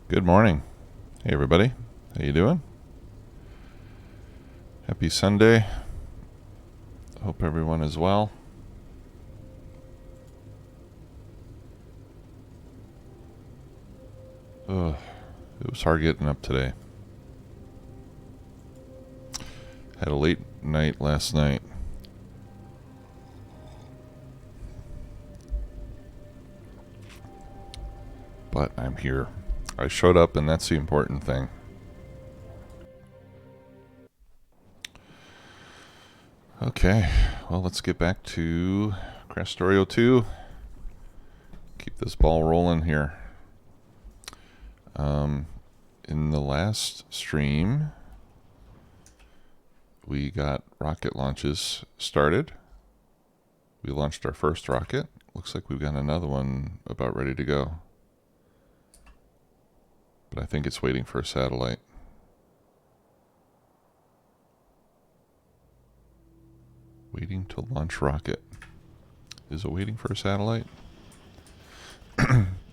Good morning. Hey everybody. How you doing? Happy Sunday. Hope everyone is well. Ugh, it was hard getting up today. Had a late night last night. But I'm here. I showed up, and that's the important thing. Okay, well, let's get back to Krastorio 2. Keep this ball rolling here. In the last stream, we got rocket launches started. We launched our first rocket. Looks like we've got another one about ready to go. But I think it's waiting for a satellite. Waiting to launch rocket. Is it waiting for a satellite?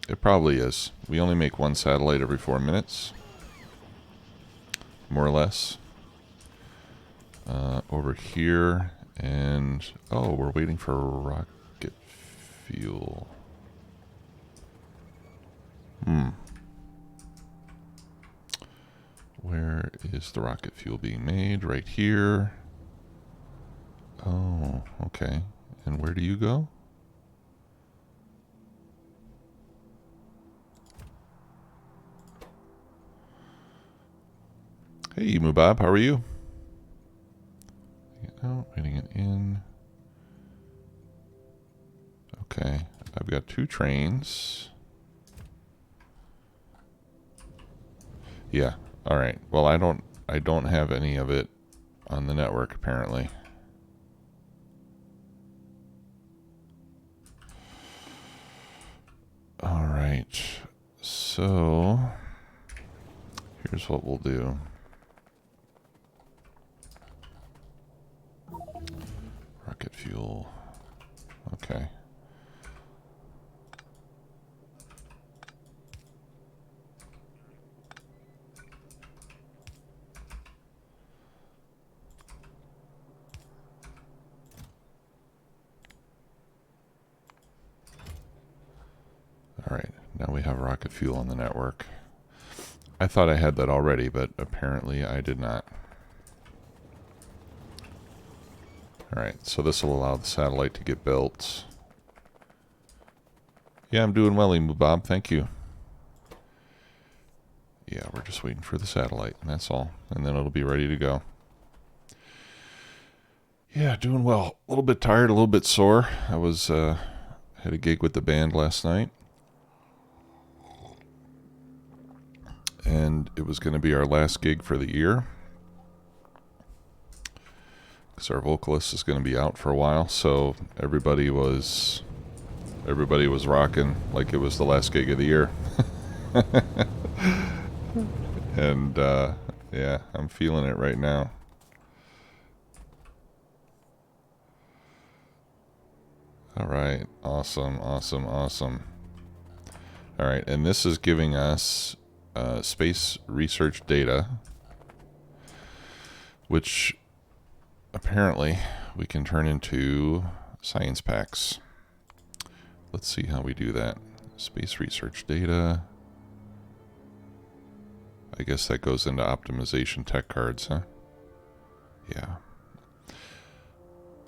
It probably is. We only make one satellite every 4 minutes. More or less. Over here. And, oh, we're waiting for rocket fuel. Where is the rocket fuel being made? Right here. Oh, okay. And where do you go? Hey, Mubab, how are you? Oh, waiting it in. Okay, I've got 2 trains. Yeah, all right. Well, I don't have any of it on the network apparently. All right. So, here's what we'll do. Rocket fuel. Okay. All right, now we have rocket fuel on the network. I thought I had that already, but apparently I did not. All right, so this will allow the satellite to get built. Yeah, I'm doing well, Mubab. Thank you. Yeah, we're just waiting for the satellite, and that's all. And then it'll be ready to go. Yeah, doing well. A little bit tired, a little bit sore. I was had a gig with the band last night. And it was going to be our last gig for the year. Because our vocalist is going to be out for a while, so everybody was rocking like it was the last gig of the year. And yeah, I'm feeling it right now. All right, awesome. All right, and this is giving us space research data, which apparently we can turn into science packs. Let's see how we do that. Space research data. I guess that goes into optimization tech cards, huh? Yeah.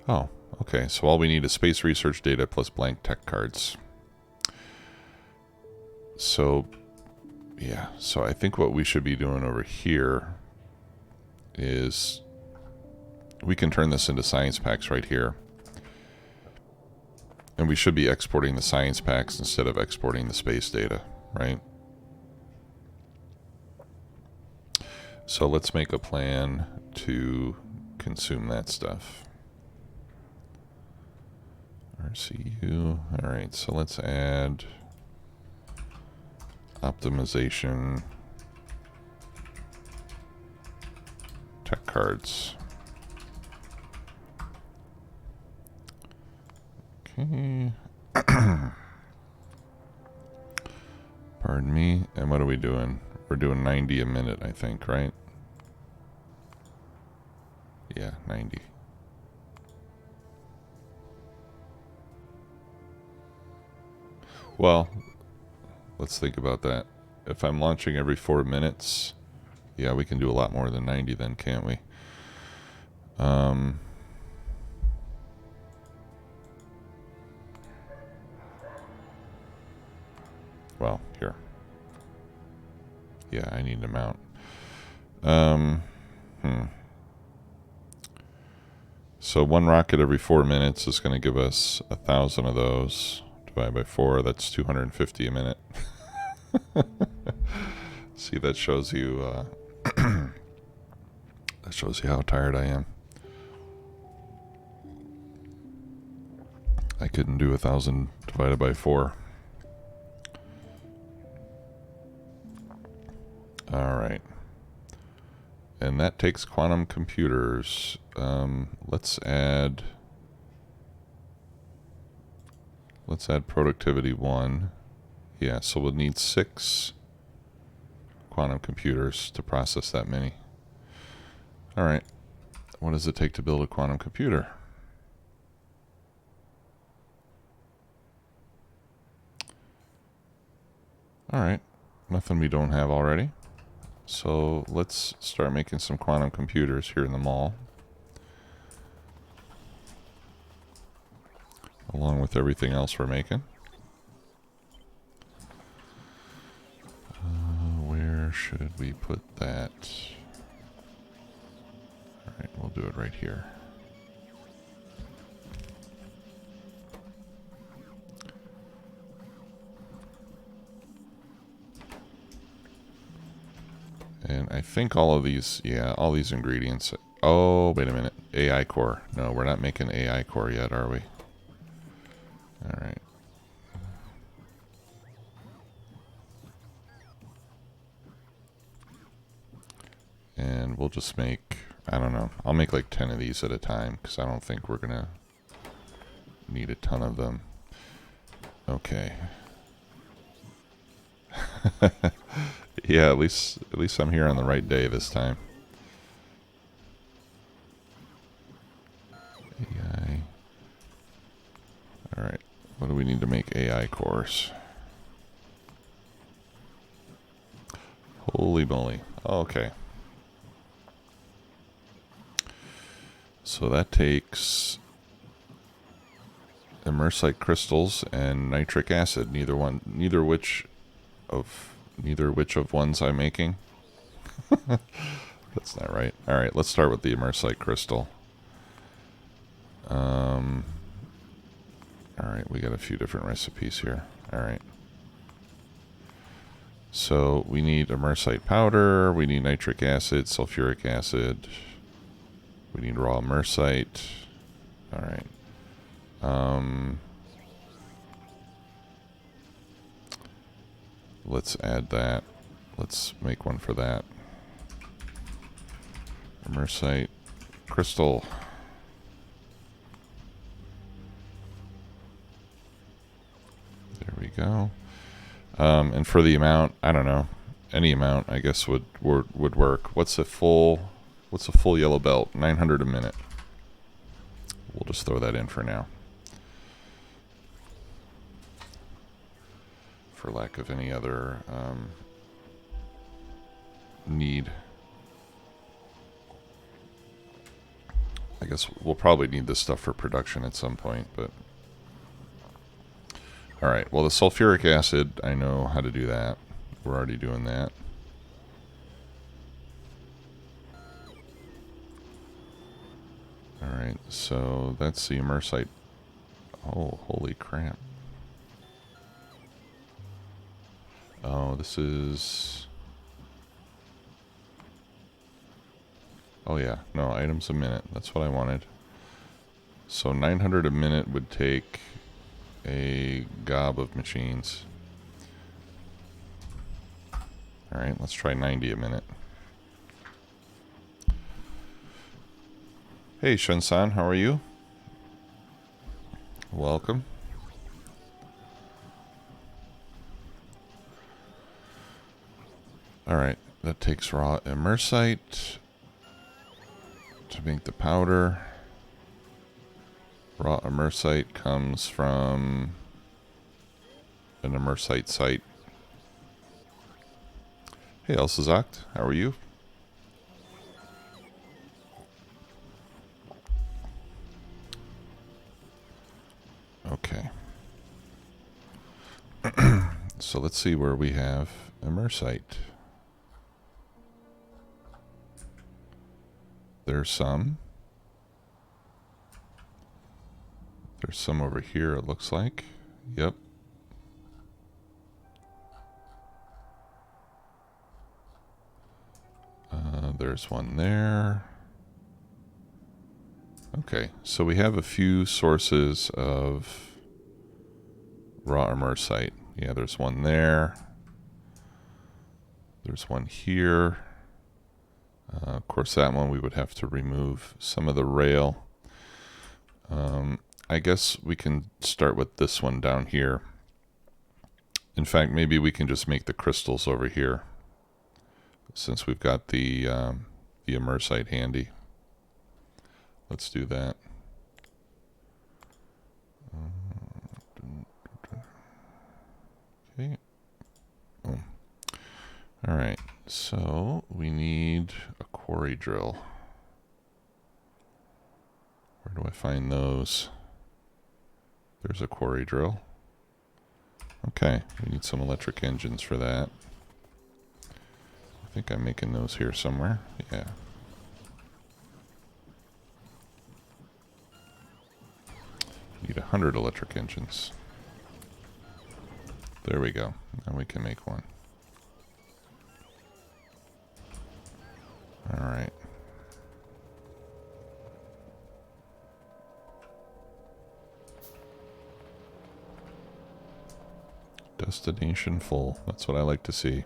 Oh, okay. So all we need is space research data plus blank tech cards. So, yeah. So I think what we should be doing over here is we can turn this into science packs right here. And we should be exporting the science packs instead of exporting the space data, right? So let's make a plan to consume that stuff. RCU. All right, so let's add optimization tech cards. Okay. Pardon me. And what are we doing? We're doing 90 a minute, I think, right? Yeah, 90. Well, let's think about that. If I'm launching every 4 minutes, yeah, we can do a lot more than 90 then, can't we? Well, here. Yeah, I need to mount. So 1 rocket every 4 minutes is going to give us 1,000 of those. Divided by 4, that's 250 a minute. See, that shows you that shows you how tired I am. I couldn't do 1,000 divided by 4. Alright. And that takes quantum computers. Let's add productivity 1. Yeah, so we'll need 6 quantum computers to process that many. Alright. What does it take to build a quantum computer? Alright. Nothing we don't have already. So let's start making some quantum computers here in the mall. Along with everything else we're making. Where should we put that? Alright, we'll do it right here. And I think all of these, yeah, all these ingredients. Oh, wait a minute. AI core. No, we're not making AI core yet, are we? Alright. And we'll just make, I don't know, I'll make like 10 of these at a time, because I don't think we're going to need a ton of them. Okay. Yeah, at least I'm here on the right day this time. AI. Alright, what do we need to make AI cores? Holy moly. Okay. So that takes immersite crystals and nitric acid. Neither which of ones I'm making. That's not right. Alright, let's start with the immersite crystal. Alright, we got a few different recipes here. Alright. So we need immersite powder, we need nitric acid, sulfuric acid, we need raw immersite. Alright. Let's add that. Let's make one for that. Immersite crystal. There we go. And for the amount, I don't know. Any amount, I guess, would work. What's a full yellow belt? 900 a minute. We'll just throw that in for now. For lack of any other need. I guess we'll probably need this stuff for production at some point, but... Alright, well the sulfuric acid, I know how to do that. We're already doing that. Alright, so that's the immersite. Oh, holy crap. Oh, this is... Oh yeah, no, items a minute. That's what I wanted. So 900 a minute would take a gob of machines. Alright, let's try 90 a minute. Hey Shun-san, how are you? Welcome. Alright, that takes raw immersite to make the powder. Raw immersite comes from an immersite site. Hey Elsazacht, how are you? Okay. So let's see where we have immersite. There's some. There's some over here, it looks like. Yep. There's one there. Okay, so we have a few sources of raw immersite. Yeah, there's one there. There's one here. Of course, that one we would have to remove some of the rail. I guess we can start with this one down here. In fact, maybe we can just make the crystals over here, since we've got the immersite handy. Let's do that. Okay. Oh. All right. So we need a quarry drill. Where do I find those? There's a quarry drill. Okay, we need some electric engines for that. I think I'm making those here somewhere. Yeah. Need 100 electric engines. There we go. Now we can make one. All right. Destination full. That's what I like to see.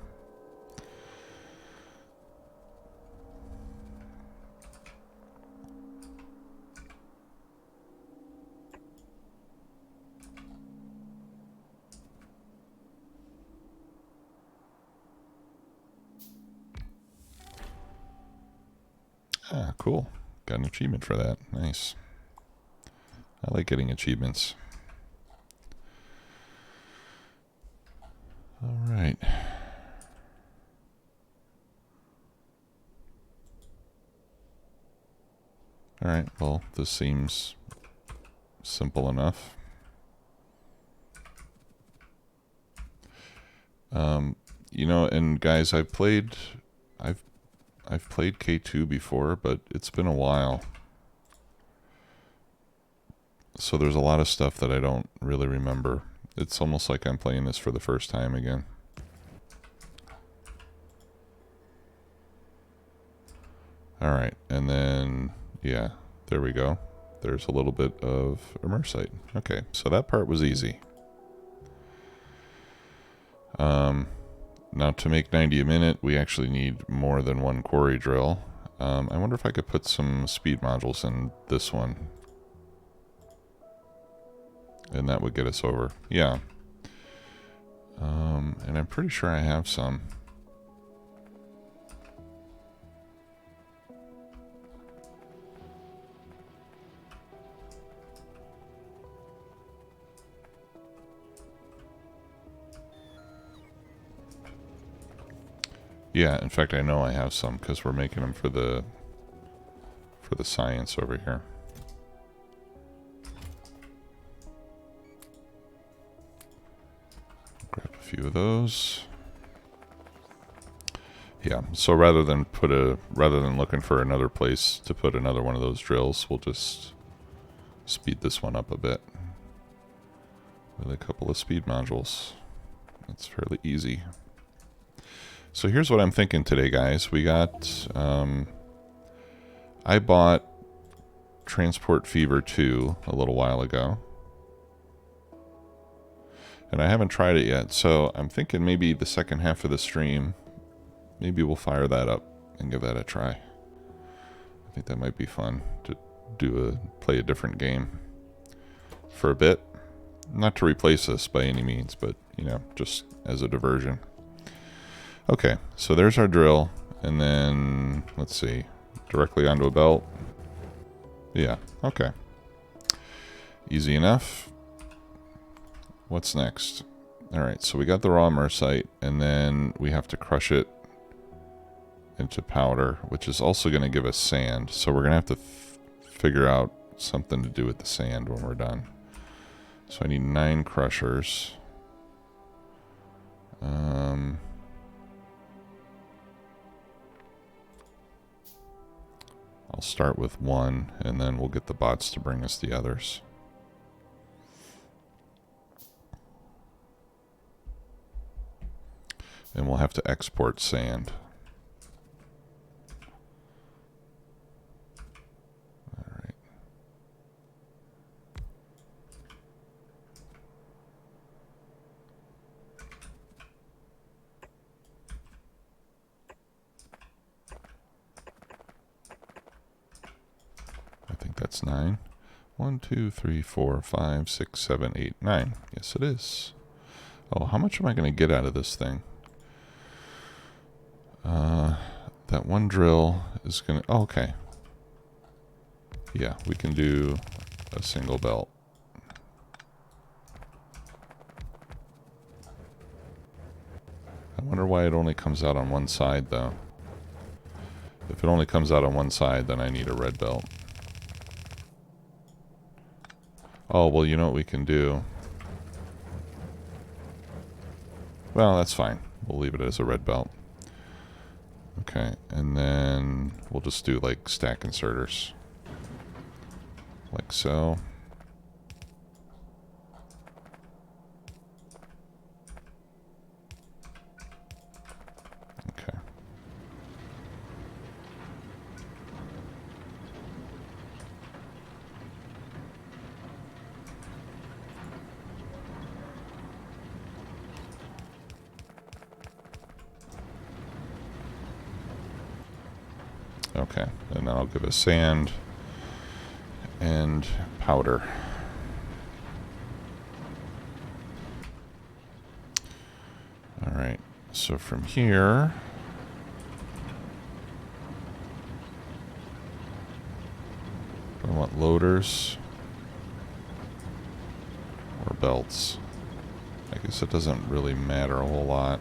Ah, cool. Got an achievement for that. Nice. I like getting achievements. All right. All right, well, this seems simple enough. You know, and guys, I've played K2 before, but it's been a while. So there's a lot of stuff that I don't really remember. It's almost like I'm playing this for the first time again. All right, and then, yeah, there we go. There's a little bit of immersite. Okay, so that part was easy. Now to make 90 a minute, we actually need more than one quarry drill. I wonder if I could put some speed modules in this one. And that would get us over. Yeah. And I'm pretty sure I have some. Yeah, in fact, I know I have some because we're making them for the science over here. Grab a few of those. Yeah, so rather than looking for another place to put another one of those drills, we'll just speed this one up a bit with a couple of speed modules. That's fairly easy. So here's what I'm thinking today, guys. We got, I bought Transport Fever 2 a little while ago. And I haven't tried it yet, so I'm thinking maybe the second half of the stream, maybe we'll fire that up and give that a try. I think that might be fun to play a different game for a bit. Not to replace this by any means, but, you know, just as a diversion. Okay, so there's our drill. And then, let's see, directly onto a belt. Yeah, okay. Easy enough. What's next? Alright, so we got the raw immersite, and then we have to crush it into powder, which is also going to give us sand. So we're going to have to figure out something to do with the sand when we're done. So I need 9 crushers. I'll start with 1, and then we'll get the bots to bring us the others. And we'll have to export sand. Alright. I think that's 9. 1, 2, 3, 4, 5, 6, 7, 8, 9. Yes, it is. Oh, how much am I going to get out of this thing? That one drill is going to... Oh, okay. Yeah, we can do a single belt. I wonder why it only comes out on one side, though. If it only comes out on one side, then I need a red belt. Oh, well, you know what we can do? Well, that's fine. We'll leave it as a red belt. Okay, and then we'll just do, like, stack inserters. Like so. Okay. Okay, and then I'll give it sand and powder. Alright, so from here... I want loaders or belts. I guess it doesn't really matter a whole lot.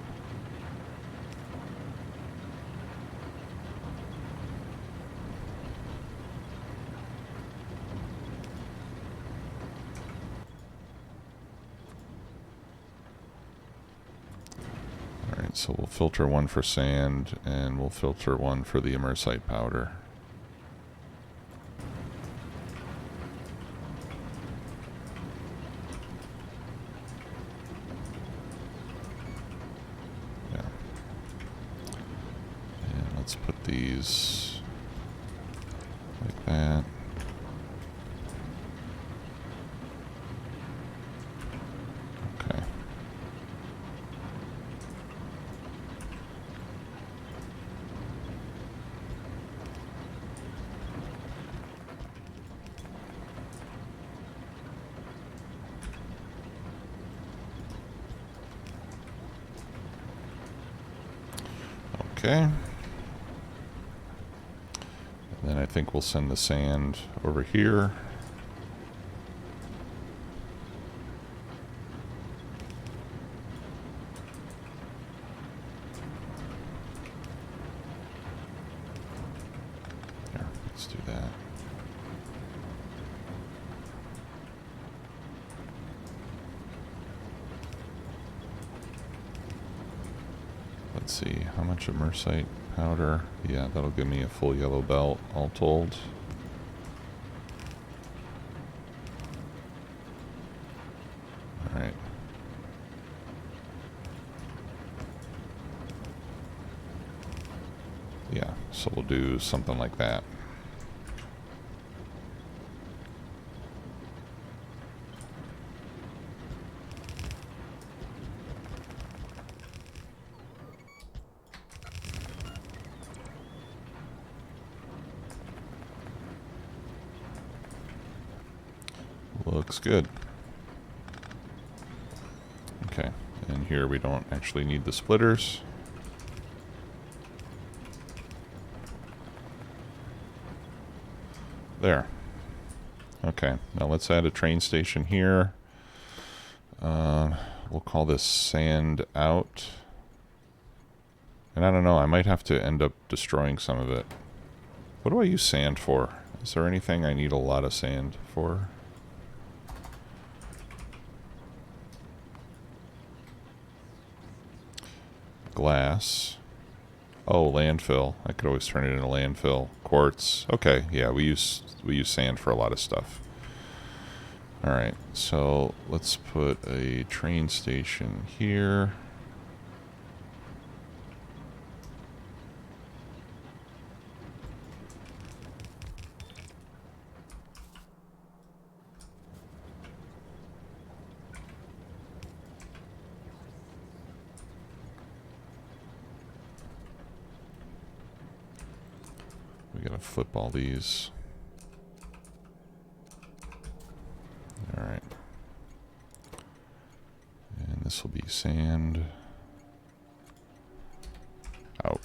Alright, so we'll filter 1 for sand, and we'll filter 1 for the immersite powder. Yeah. And let's put these like that. Okay. Okay. And then I think we'll send the sand over here. Here, let's do that. Let's see, how much immersite powder? Yeah, that'll give me a full yellow belt, all told. Alright. Yeah, so we'll do something like that. Looks good. Okay, and here we don't actually need the splitters. There. Okay, now let's add a train station here. We'll call this sand out. And I don't know, I might have to end up destroying some of it. What do I use sand for? Is there anything I need a lot of sand for? Glass. Oh, landfill. I could always turn it into landfill. Quartz. Okay, yeah, we use sand for a lot of stuff. Alright, so let's put a train station here. We gotta flip all these. Alright. And this will be sand. Out.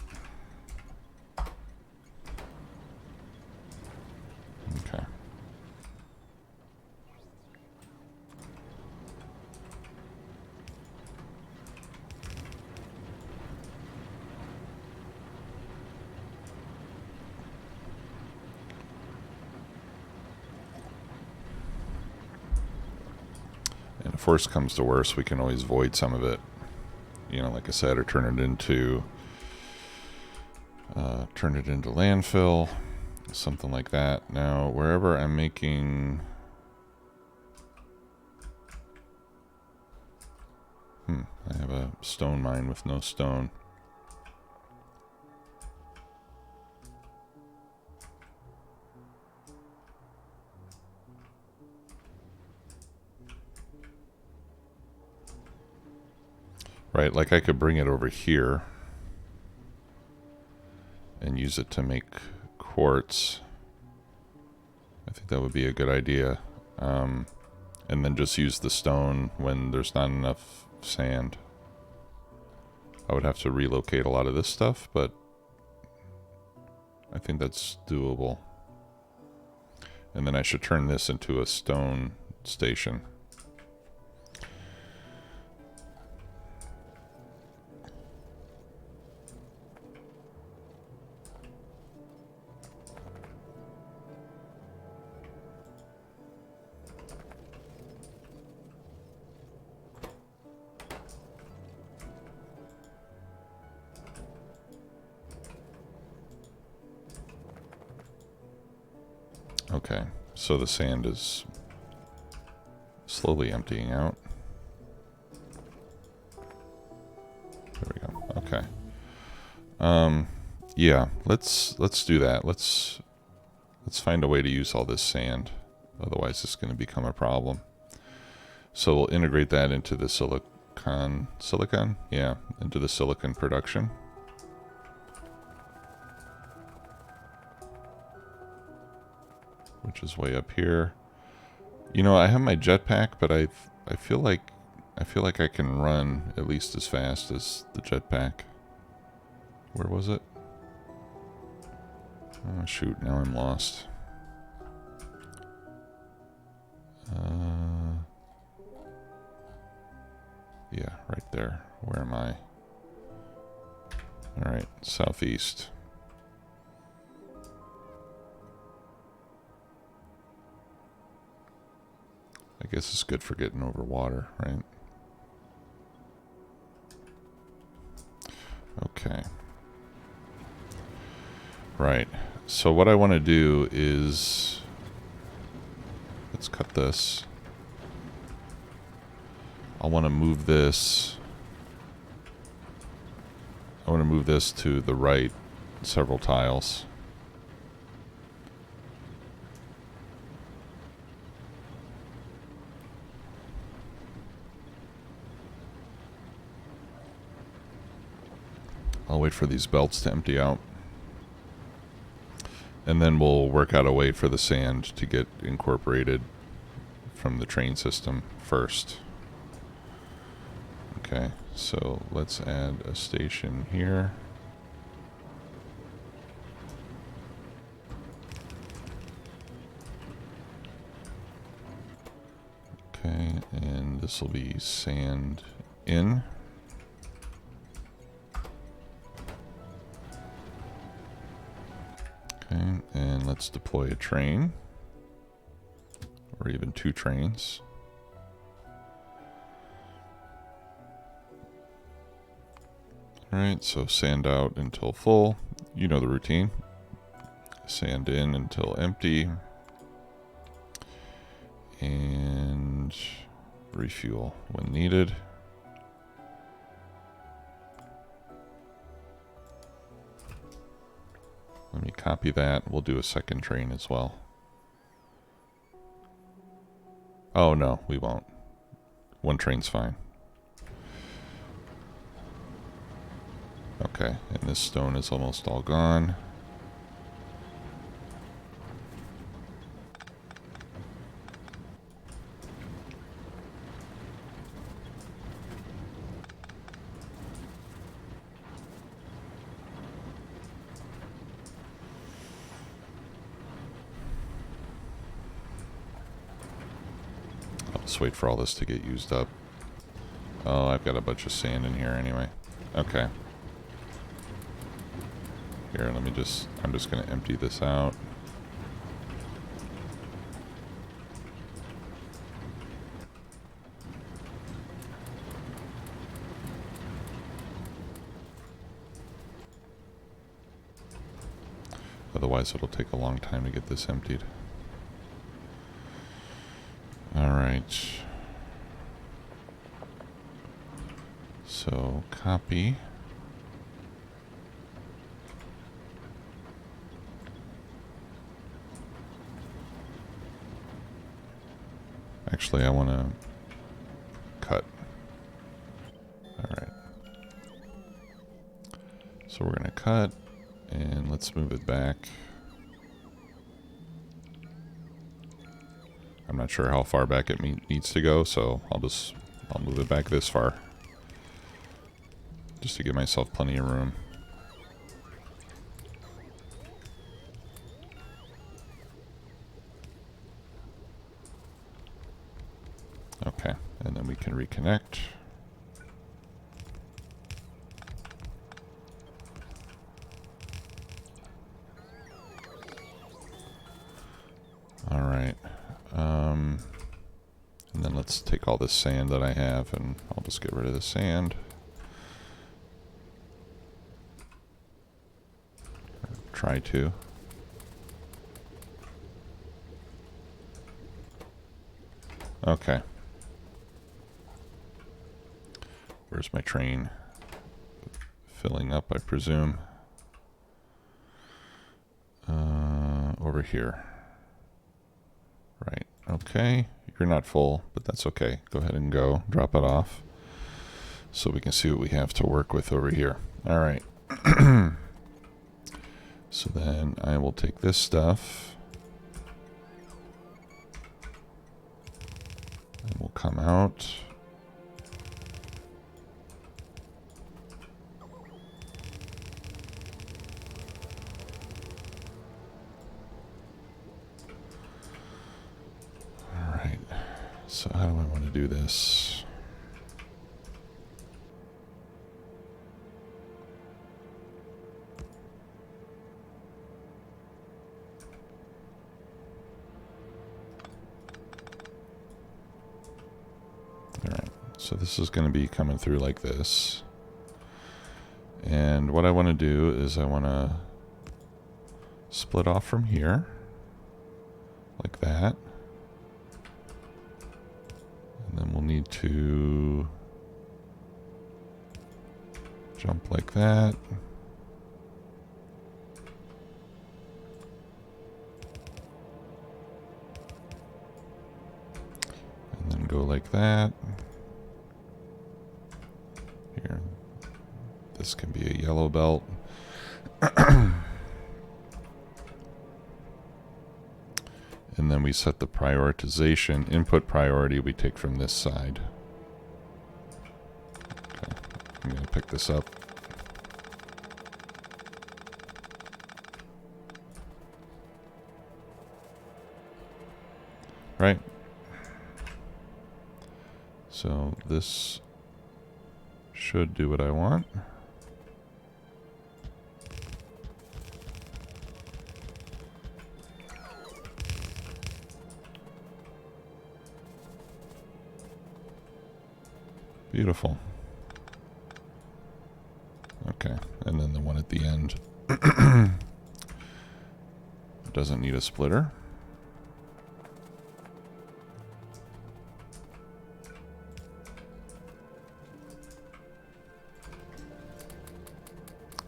Okay. And if worse comes to worse, we can always void some of it. You know, like I said, or turn it into landfill, something like that. Now, wherever I'm making, I have a stone mine with no stone. Right, like I could bring it over here and use it to make quartz. I think that would be a good idea. And then just use the stone when there's not enough sand. I would have to relocate a lot of this stuff, but I think that's doable. And then I should turn this into a stone station. Okay, so the sand is slowly emptying out. There we go. Okay. Yeah, let's do that. Let's find a way to use all this sand. Otherwise, it's going to become a problem. So we'll integrate that into the silicon? Yeah, into the silicon production. Which is way up here. You know, I have my jetpack, but I feel like I can run at least as fast as the jetpack. Where was it? Oh shoot, now I'm lost. Yeah, right there. Where am I? Alright, southeast. I guess it's good for getting over water, right? Okay. Right. So what I want to do is... Let's cut this. I want to move this... I want to move this to the right several tiles. I'll wait for these belts to empty out. And then we'll work out a way for the sand to get incorporated from the train system first. Okay, so let's add a station here. this will be sand in. Okay, and let's deploy a train. Or even 2 trains. Alright, so sand out until full. You know the routine. Sand in until empty. And refuel when needed. Let me copy that. We'll do a second train as well. Oh no, we won't. 1 train's fine. Okay, and this stone is almost all gone. I'll just wait for all this to get used up. Oh, I've got a bunch of sand in here anyway. Okay. Here, let me just... I'm just going to empty this out. Otherwise, it'll take a long time to get this emptied. Alright. So, copy. Actually, I want to cut. Alright. So we're going to cut, and let's move it back. I'm not sure how far back it needs to go, so I'll move it back this far. Just to give myself plenty of room. Okay, and then we can reconnect. All right. And then let's take all this sand that I have, and I'll just get rid of the sand. Or try to. Okay. Where's my train? Filling up, I presume. Over here. Right. Okay. You're not full, but that's okay. Go ahead and go. Drop it off. So we can see what we have to work with over here. All right. So then I will take this stuff. And we'll come out. So how do I want to do this? Alright, so this is going to be coming through like this. And what I want to do is I want to split off from here. Like that. And then we'll need to jump like that. And then go like that. Here. This can be a yellow belt. And then we set the prioritization. Input priority we take from this side. Okay. I'm going to pick this up. Right. So this should do what I want. Beautiful. Okay, and then the one at the end doesn't need a splitter.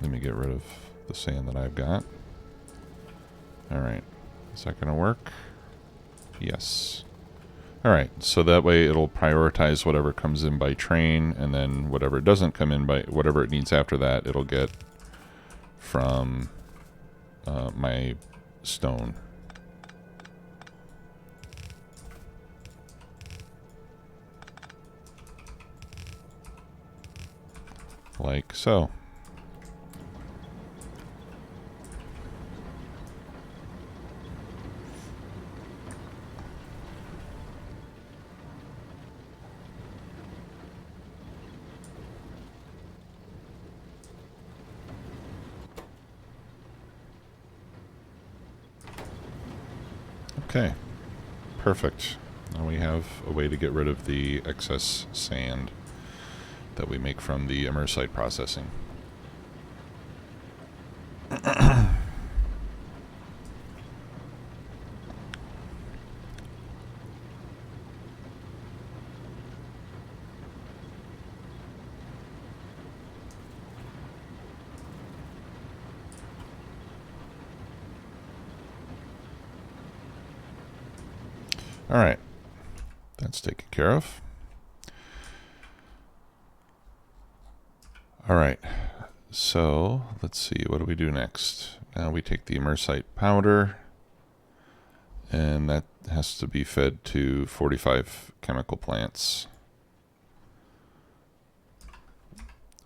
Let me get rid of the sand that I've got. Alright, is that going to work? Yes. Alright, so that way it'll prioritize whatever comes in by train, and then whatever doesn't come in by, whatever it needs after that, it'll get from my stone. Like so. Okay, perfect. Now we have a way to get rid of the excess sand that we make from the immersite processing. All right, that's taken care of. All right, so let's see, what do we do next? Now we take the immersite powder, and that has to be fed to 45 chemical plants.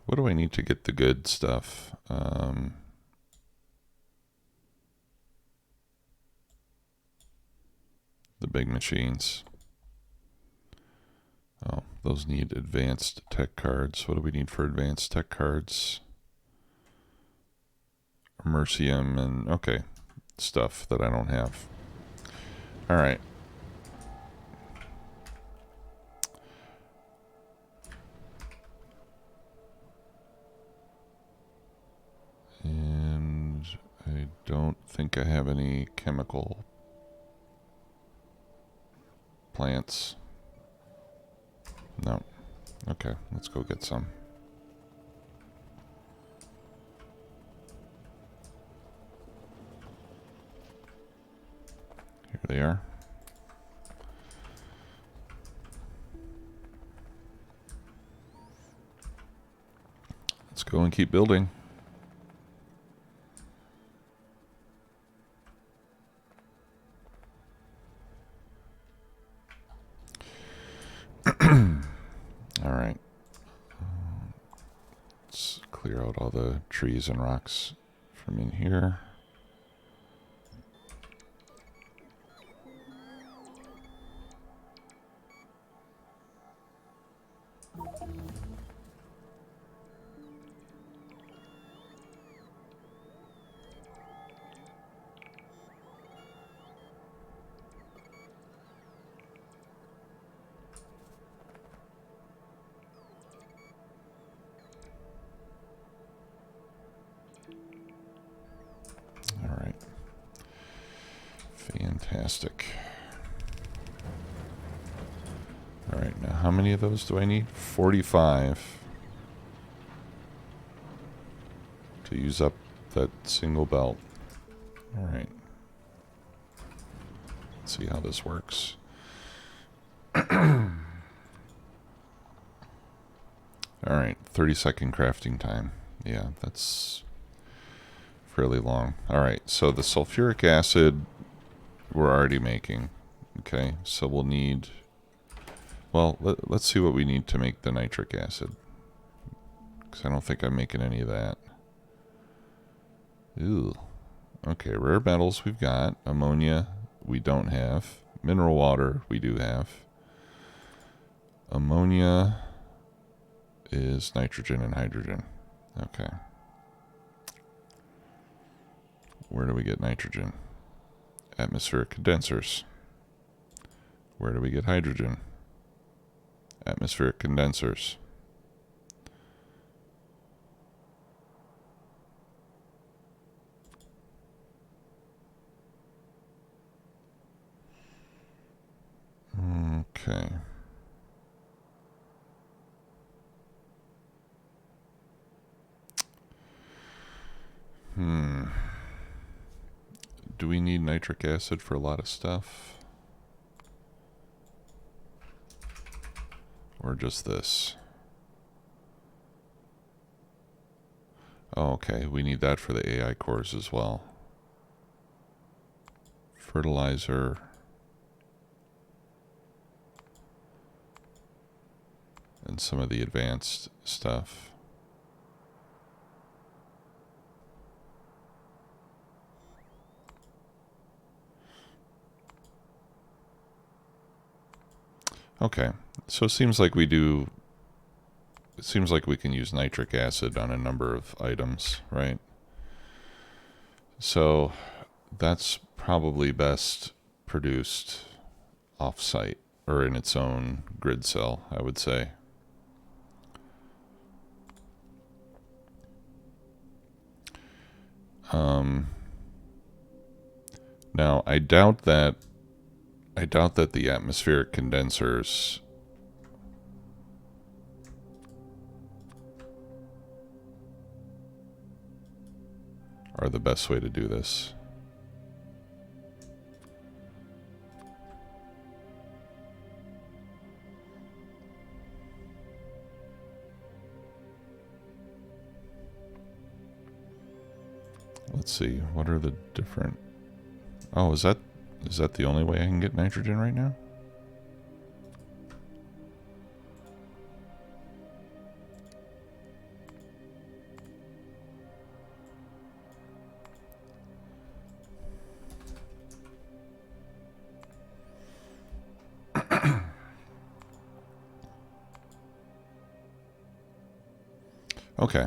What do I need to get the good stuff? The big machines. Oh, those need advanced tech cards. What do we need for advanced tech cards? Mercium and, okay, stuff that I don't have. All right. And I don't think I have any chemical plants. No. Okay, let's go get some. Here they are. Let's go and keep building. All right. Let's clear out all the trees and rocks from in here. All right. Fantastic. All right, now how many of those do I need? 45 to use up that single belt. All right. Let's see how this works. All right, 30-second crafting time. Yeah, that's fairly long. All right, so the sulfuric acid we're already making. Okay, so we'll need... Well, let's see what we need to make the nitric acid. Because I don't think I'm making any of that. Ooh. Okay, rare metals we've got. Ammonia we don't have. Mineral water we do have. Ammonia is nitrogen and hydrogen. Okay. Where do we get nitrogen? Atmospheric condensers. Where do we get hydrogen? Atmospheric condensers. Okay. Do we need nitric acid for a lot of stuff? Or just this? Oh, okay. We need that for the AI cores as well. Fertilizer. And some of the advanced stuff. Okay, so it seems like we do. It seems like we can use nitric acid on a number of items, right? So that's probably best produced off-site or in its own grid cell, I would say. Now I doubt that the atmospheric condensers are the best way to do this. Let's see, what are the different... Oh, is that the only way I can get nitrogen right now? Okay.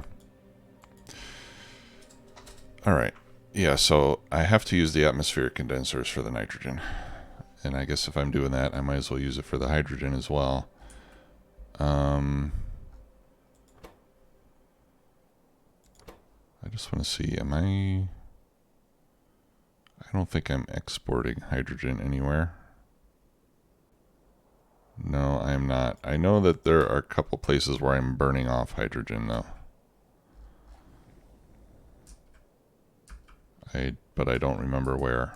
All right. Yeah, so I have to use the atmospheric condensers for the nitrogen. And I guess if I'm doing that, I might as well use it for the hydrogen as well. I just want to see, I don't think I'm exporting hydrogen anywhere. No, I'm not. I know that there are a couple places where I'm burning off hydrogen, though. But I don't remember where.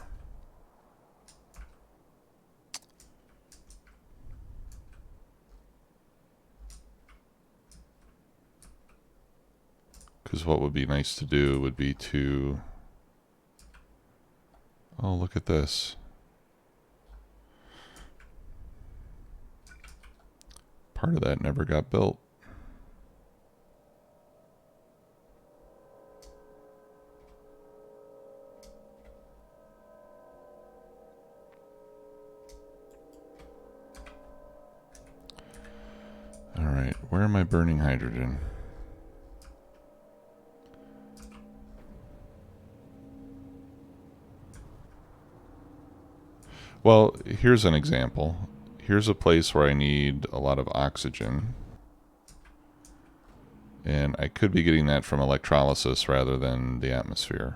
Because what would be nice to do would be to... Oh, look at this. Part of that never got built. Alright, where am I burning hydrogen? Well, here's an example. Here's a place where I need a lot of oxygen. And I could be getting that from electrolysis rather than the atmosphere.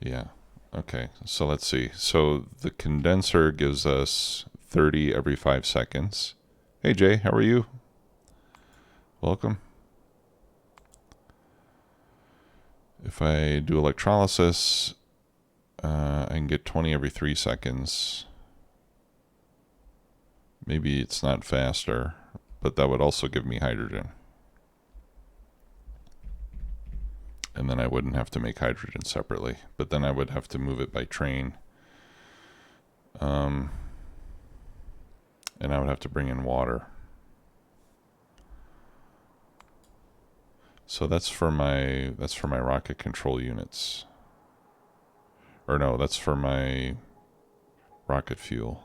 Yeah. Okay, so let's see. So the condenser gives us 30 every 5 seconds. Hey Jay, how are you? Welcome. If I do electrolysis, I can get 20 every 3 seconds. Maybe it's not faster, but that would also give me hydrogen. And then I wouldn't have to make hydrogen separately, but then I would have to move it by train. And I would have to bring in water. So that's for my rocket control units. Or no, that's for my rocket fuel.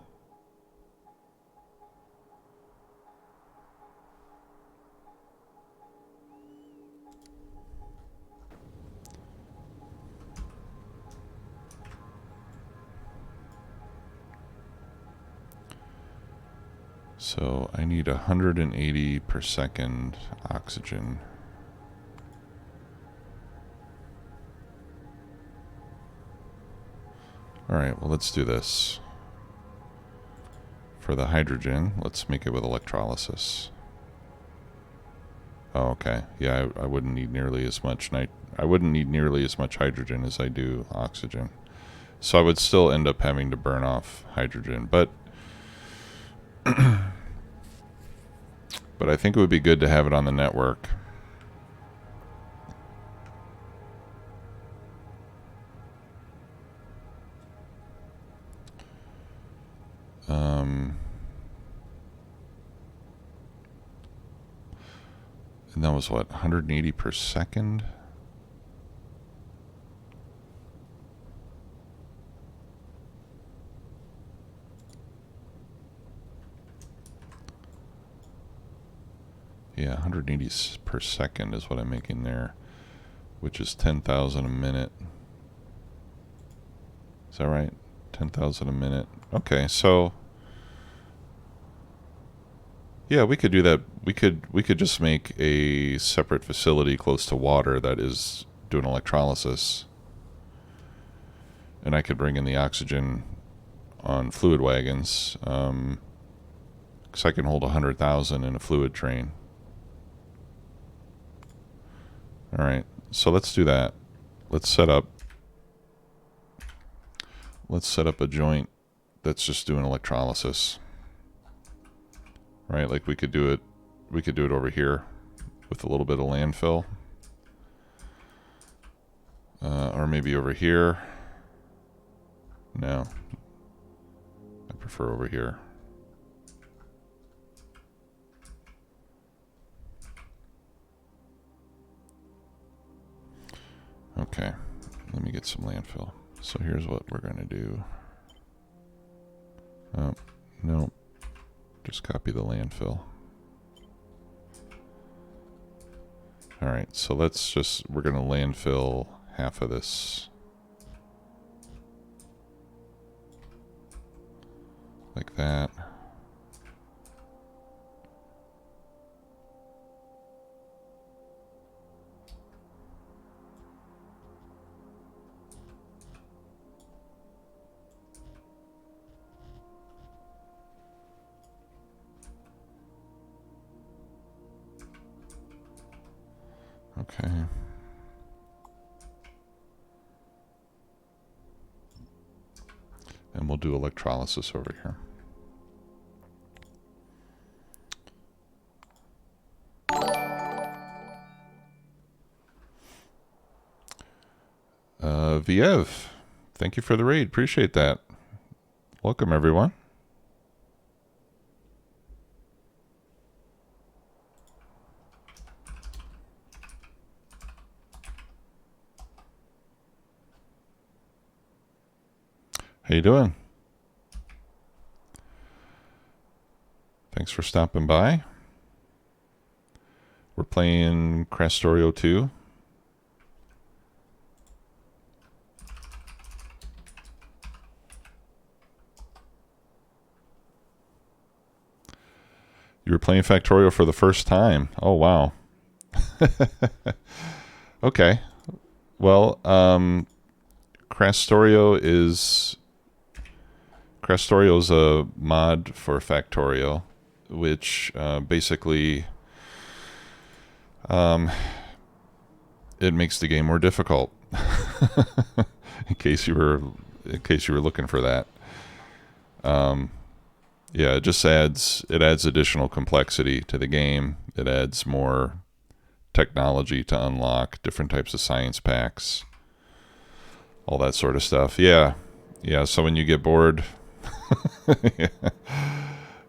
So I need 180 per second oxygen. All right, well, let's do this. For the hydrogen, let's make it with electrolysis. Oh, okay. Yeah, I wouldn't need nearly as much I wouldn't need nearly as much hydrogen as I do oxygen. So I would still end up having to burn off hydrogen, but but I think it would be good to have it on the network. And that was what, 180 per second? Yeah, 180 per second is what I'm making there, which is 10,000 a minute. Is that right? 10,000 a minute. Okay, so yeah, we could do that. We could just make a separate facility close to water that is doing electrolysis, and I could bring in the oxygen on fluid wagons, because I can hold 100,000 in a fluid train. All right, so let's do that. Let's set up a joint that's just doing electrolysis. Right, like we could do it over here with a little bit of landfill. Or maybe over here. No. I prefer over here. Okay, let me get some landfill. So here's what we're going to do. Oh, no. Just copy the landfill. Alright, so we're going to landfill half of this. Like that. Okay. And we'll do electrolysis over here. Viev, thank you for the raid. Appreciate that. Welcome, everyone. How you doing? Thanks for stopping by. We're playing Krastorio 2. You were playing Factorio for the first time. Oh, wow. Okay. Well, Krastorio is a mod for Factorio, which basically it makes the game more difficult. in case you were looking for that. Yeah, it just adds additional complexity to the game. It adds more technology to unlock different types of science packs, all that sort of stuff. Yeah. So when you get bored, Yeah.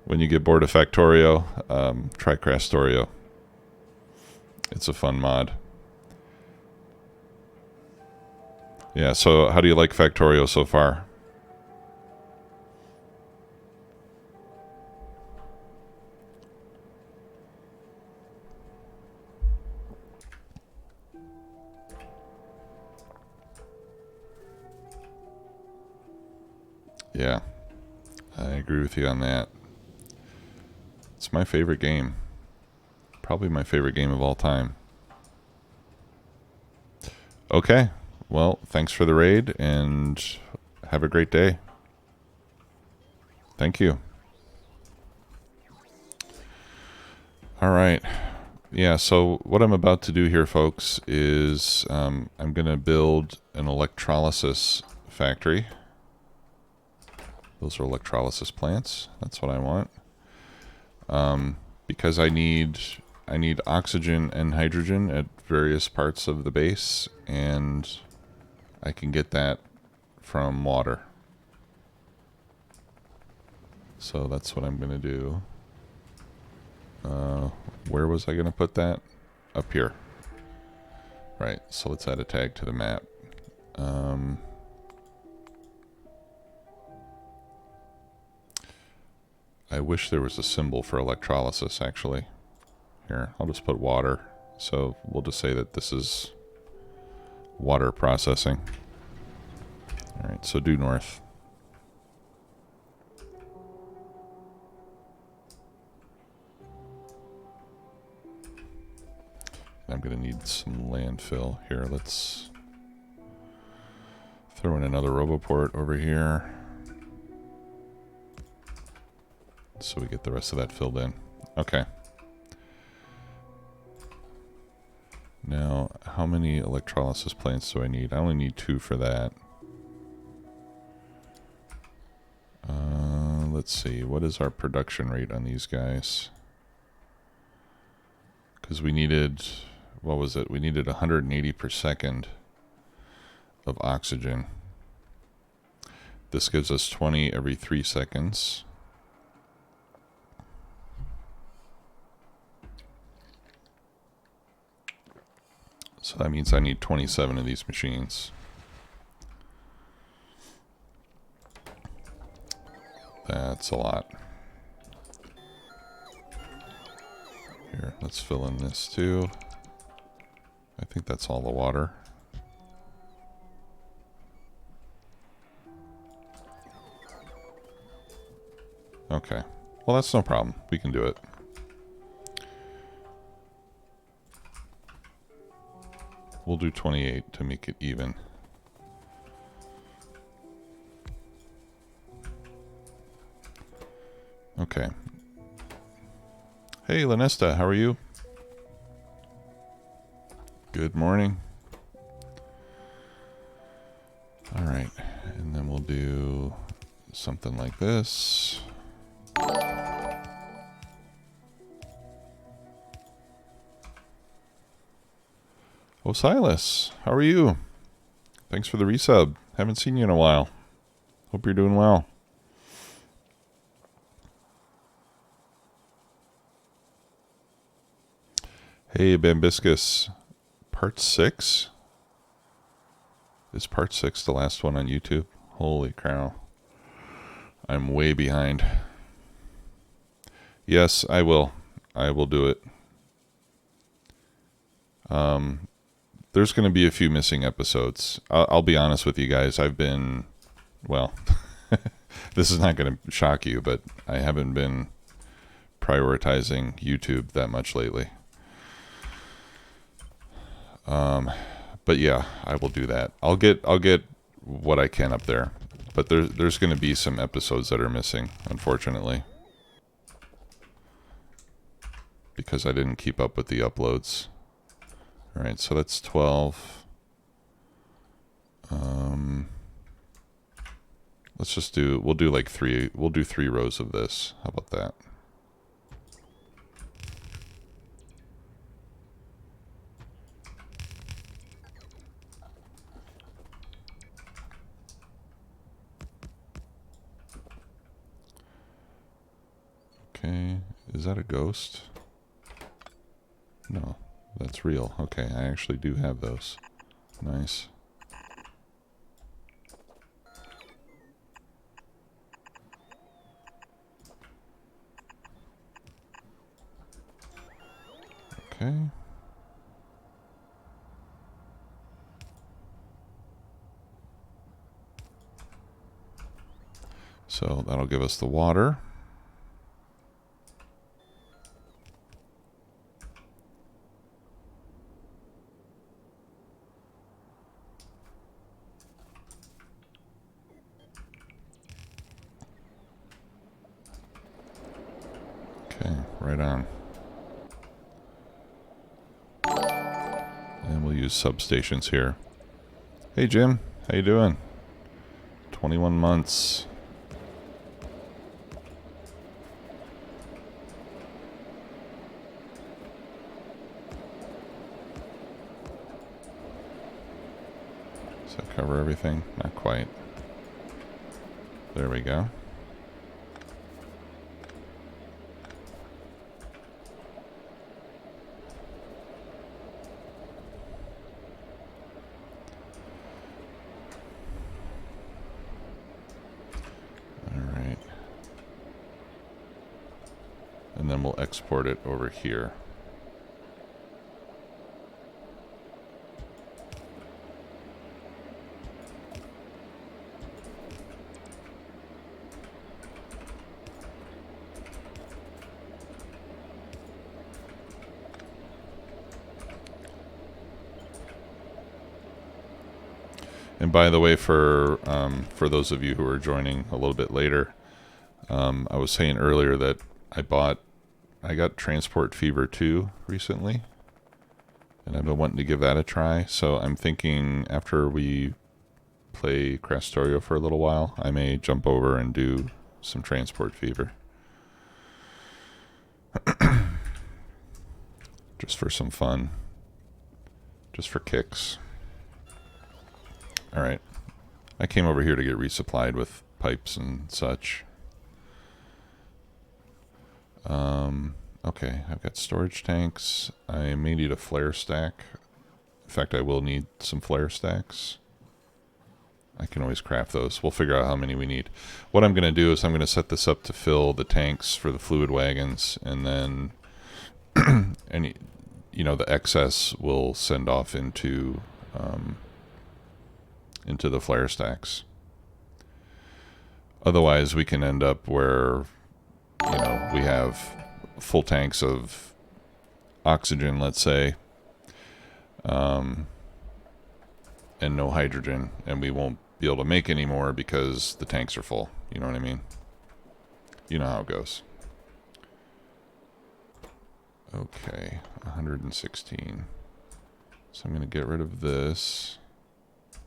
When you get bored of Factorio, try Krastorio. It's a fun mod. Yeah, so how do you like Factorio so far? Yeah, I agree with you on that. It's my favorite game. Probably my favorite game of all time. Okay, well, thanks for the raid, and have a great day. Thank you. All right. Yeah, so what I'm about to do here, folks, is I'm going to build an electrolysis factory. Those are electrolysis plants. That's what I want. Because I need oxygen and hydrogen at various parts of the base, and I can get that from water. So that's what I'm going to do. Where was I going to put that? Up here. Right, so let's add a tag to the map. I wish there was a symbol for electrolysis, actually. Here, I'll just put water. So we'll just say that this is water processing. Alright, so due north. I'm going to need some landfill. Here, let's throw in another Roboport over here. So we get the rest of that filled in. Okay. Now, how many electrolysis plants do I need? I only need 2 for that. Let's see. What is our production rate on these guys? Because we needed... What was it? We needed 180 per second of oxygen. This gives us 20 every 3 seconds. So that means I need 27 of these machines. That's a lot. Here, let's fill in this too. I think that's all the water. Okay. Well, that's no problem. We can do it. We'll do 28 to make it even. Okay. Hey, Lanesta, how are you? Good morning. All right, and then we'll do something like this. Oh, Silas, how are you? Thanks for the resub. Haven't seen you in a while. Hope you're doing well. Hey, Bambiscus. Part 6? Is part 6 the last one on YouTube? Holy cow. I'm way behind. Yes, I will. I will do it. There's going to be a few missing episodes. I'll be honest with you guys. I've been, well, this is not going to shock you, but I haven't been prioritizing YouTube that much lately. But yeah, I will do that. I'll get what I can up there. But there's going to be some episodes that are missing, unfortunately. Because I didn't keep up with the uploads. Alright, so that's 12. Let's just do, we'll do 3 rows of this. How about that? Okay, is that a ghost? No, that's real. Okay, I actually do have those. Nice. Okay. So that'll give us the water. Okay, right on. And we'll use substations here. Hey Jim, how you doing? 21 months. Does that cover everything? Not quite. There we go. Alright. And then we'll export it over here. And by the way, for those of you who are joining a little bit later, I was saying earlier that I got Transport Fever 2 recently, and I've been wanting to give that a try. So I'm thinking after we play Krastorio for a little while, I may jump over and do some Transport Fever. Just for some fun. Just for kicks. Alright. I came over here to get resupplied with pipes and such. Okay, I've got storage tanks. I may need a flare stack. In fact, I will need some flare stacks. I can always craft those. We'll figure out how many we need. What I'm going to do is I'm going to set this up to fill the tanks for the fluid wagons, and then any, the excess will send off into the flare stacks. Otherwise, we can end up where we have full tanks of oxygen, let's say, and no hydrogen, and we won't be able to make any more because the tanks are full. You know what I mean? You know how it goes. Okay, 116. So I'm going to get rid of this.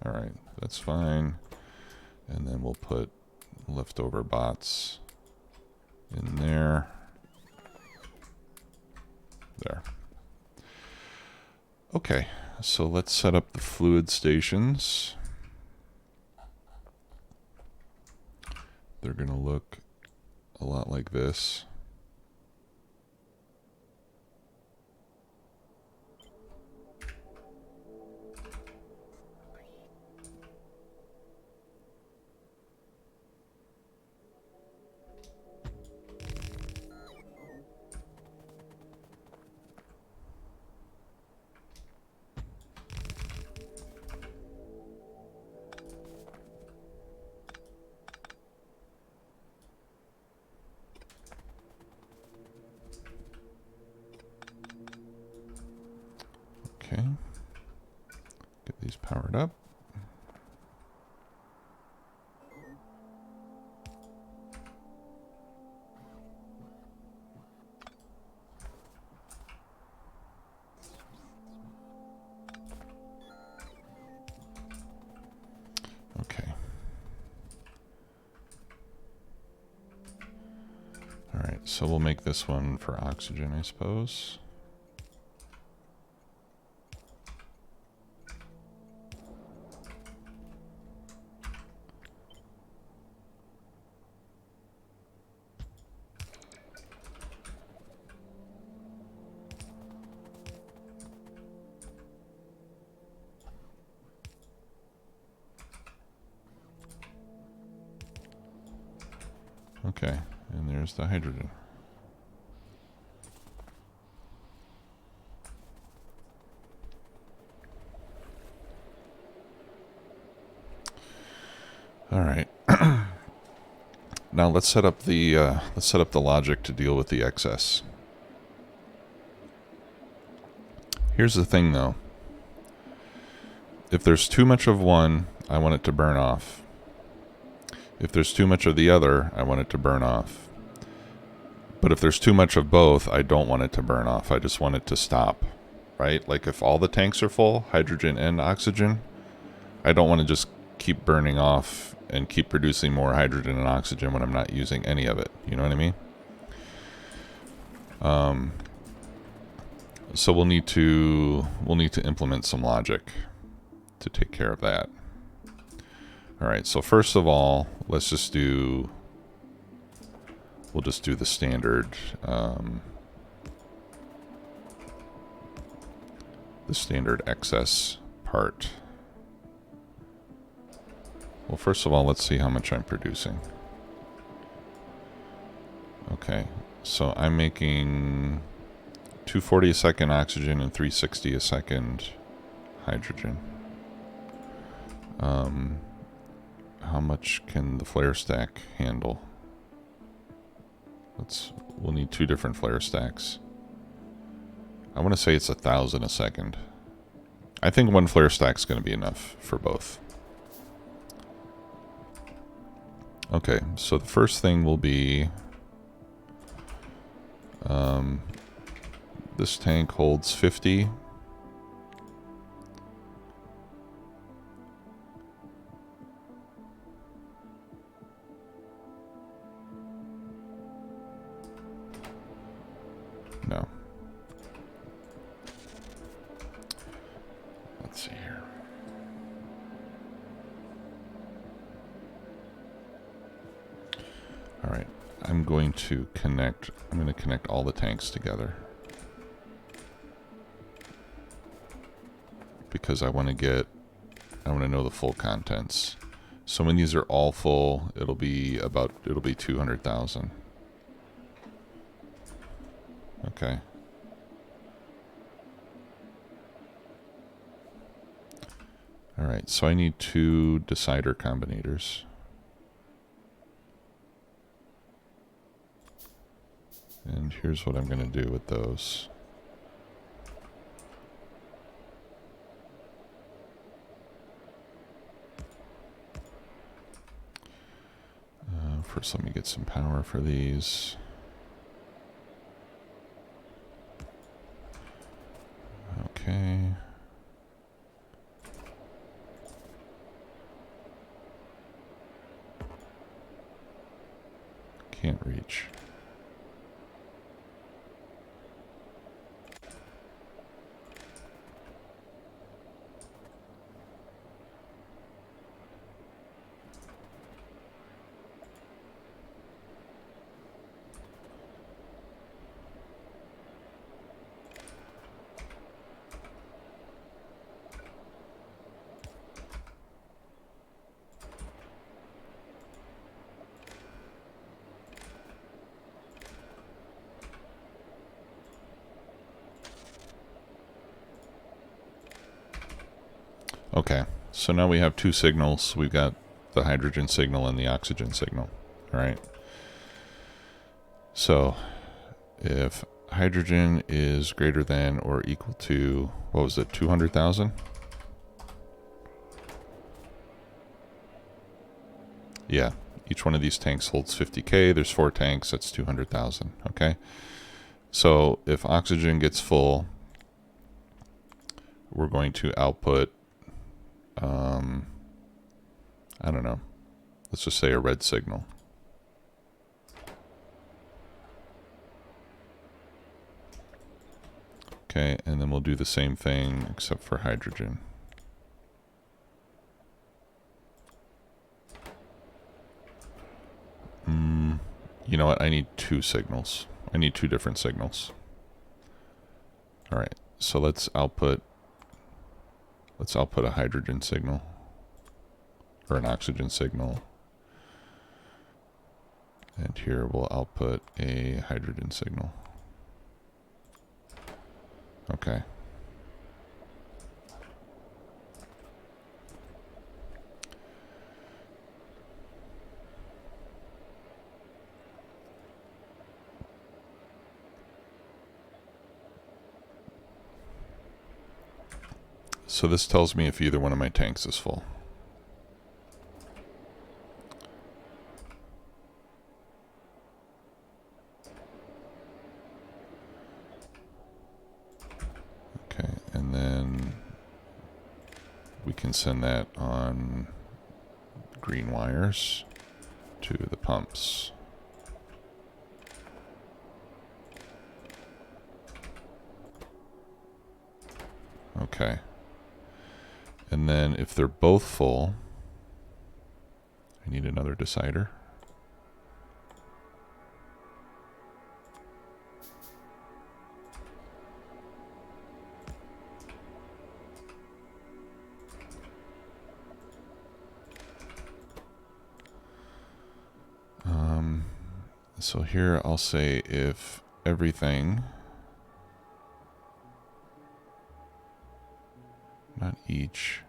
Alright, that's fine. And then we'll put leftover bots in there. There. Okay, so let's set up the fluid stations. They're going to look a lot like this. Okay, get these powered up. Okay. Alright, so we'll make this one for oxygen, I suppose. Okay, and there's the hydrogen. All right. Now let's set up the logic to deal with the excess. Here's the thing, though. If there's too much of one, I want it to burn off. If there's too much of the other, I want it to burn off. But if there's too much of both, I don't want it to burn off. I just want it to stop, right? Like if all the tanks are full, hydrogen and oxygen, I don't want to just keep burning off and keep producing more hydrogen and oxygen when I'm not using any of it. You know what I mean? So we'll need to implement some logic to take care of that. All right. So first of all, we'll just do the standard excess part. Well, first of all, let's see how much I'm producing. Okay, so I'm making 240 a second oxygen and 360 a second hydrogen. How much can the flare stack handle? We'll need 2 different flare stacks. I want to say it's 1,000 a second. I think 1 flare stack's going to be enough for both. Okay, so the first thing will be this tank holds 50. No. Let's see here. All right, I'm going to connect all the tanks together because I want to know the full contents. So when these are all full, it'll be 200,000. Okay. All right, so I need 2 decider combinators. And here's what I'm going to do with those. First, let me get some power for these. Okay. Can't reach. Okay, so now we have 2 signals. We've got the hydrogen signal and the oxygen signal. All right. So if hydrogen is greater than or equal to, what was it, 200,000? Yeah, each one of these tanks holds 50K. There's 4 tanks, that's 200,000, okay? So if oxygen gets full, we're going to output, I don't know, let's just say a red signal. Okay, and then we'll do the same thing except for hydrogen. You know what? I need 2 signals. I need 2 different signals. All right, so let's output a hydrogen signal or an oxygen signal. And here we'll output a hydrogen signal. Okay. So this tells me if either one of my tanks is full. Okay, and then we can send that on green wires to the pumps. Okay. And then if they're both full, I need another decider. So here I'll say if everything, not each,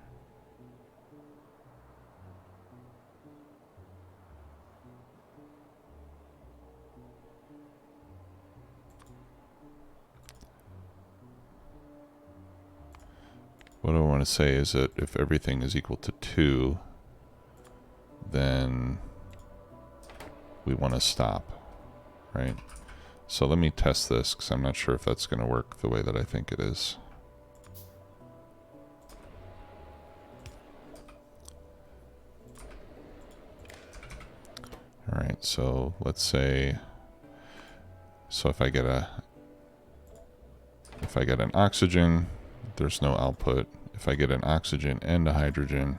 what I want to say is that if everything is equal to 2, then we want to stop, right? So let me test this because I'm not sure if that's going to work the way that I think it is. All right, so let's say, so if I get an oxygen, there's no output. If I get an oxygen and a hydrogen,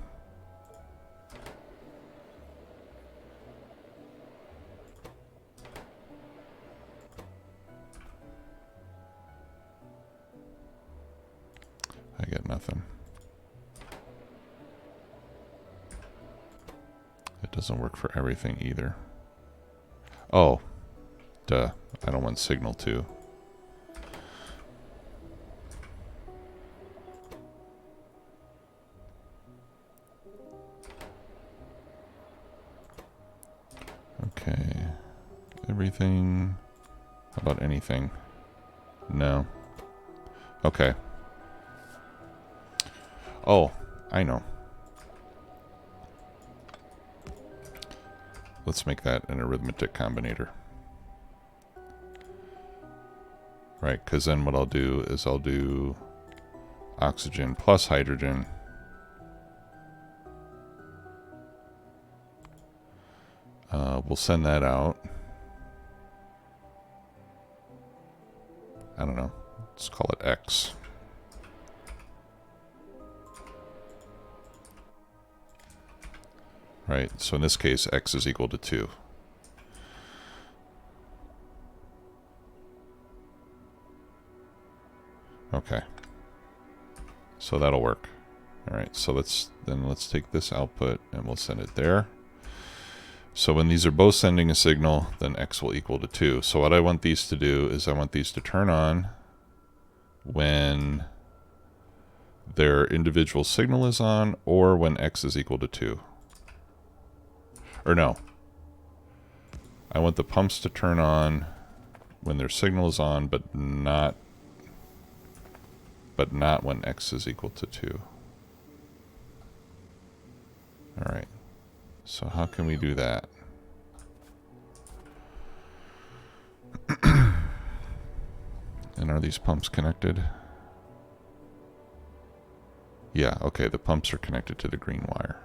I get nothing. It doesn't work for everything either. Oh, duh. I don't want signal 2. Okay. Everything. How about anything? No. Okay. Oh, I know. Let's make that an arithmetic combinator. Right, because then what I'll do is I'll do oxygen plus hydrogen. We'll send that out. I don't know. Let's call it X. Right, so in this case, X is equal to 2. Okay. So that'll work. All right, so let's take this output and we'll send it there. So when these are both sending a signal, then X will equal to 2. So what I want these to do is I want these to turn on when their individual signal is on or when X is equal to 2. Or no. I want the pumps to turn on when their signal is on, but not when X is equal to 2. All right. So how can we do that? And are these pumps connected? Yeah, okay, the pumps are connected to the green wire.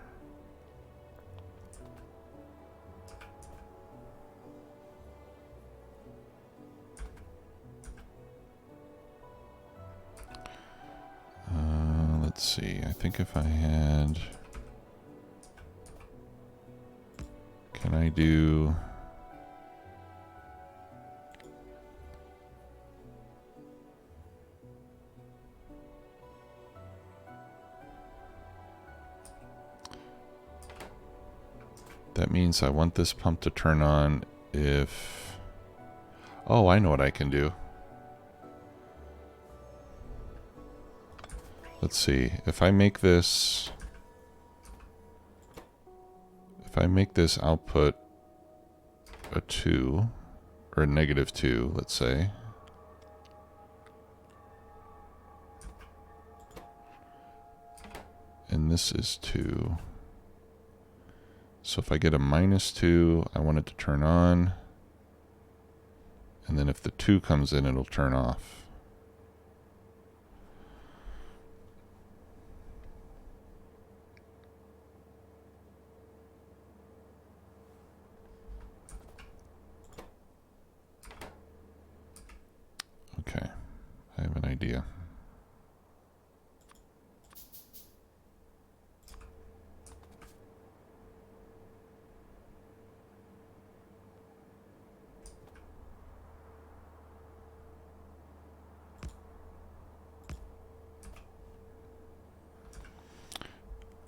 Let's see, I think if I had... Can I do... That means I want this pump to turn on if... Oh, I know what I can do. Let's see. If I make this output a 2, or a -2, let's say. And this is 2. So if I get a -2, I want it to turn on. And then if the 2 comes in, it'll turn off. Okay, I have an idea.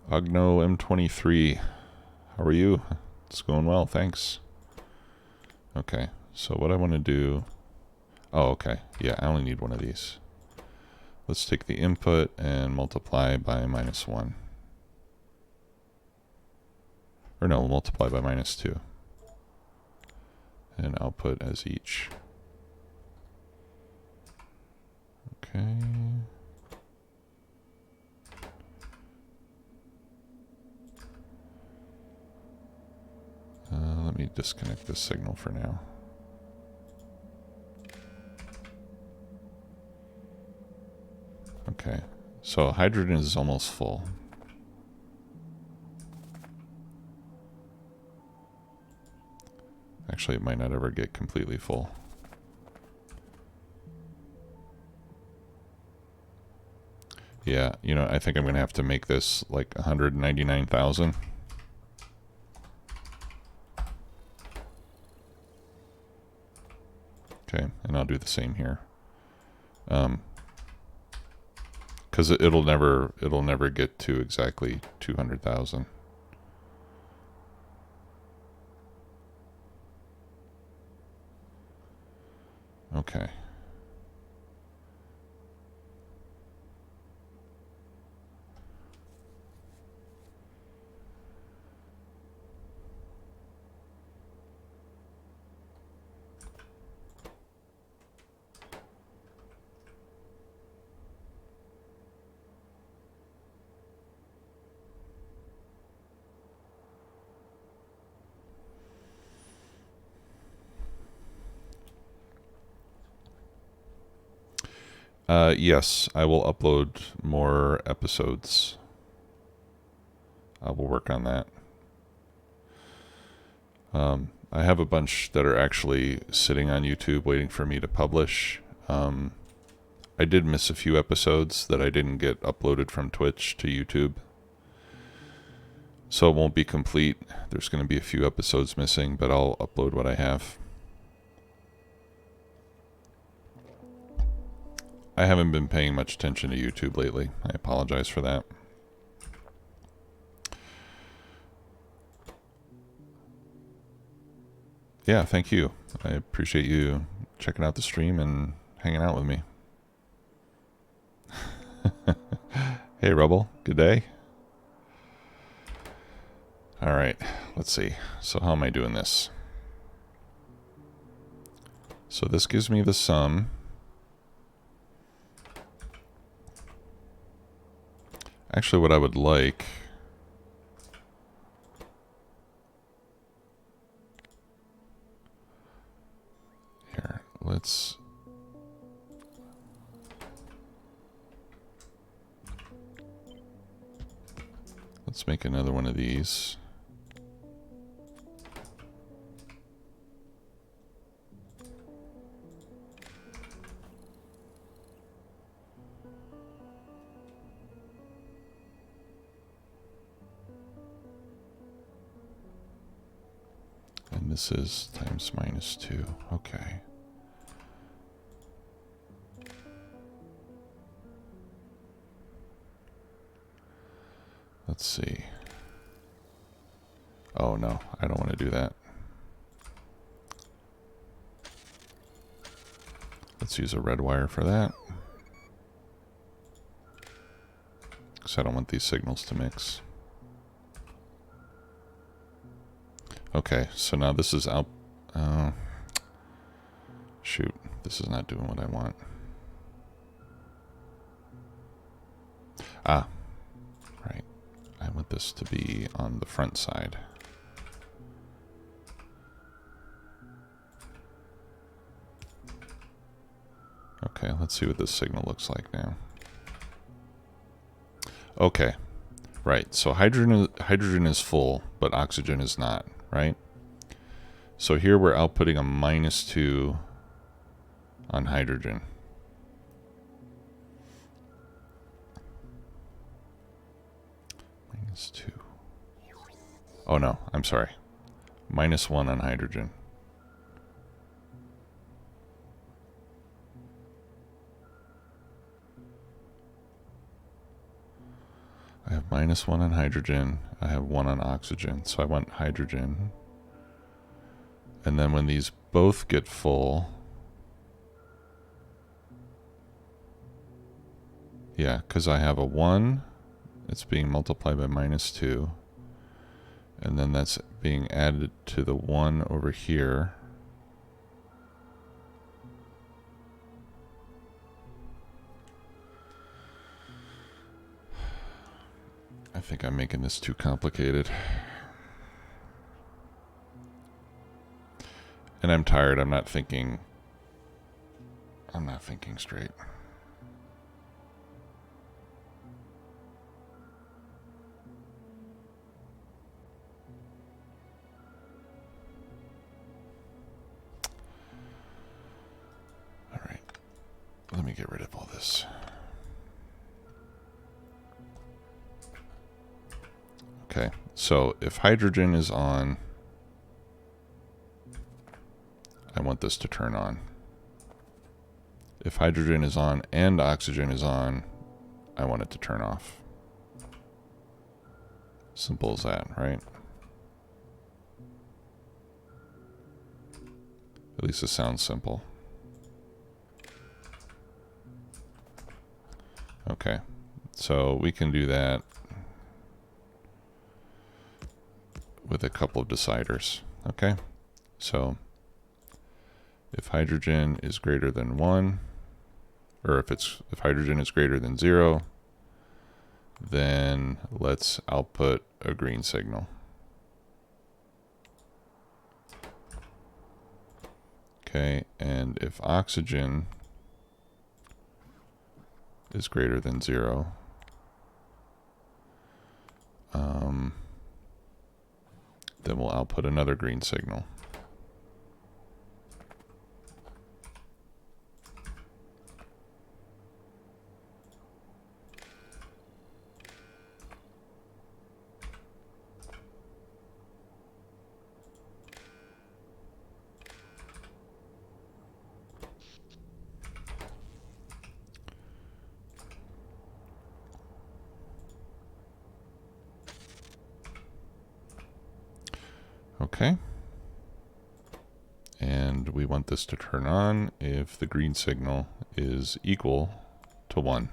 Ogno M23, how are you? It's going well, thanks. Okay, so what I want to do... Oh, okay. Yeah, I only need one of these. Let's take the input and multiply by -1. Or no, multiply by -2. And output as each. Okay. Let me disconnect this signal for now. Okay, so hydrogen is almost full. Actually, it might not ever get completely full. Yeah, you know, I think I'm going to have to make this like 199,000. Okay, and I'll do the same here. Because it'll never get to exactly 200,000. Okay. Yes, I will upload more episodes. I will work on that. I have a bunch that are actually sitting on YouTube waiting for me to publish. I did miss a few episodes that I didn't get uploaded from Twitch to YouTube. So it won't be complete. There's going to be a few episodes missing, but I'll upload what I have. I haven't been paying much attention to YouTube lately. I apologize for that. Yeah, thank you. I appreciate you checking out the stream and hanging out with me. Hey, Rebel. Good day. All right, let's see. So how am I doing this? So this gives me the sum. Actually, what I would like... Here, let's make another one of these. And this is times -2. Okay. Let's see. Oh no, I don't want to do that. Let's use a red wire for that. Because I don't want these signals to mix. Okay, so now this is out. Shoot, this is not doing what I want. Ah, right. I want this to be on the front side. Okay, let's see what this signal looks like now. Okay, right. So hydrogen is full, but oxygen is not, right? So here we're outputting a -2 on hydrogen. -2. Oh no, I'm sorry. -1 on hydrogen. I have -1 on hydrogen. I have 1 on oxygen. So I want hydrogen. And then when these both get full, yeah, because I have a 1, it's being multiplied by -2. And then that's being added to the 1 over here. I think I'm making this too complicated. And I'm tired. I'm not thinking straight. All right. Let me get rid of all this. Okay. So if hydrogen is on, I want this to turn on. If hydrogen is on and oxygen is on, I want it to turn off. Simple as that, right? At least it sounds simple. Okay, so we can do that with a couple of deciders. Okay, so if hydrogen is greater than 1, or if hydrogen is greater than 0, then let's output a green signal. Okay, and if oxygen is greater than 0, then we'll output another green signal. Okay. And we want this to turn on if the green signal is equal to 1.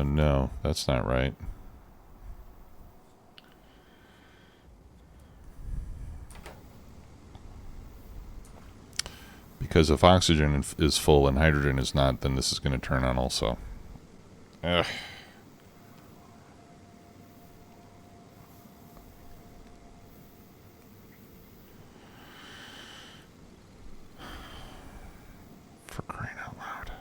No, that's not right. Because if oxygen is full and hydrogen is not, then this is going to turn on also. Ugh. For crying out loud.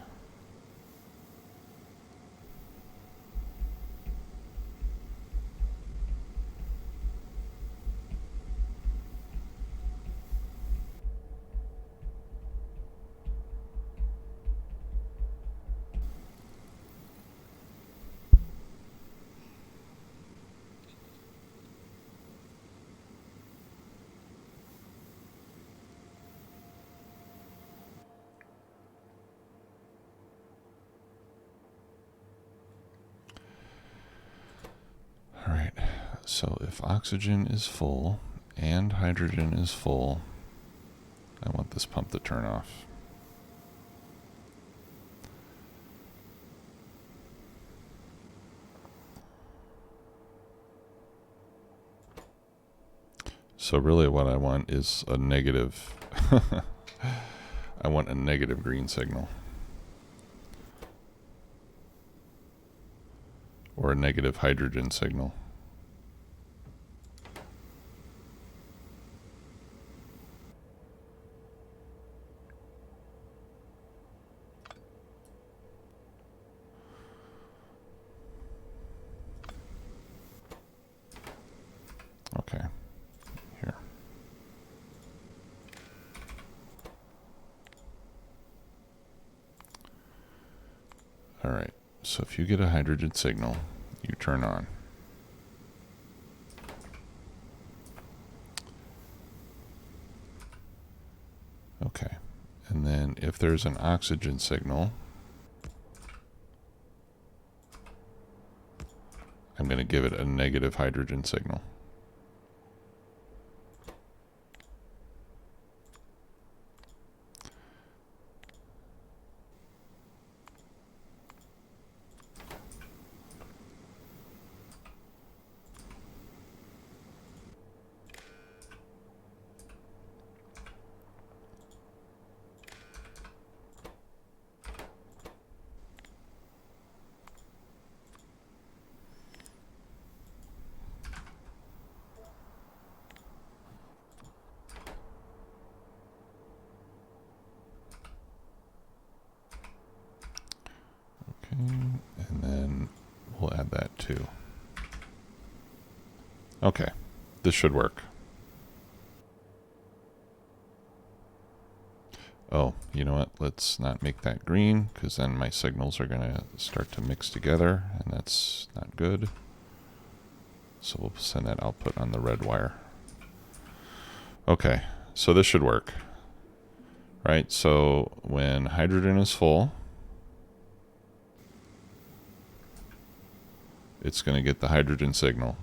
So if oxygen is full and hydrogen is full, I want this pump to turn off. So really what I want is a negative, I want a negative green signal. Or a negative hydrogen signal. Okay, here. All right, so if you get a hydrogen signal, you turn on. Okay, and then if there's an oxygen signal, I'm going to give it a negative hydrogen signal. And then we'll add that too. Okay, this should work. Oh, you know what? Let's not make that green, because then my signals are going to start to mix together, and that's not good. So we'll send that output on the red wire. Okay, so this should work. Right, so when hydrogen is full, it's going to get the hydrogen signal,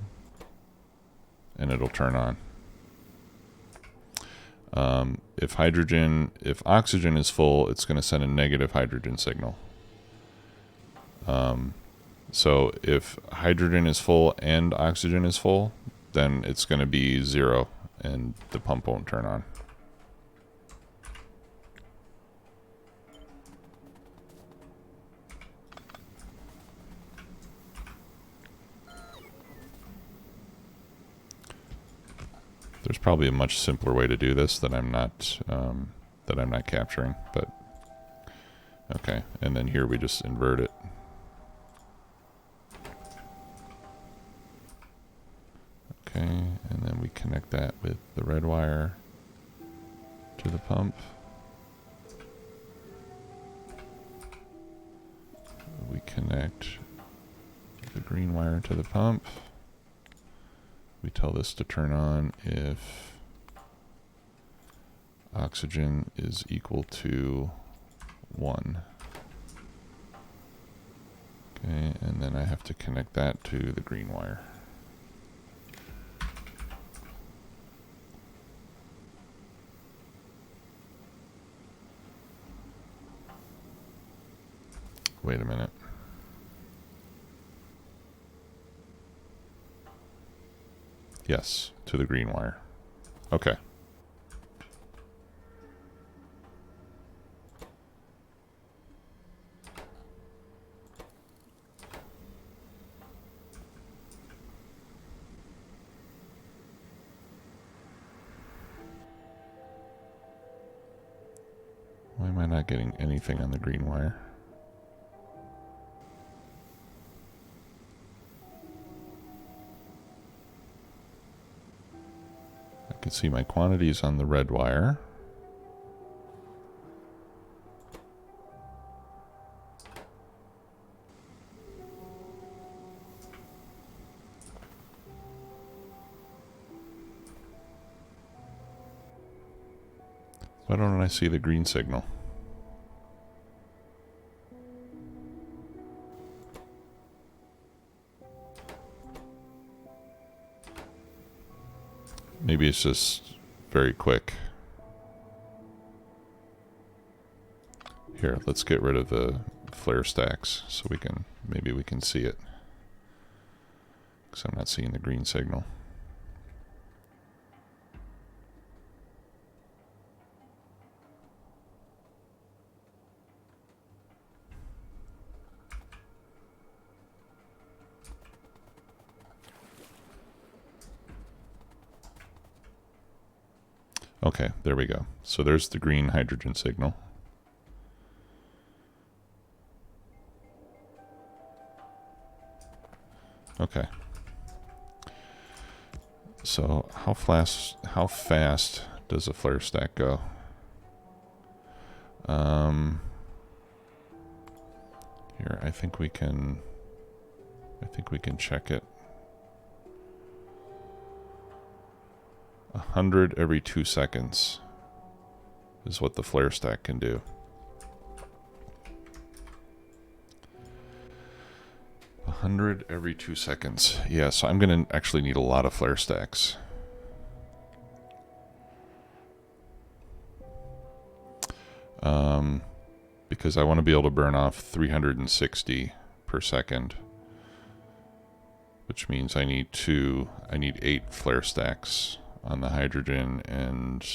and it'll turn on. If oxygen is full, it's going to send a negative hydrogen signal. So if hydrogen is full and oxygen is full, then it's going to be 0, and the pump won't turn on. There's probably a much simpler way to do this that I'm not capturing, but okay. And then here we just invert it. Okay, and then we connect that with the red wire to the pump. We connect the green wire to the pump. We tell this to turn on if oxygen is equal to 1. Okay, and then I have to connect that to the green wire. Wait a minute. Yes, to the green wire. Okay. Why am I not getting anything on the green wire? I can see my quantities on the red wire. Why don't I see the green signal? Maybe it's just very quick. Here, let's get rid of the flare stacks so maybe we can see it. Because I'm not seeing the green signal. Okay, there we go. So there's the green hydrogen signal. Okay. So how fast does a flare stack go? Here, I think we can check it. 100 every 2 seconds is what the flare stack can do. A 100 every 2 seconds. Yeah, so I'm going to actually need a lot of flare stacks. Because I want to be able to burn off 360 per second. Which means I need 8 flare stacks on the hydrogen and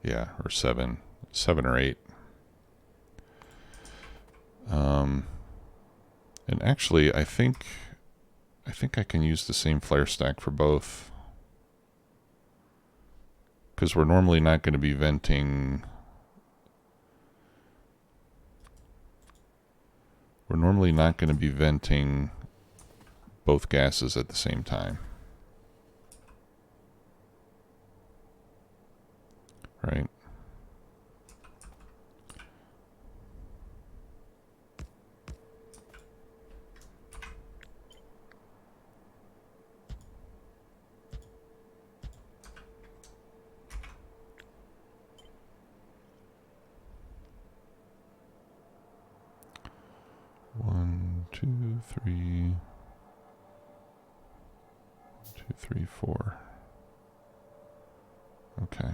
yeah, or 7 or 8. And actually I think I can use the same flare stack for both, because we're normally not going to be venting both gases at the same time. Right? One, two, three, 2, 3, 4. Okay.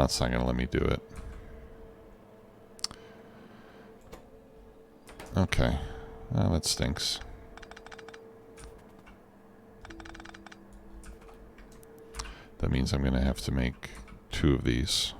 It's not going to let me do it. Okay. That stinks. That means I'm going to have to make 2 of these.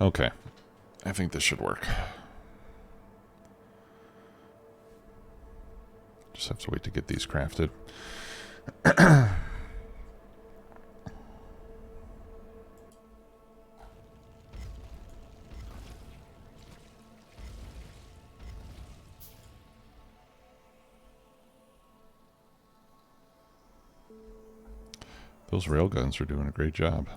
Okay. I think this should work. Just have to wait to get these crafted. Those railguns are doing a great job.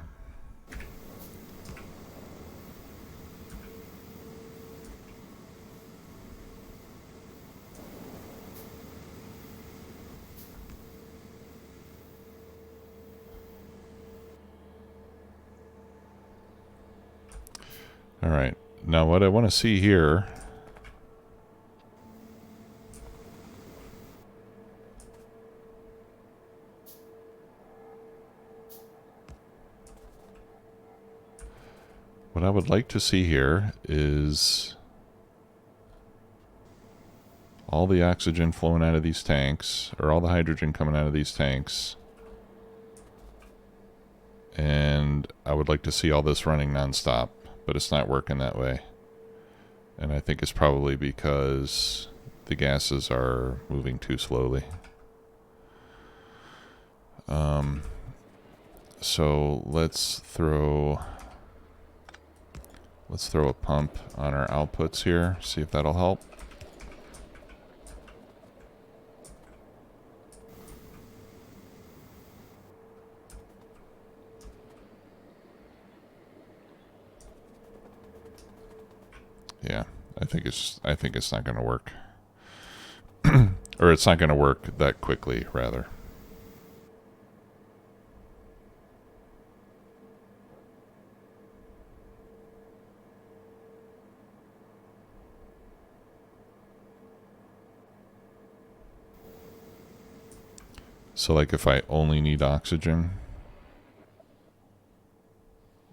All right. Now what I want to see here what I would like to see here is all the oxygen flowing out of these tanks, or all the hydrogen coming out of these tanks. And I would like to see all this running nonstop, but it's not working that way. And I think it's probably because the gases are moving too slowly. So let's throw a pump on our outputs here, see if that'll help. Yeah, I think it's not going to work. Or it's not going to work that quickly, rather. So like if I only need oxygen,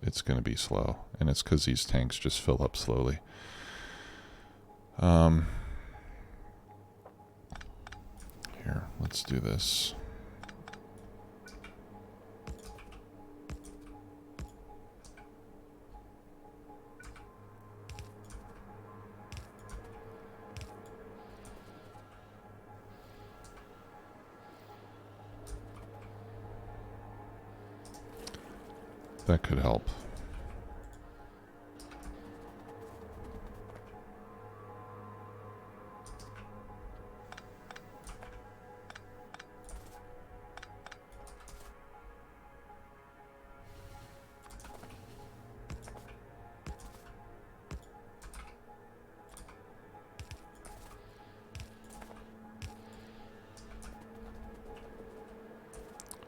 it's going to be slow. And it's because these tanks just fill up slowly. Here, let's do this. That could help.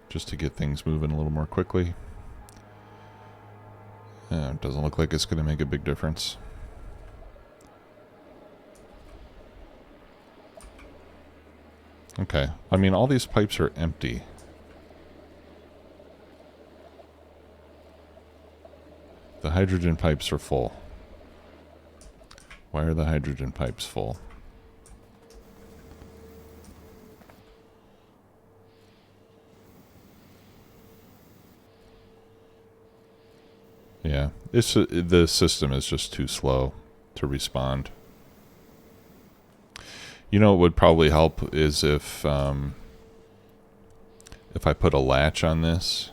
Just to get things moving a little more quickly. It doesn't look like it's going to make a big difference. Okay. I mean, all these pipes are empty. The hydrogen pipes are full. Why are the hydrogen pipes full? Yeah, the system is just too slow to respond. You know what would probably help is if I put a latch on this,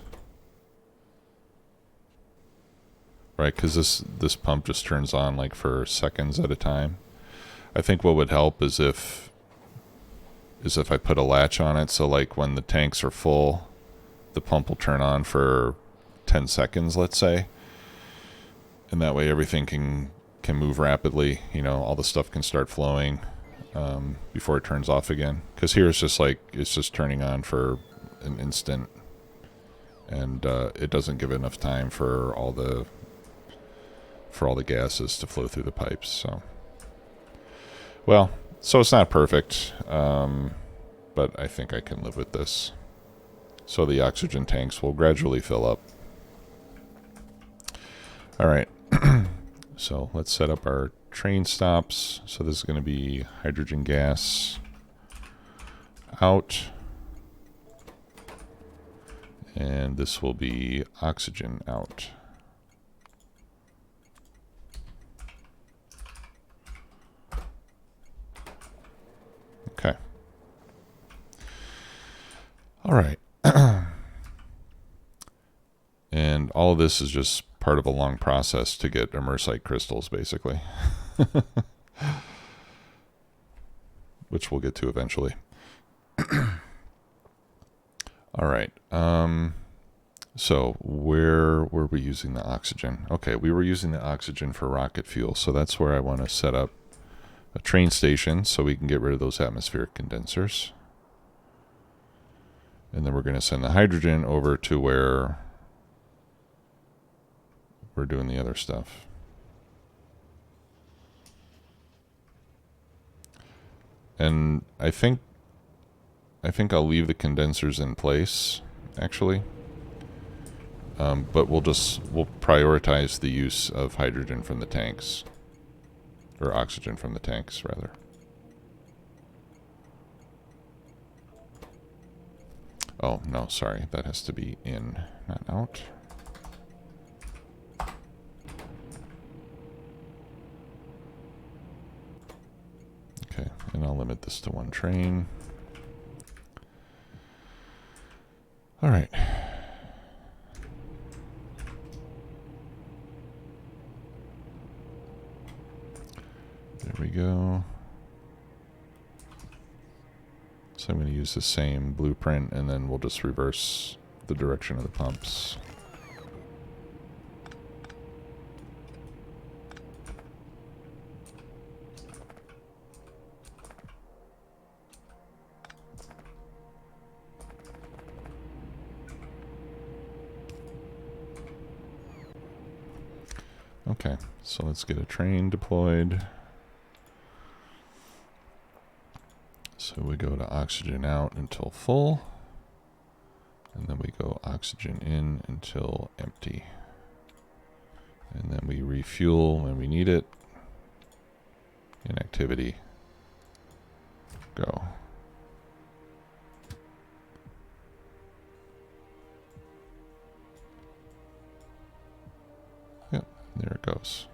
right? Because this pump just turns on like for seconds at a time. I think what would help is if I put a latch on it, so like when the tanks are full, the pump will turn on for 10 seconds, let's say. And that way everything can move rapidly. You know, all the stuff can start flowing before it turns off again. Because here it's just like, it's just turning on for an instant. And it doesn't give enough time for all the gases to flow through the pipes. So, well, so it's not perfect. But I think I can live with this. So the oxygen tanks will gradually fill up. All right. So let's set up our train stops. So this is going to be hydrogen gas out. And this will be oxygen out. Okay. All right. And all of this is just part of a long process to get immersite crystals, basically. Which we'll get to eventually. All right. So where were we using the oxygen? Okay, we were using the oxygen for rocket fuel. So that's where I want to set up a train station so we can get rid of those atmospheric condensers. And then we're going to send the hydrogen over to where we're doing the other stuff. And I think I'll leave the condensers in place, actually. But we'll prioritize the use of hydrogen from the tanks. Or oxygen from the tanks, rather. Oh, no, sorry. That has to be in, not out. Okay, and I'll limit this to 1 train. All right. There we go. So I'm going to use the same blueprint, and then we'll just reverse the direction of the pumps. Okay, so let's get a train deployed. So we go to oxygen out until full, and then we go oxygen in until empty. And then we refuel when we need it. Inactivity. Go. Yep, there it goes.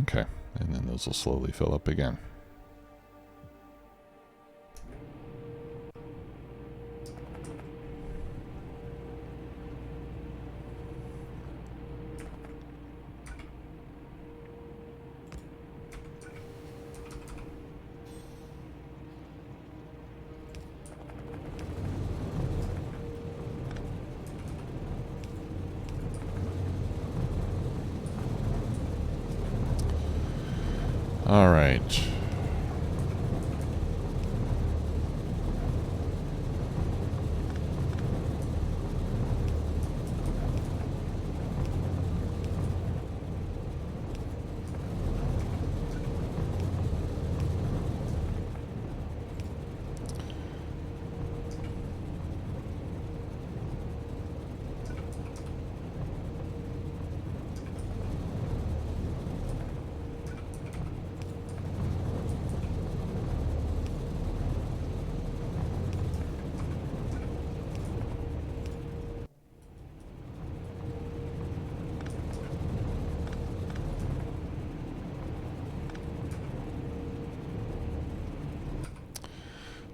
Okay, and then those will slowly fill up again. All right.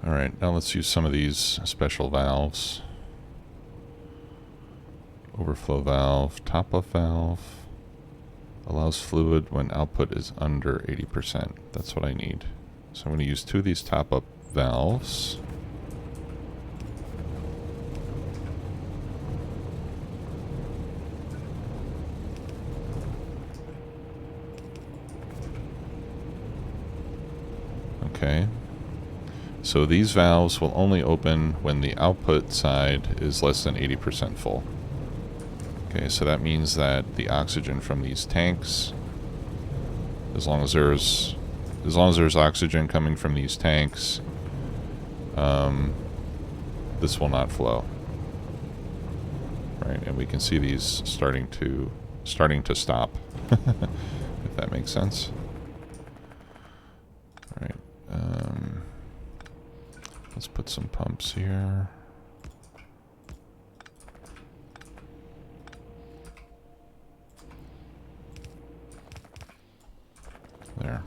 All right, now let's use some of these special valves. Overflow valve, top-off valve. Allows fluid when output is under 80%. That's what I need. So I'm going to use 2 of these top-up valves. Okay. So these valves will only open when the output side is less than 80% full. Okay, so that means that the oxygen from these tanks, as long as there's oxygen coming from these tanks, this will not flow. Right, and we can see these starting to stop, if that makes sense. All right. Let's put some pumps here. There.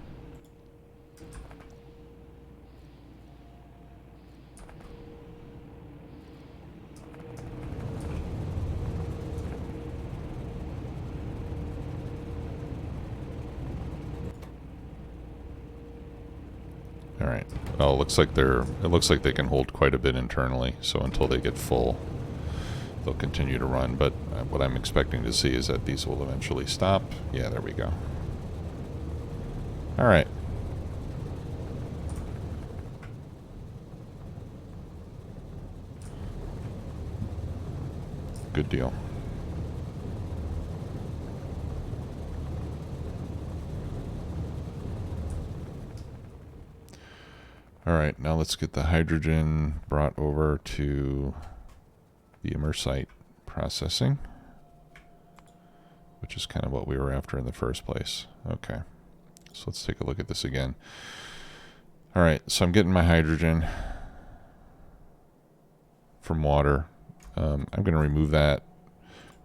All right. Oh, it looks like they can hold quite a bit internally. So until they get full, they'll continue to run. But what I'm expecting to see is that these will eventually stop. Yeah, there we go. All right. Good deal. All right, now let's get the hydrogen brought over to the immersite processing, which is kind of what we were after in the first place. Okay, so let's take a look at this again. All right, so I'm getting my hydrogen from water. I'm going to remove that.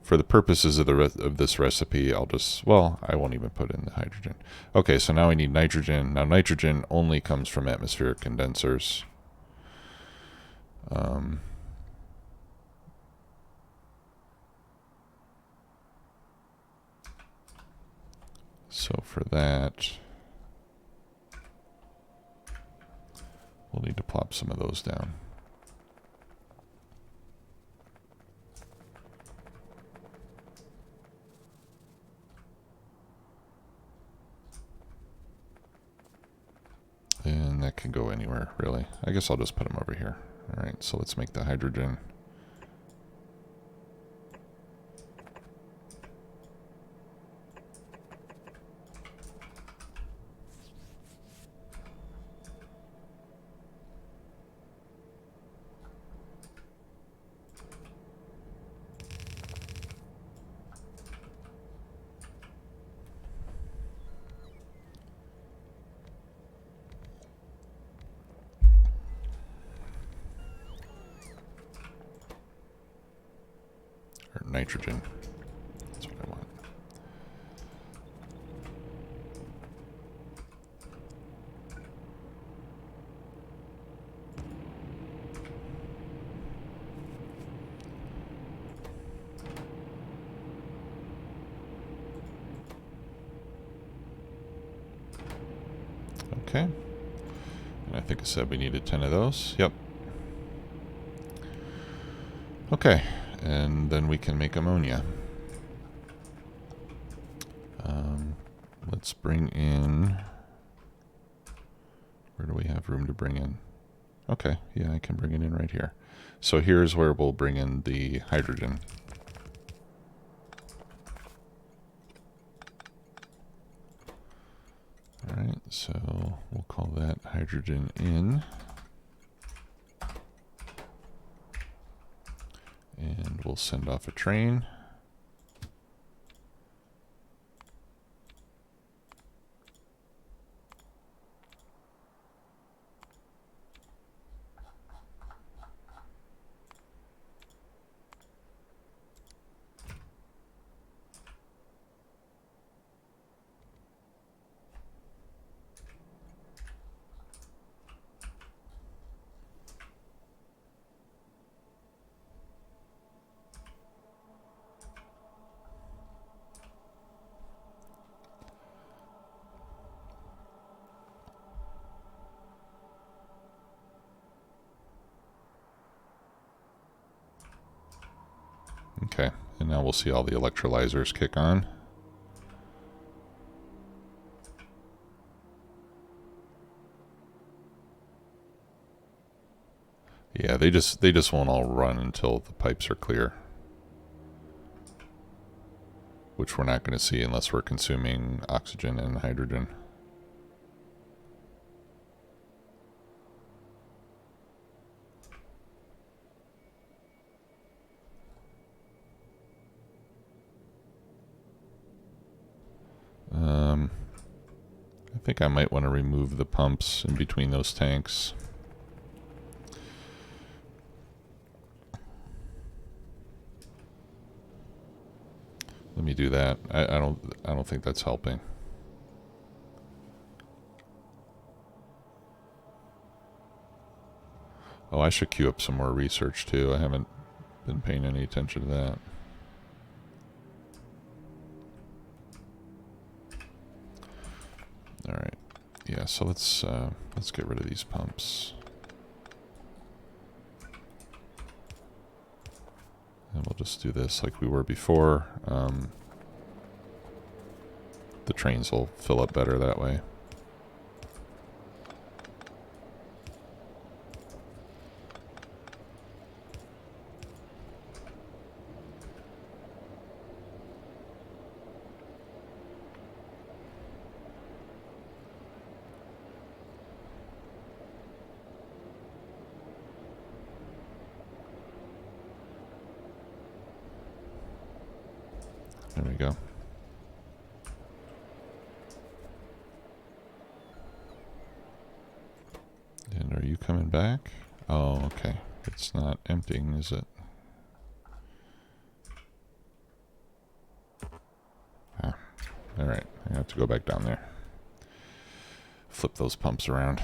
For the purposes of this recipe, I'll just, well, I won't even put in the hydrogen. Okay, so now we need nitrogen. Now nitrogen only comes from atmospheric condensers. So for that, we'll need to plop some of those down. And that can go anywhere, really. I guess I'll just put them over here. All right, so let's make the hydrogen. Or nitrogen. That's what I want. Okay. And I think I said we needed 10 of those. Yep. Okay. And then we can make ammonia. Let's bring in... Where do we have room to bring in? Okay, yeah, I can bring it in right here. So here's where we'll bring in the hydrogen. All right, so we'll call that hydrogen in. And we'll send off a train. Okay, and now we'll see all the electrolyzers kick on. Yeah, they just won't all run until the pipes are clear, which we're not going to see unless we're consuming oxygen and hydrogen. I think I might want to remove the pumps in between those tanks. Let me do that. I don't think that's helping. Oh, I should queue up some more research too. I haven't been paying any attention to that. All right. Yeah, so let's get rid of these pumps. And we'll just do this like we were before. The trains will fill up better that way. There we go. And are you coming back? Oh, okay. It's not emptying, is it? Ah, all right. I have to go back down there. Flip those pumps around.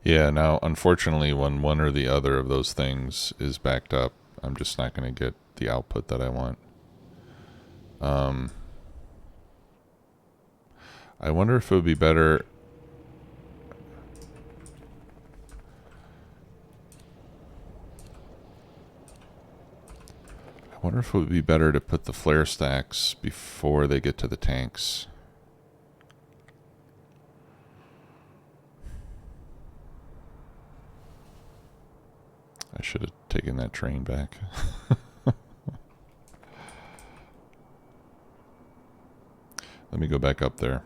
Yeah, now, unfortunately, when one or the other of those things is backed up, I'm just not going to get the output that I want. I wonder if it would be better... I wonder if it would be better to put the flare stacks before they get to the tanks. I should have taken that train back. Let me go back up there.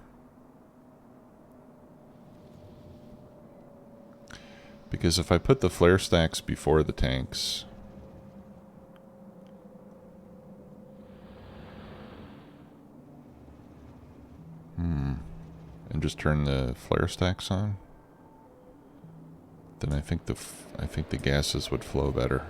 Because if I put the flare stacks before the tanks... and just turn the flare stacks on, then I think the gases would flow better.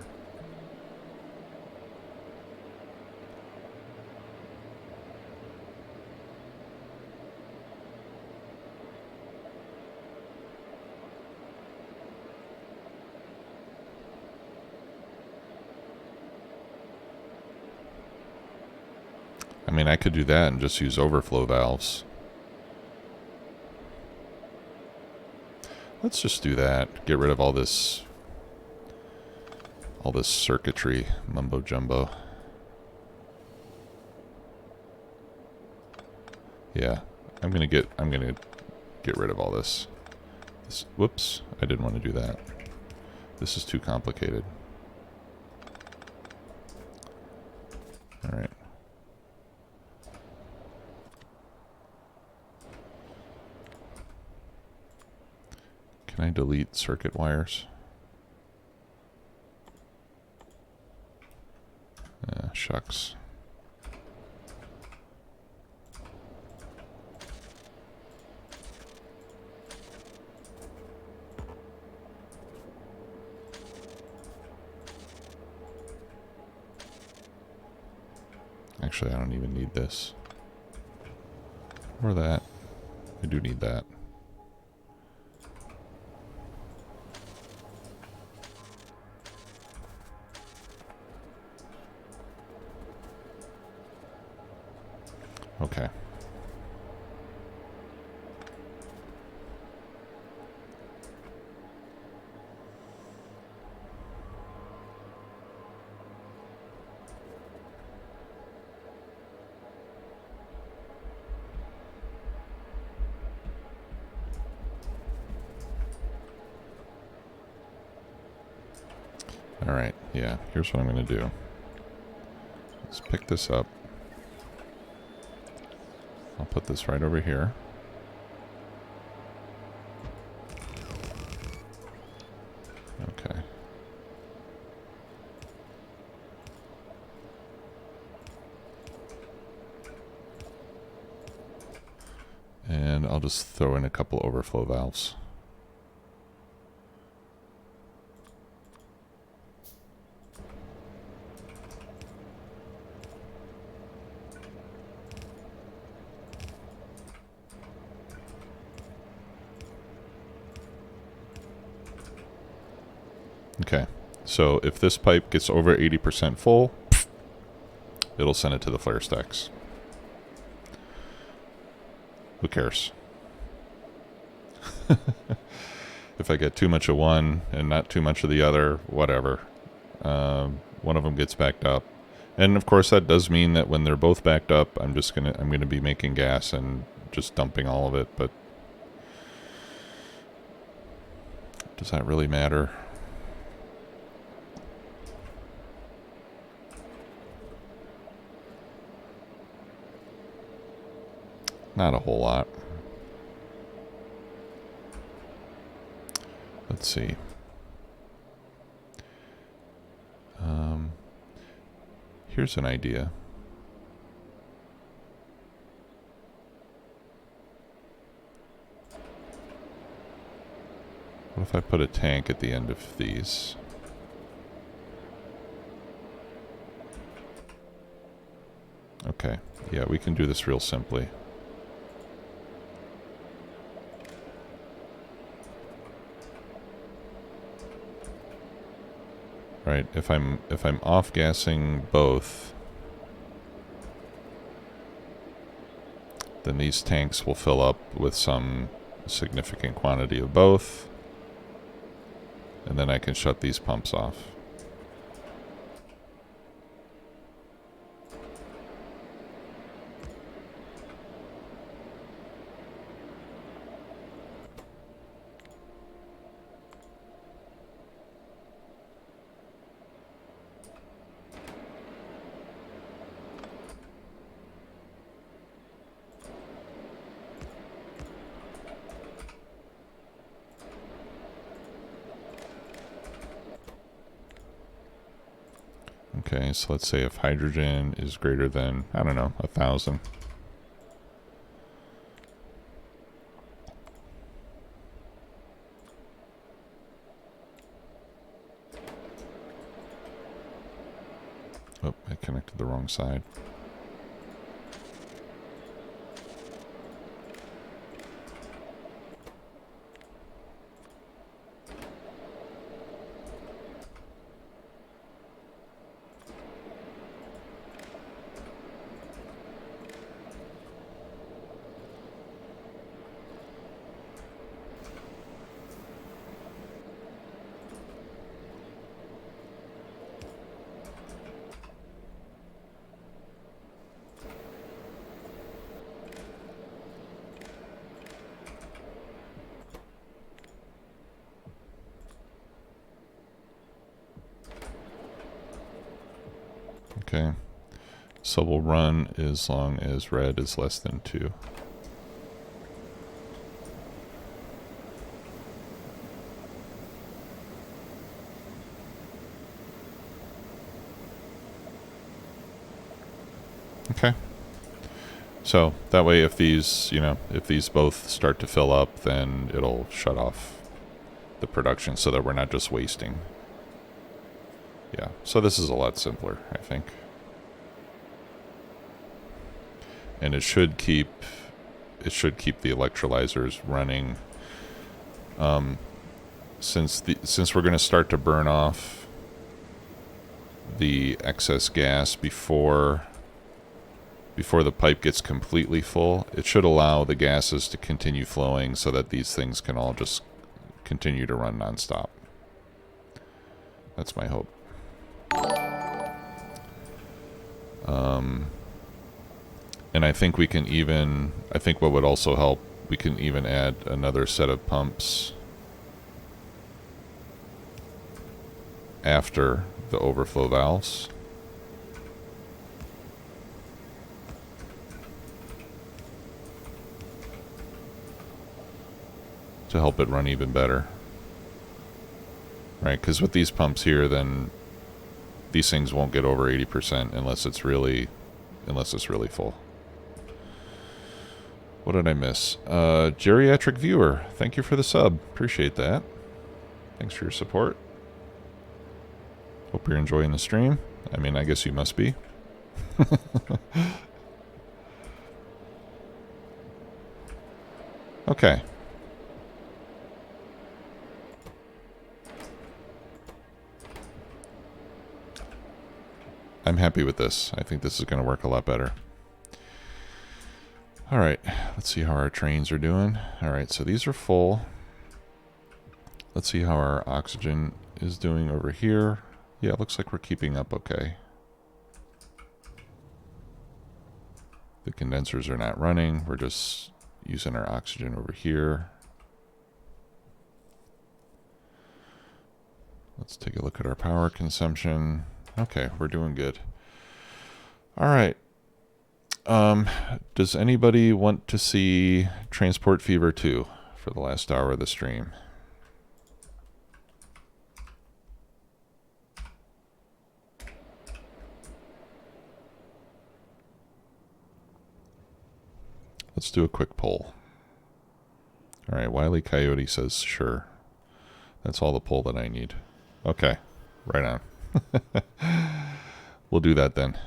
I mean, I could do that and just use overflow valves. Let's just do that. Get rid of all this circuitry mumbo jumbo. Yeah, I'm gonna get rid of all this. Whoops, I didn't want to do that. This is too complicated. All right. Can I delete circuit wires? Shucks. Actually, I don't even need this. Or that. I do need that. Okay. All right, yeah, here's what I'm going to do. Let's pick this up. I'll put this right over here. Okay. And I'll just throw in a couple overflow valves. Okay, so if this pipe gets over 80% full, it'll send it to the flare stacks. Who cares? If I get too much of one and not too much of the other, whatever. One of them gets backed up. And of course that does mean that when they're both backed up, I'm gonna be making gas and just dumping all of it, but does that really matter? Not a whole lot. Let's see. Here's an idea. What if I put a tank at the end of these? Okay, yeah, we can do this real simply. Right, if I'm off-gassing both, then these tanks will fill up with some significant quantity of both, and then I can shut these pumps off. Okay, so let's say if hydrogen is greater than, I don't know, 1,000. Oh, I connected the wrong side. Okay, so we'll run as long as red is less than 2. Okay. So that way if these, if these both start to fill up, then it'll shut off the production so that we're not just wasting. Yeah, so this is a lot simpler, I think. And it should keep the electrolyzers running. Since we're going to start to burn off the excess gas before the pipe gets completely full, it should allow the gases to continue flowing so that these things can all just continue to run nonstop. That's my hope. And I think what would also help, we can even add another set of pumps after the overflow valves. To help it run even better. Right, because with these pumps here, then these things won't get over 80% unless it's really full. What did I miss? Geriatric viewer, thank you for the sub. Appreciate that. Thanks for your support. Hope you're enjoying the stream. I mean, I guess you must be. Okay. I'm happy with this. I think this is going to work a lot better. All right, let's see how our trains are doing. All right, so these are full. Let's see how our oxygen is doing over here. Yeah, it looks like we're keeping up okay. The condensers are not running. We're just using our oxygen over here. Let's take a look at our power consumption. Okay, we're doing good. All right. Does anybody want to see Transport Fever 2 for the last hour of the stream? Let's do a quick poll. All right, Wile E. Coyote says sure. That's all the poll that I need. Okay, right on. We'll do that then.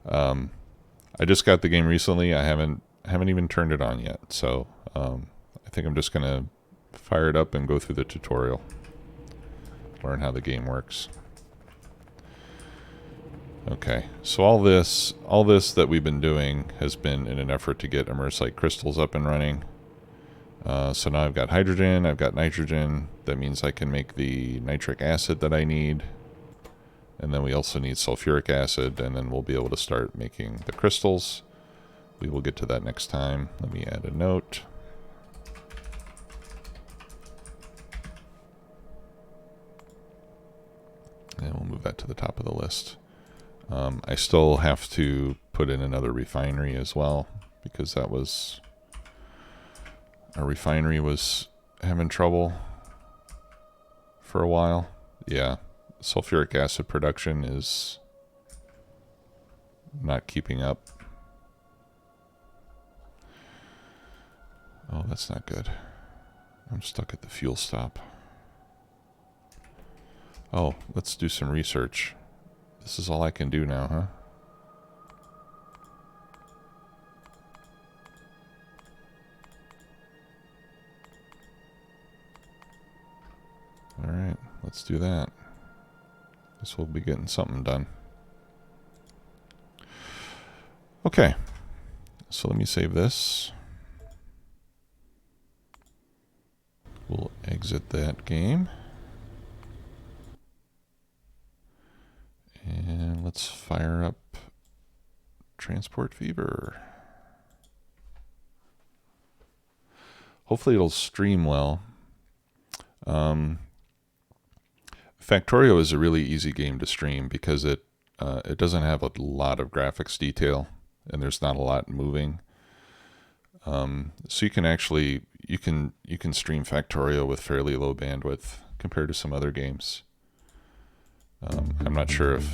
I just got the game recently. I haven't even turned it on yet, so I think I'm just gonna fire it up and go through the tutorial, learn how the game works. Okay, so all this that we've been doing has been in an effort to get immersite crystals up and running. So now I've got hydrogen, I've got nitrogen. That means I can make the nitric acid that I need. And then we also need sulfuric acid, and then we'll be able to start making the crystals. We will get to that next time. Let me add a note. And we'll move that to the top of the list. I still have to put in another refinery as well, because that was... Our refinery was having trouble for a while. Yeah, sulfuric acid production is not keeping up. Oh, that's not good. I'm stuck at the fuel stop. Oh, let's do some research. This is all I can do now, huh? Alright, let's do that. Guess we'll be getting something done. Okay, so let me save this. We'll exit that game. And let's fire up Transport Fever. Hopefully it'll stream well. Factorio is a really easy game to stream because it doesn't have a lot of graphics detail and there's not a lot moving. So you can actually you can stream Factorio with fairly low bandwidth compared to some other games. I'm not sure if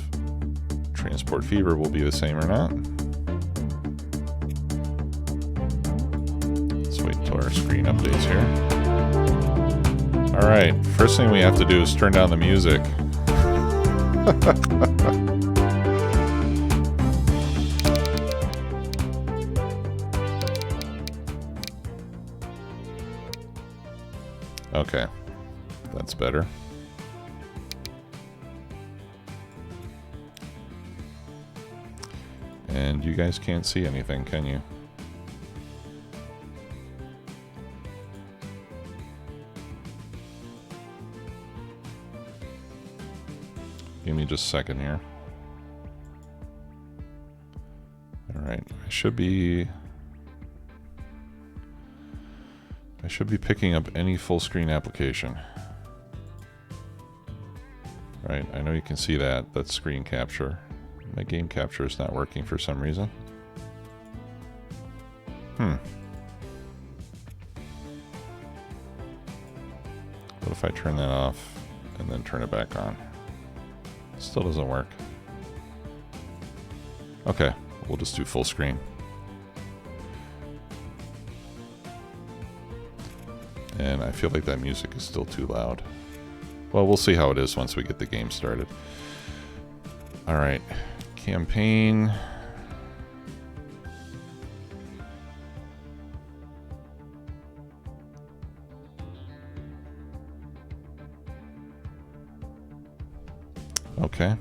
Transport Fever will be the same or not. Let's wait until our screen updates here. Alright, first thing we have to do is turn down the music. Okay, that's better. And you guys can't see anything, can you? Give me just a second here. Alright, I should be picking up any full screen application. Right, I know you can see that. That's screen capture. My game capture is not working for some reason. What if I turn that off and then turn it back on? Still doesn't work. Okay, we'll just do full screen. And I feel like that music is still too loud. Well, we'll see how it is once we get the game started. Alright, campaign. Okay,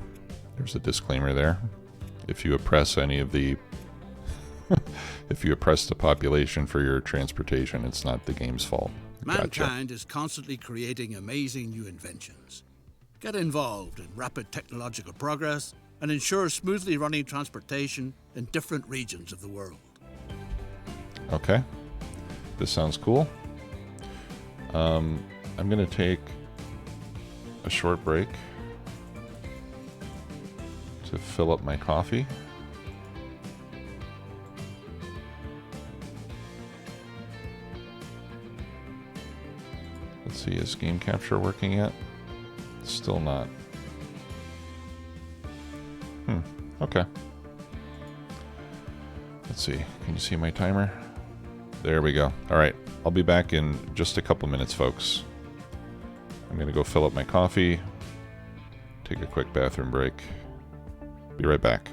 there's a disclaimer there. If you oppress any of the if you oppress the population for your transportation, it's not the game's fault. Mankind is constantly creating amazing new inventions. Get involved in rapid technological progress and ensure smoothly running transportation in different regions of the world. Okay, this sounds cool. I'm going to take a short break to fill up my coffee. Let's see, is game capture working yet? Still not. Okay. Let's see, can you see my timer? There we go. All right. I'll be back in just a couple minutes, folks. I'm going to go fill up my coffee, take a quick bathroom break. Be right back.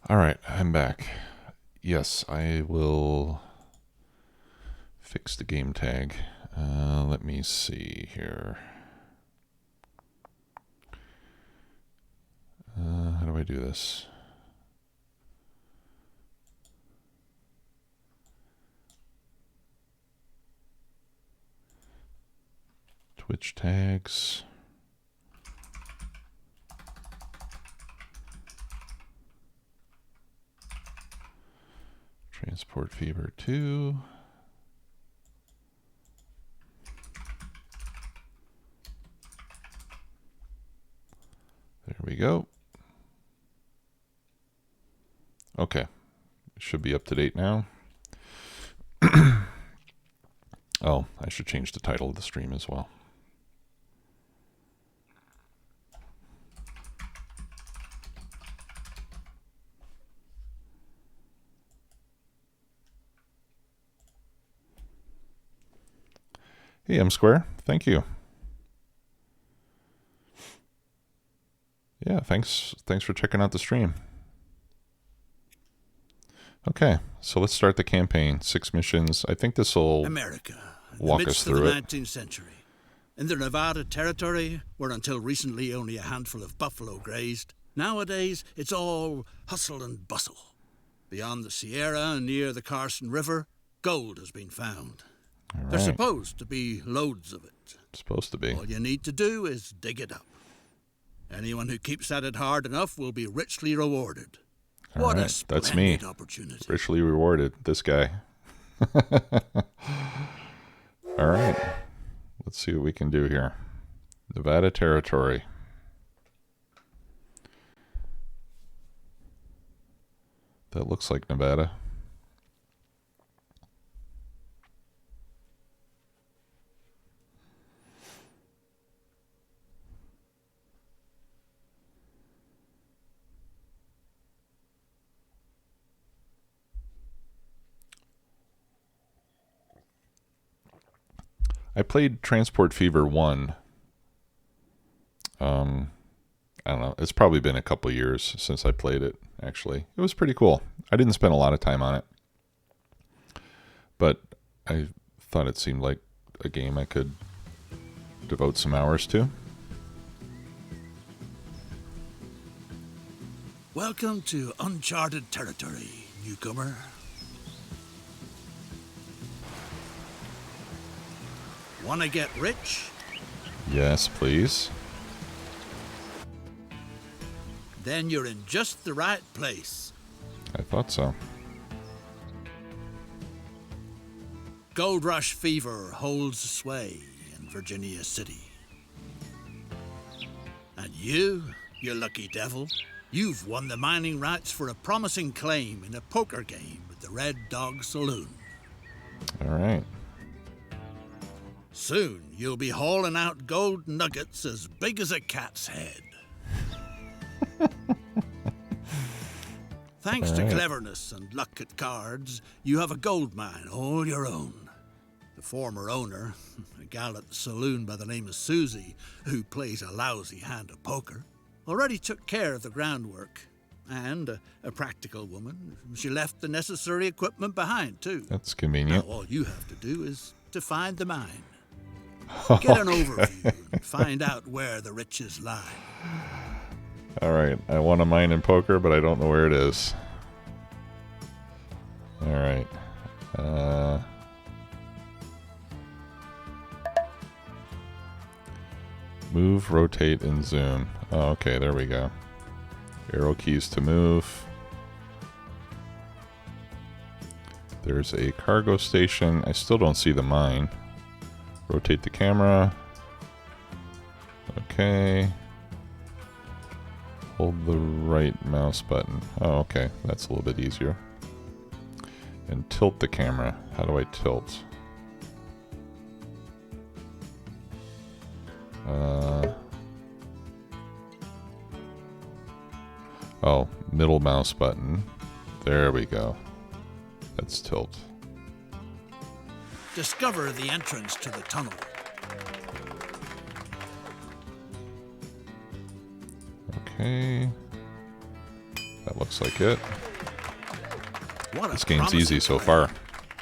All right, I'm back. Yes, I will fix the game tag. Let me see here. How do I do this? Twitch tags. Transport Fever 2. There we go. Okay. Should be up to date now. Oh, I should change the title of the stream as well. Hey, M Square. Thank you. Yeah, thanks for checking out the stream. Okay, so let's start the campaign. 6 missions. I think this will America, walk in the us midst of through the it. 19th century. In the Nevada Territory, where until recently only a handful of buffalo grazed, nowadays it's all hustle and bustle. Beyond the Sierra and near the Carson River, gold has been found. All There's right. supposed to be loads of it. Supposed to be. All you need to do is dig it up. Anyone who keeps at it hard enough will be richly rewarded. All What a right, that's me. splendid opportunity. Richly rewarded. This guy. All right. Let's see what we can do here. Nevada Territory. That looks like Nevada. I played Transport Fever 1. I don't know. It's probably been a couple years since I played it, actually. It was pretty cool. I didn't spend a lot of time on it. But I thought it seemed like a game I could devote some hours to. Welcome to uncharted territory, newcomer. Want to get rich? Yes, please. Then you're in just the right place. I thought so. Gold rush fever holds sway in Virginia City. And you lucky devil, you've won the mining rights for a promising claim in a poker game at the Red Dog Saloon. All right. Soon you'll be hauling out gold nuggets as big as a cat's head. Thanks to cleverness and luck at cards, you have a gold mine all your own. The former owner, a gal at the saloon by the name of Susie, who plays a lousy hand of poker, already took care of the groundwork. And a practical woman, she left the necessary equipment behind, too. That's convenient. Now all you have to do is to find the mine. Get an overview and find out where the riches lie. All right. I want a mine in poker, but I don't know where it is. All right. Move, rotate, and zoom. Oh, okay. There we go. Arrow keys to move. There's a cargo station. I still don't see the mine. Rotate the camera. Okay. Hold the right mouse button. Oh, okay. That's a little bit easier. And tilt the camera. How do I tilt? Oh, middle mouse button. There we go. That's tilt. Discover the entrance to the tunnel. Okay. That looks like it. What This game's easy so far.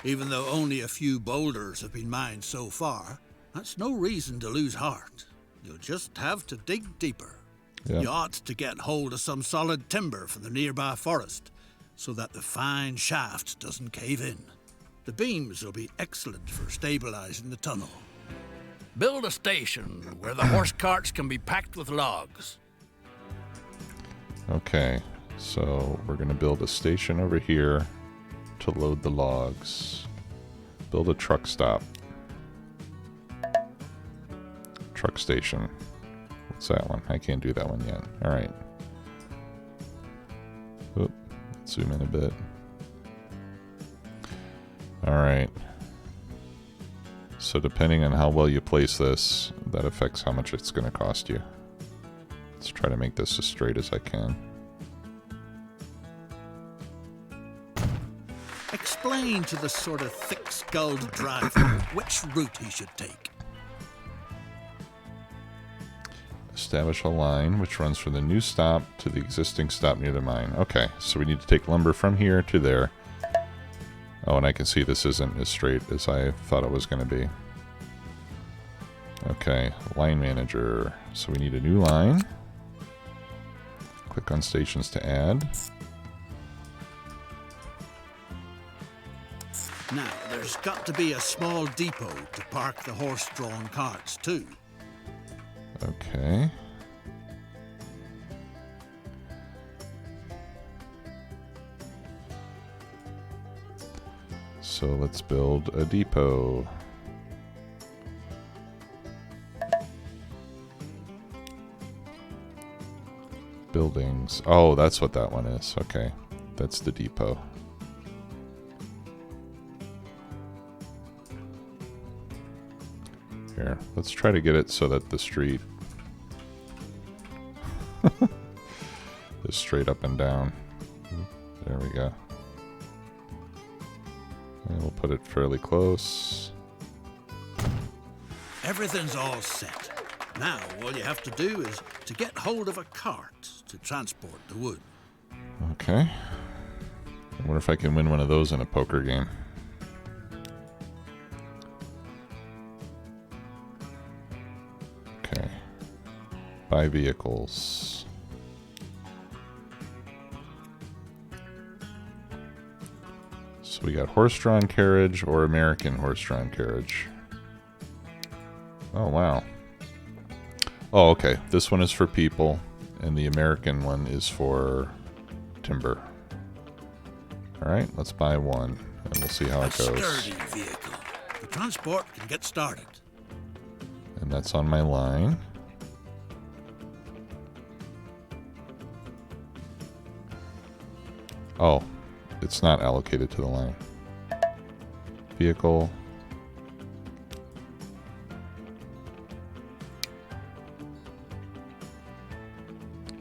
Even though only a few boulders have been mined so far, that's no reason to lose heart. You'll just have to dig deeper. Yeah. You ought to get hold of some solid timber from the nearby forest so that the fine shaft doesn't cave in. The beams will be excellent for stabilizing the tunnel. Build a station where the horse carts can be packed with logs. Okay, so we're going to build a station over here to load the logs. Build a truck stop. Truck station. What's that one? I can't do that one yet. Alright. Oop. Zoom in a bit. Alright. So depending on how well you place this, that affects how much it's going to cost you. Let's try to make this as straight as I can. Explain to the sort of thick-skulled driver which route he should take. Establish a line which runs from the new stop to the existing stop near the mine. Okay, so we need to take lumber from here to there. Oh, and I can see this isn't as straight as I thought it was going to be. Okay, line manager. So we need a new line. Click on stations to add. Now, there's got to be a small depot to park the horse-drawn carts, too. Okay. So let's build a depot. Buildings. Oh, that's what that one is. Okay. That's the depot. Here, let's try to get it so that the street is straight up and down. There we go. And we'll put it fairly close. Everything's all set. Now, all you have to do is to get hold of a cart to transport the wood. Okay. I wonder if I can win one of those in a poker game. Okay. Buy vehicles. So we got horse-drawn carriage or American horse-drawn carriage. Oh, wow. Oh, okay. This one is for people, and the American one is for timber. Alright, let's buy one, and we'll see how it goes. A sturdy vehicle. The transport can get started. And that's on my line. Oh, it's not allocated to the line. Vehicle.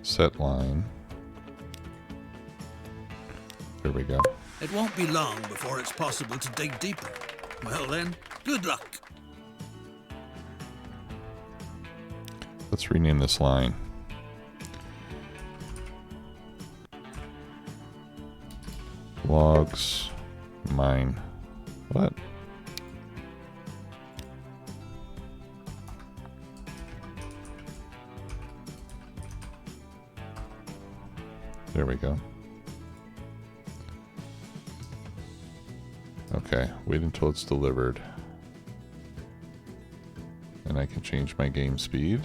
Set line. There we go. It won't be long before it's possible to dig deeper. Well then, good luck. Let's rename this line. Logs, mine. What? There we go. Okay, wait until it's delivered. And I can change my game speed.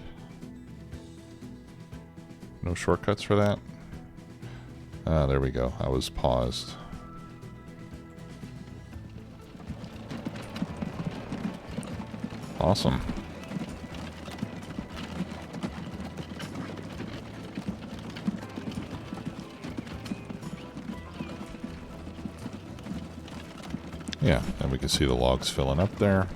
No shortcuts for that? Ah, there we go. I was paused. Awesome. Yeah, and we can see the logs filling up there.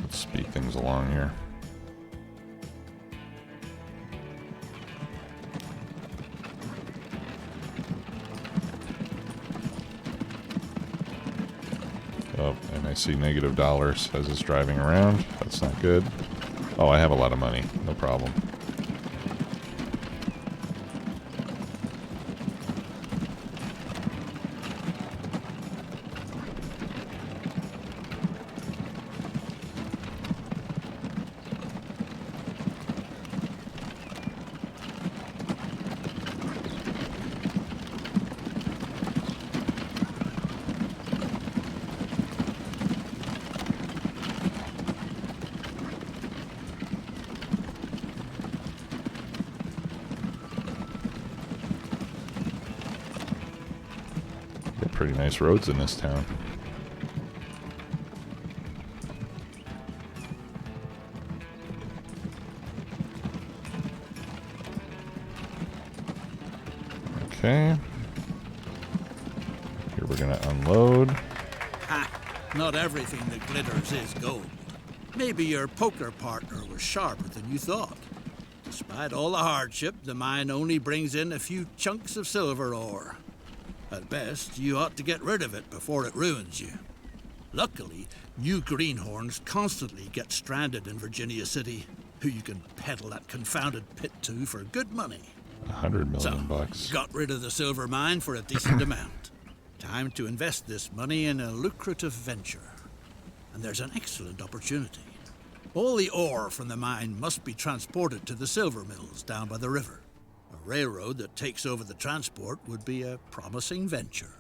Let's speed things along here. Oh, and I see $- as it's driving around. That's not good. Oh, I have a lot of money. No problem. Pretty nice roads in this town. Okay. Here we're gonna unload. Ha! Not everything that glitters is gold. Maybe your poker partner was sharper than you thought. Despite all the hardship, the mine only brings in a few chunks of silver ore. At best, you ought to get rid of it before it ruins you. Luckily, new greenhorns constantly get stranded in Virginia City, who you can peddle that confounded pit to for good money. 100 million So, bucks. got rid of the silver mine for a decent amount. Time to invest this money in a lucrative venture. And there's an excellent opportunity. All the ore from the mine must be transported to the silver mills down by the river. A railroad that takes over the transport would be a promising venture.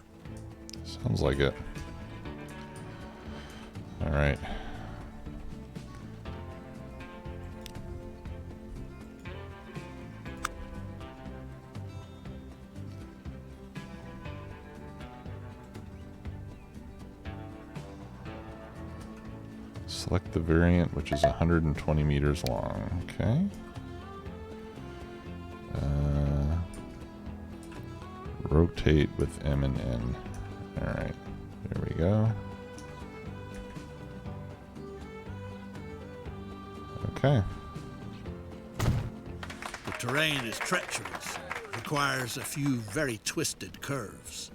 Sounds like it. All right. Select the variant, which is 120 meters long. Okay. Rotate with M and N. All right. There we go. Okay. The terrain is treacherous and requires a few very twisted curves.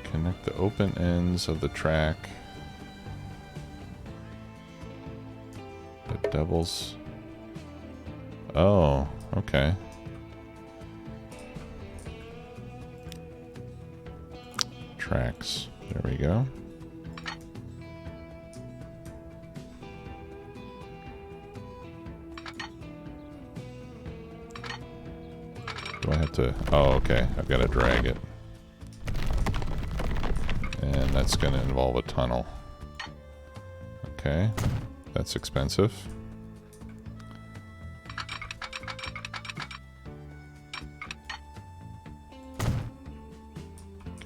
Connect the open ends of the track. The devil's... Oh, okay. Tracks. There we go. Do I have to... Oh, okay. I've got to drag it. And that's going to involve a tunnel. Okay. That's expensive.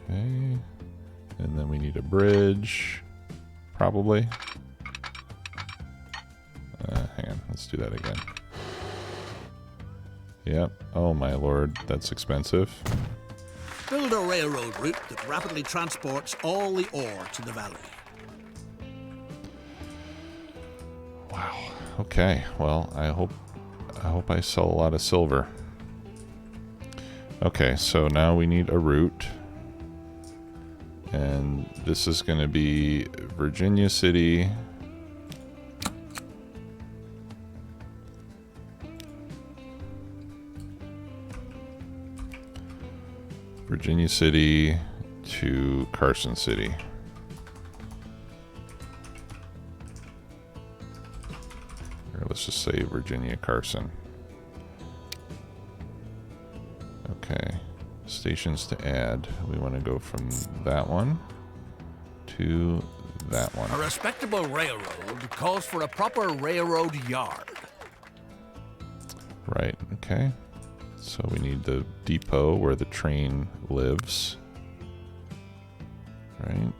Okay. And then we need a bridge. Probably. Hang on. Let's do that again. Yep. Oh my lord. That's expensive. Build a railroad route that rapidly transports all the ore to the valley. Wow. Okay. Well, I hope I sell a lot of silver. Okay, so now we need a route. And this is going to be Virginia City. Virginia City to Carson City. Or let's just say Virginia Carson. Okay. Stations to add. We want to go from that one to that one. A respectable railroad calls for a proper railroad yard. Right, okay. So we need the depot where the train lives. Right.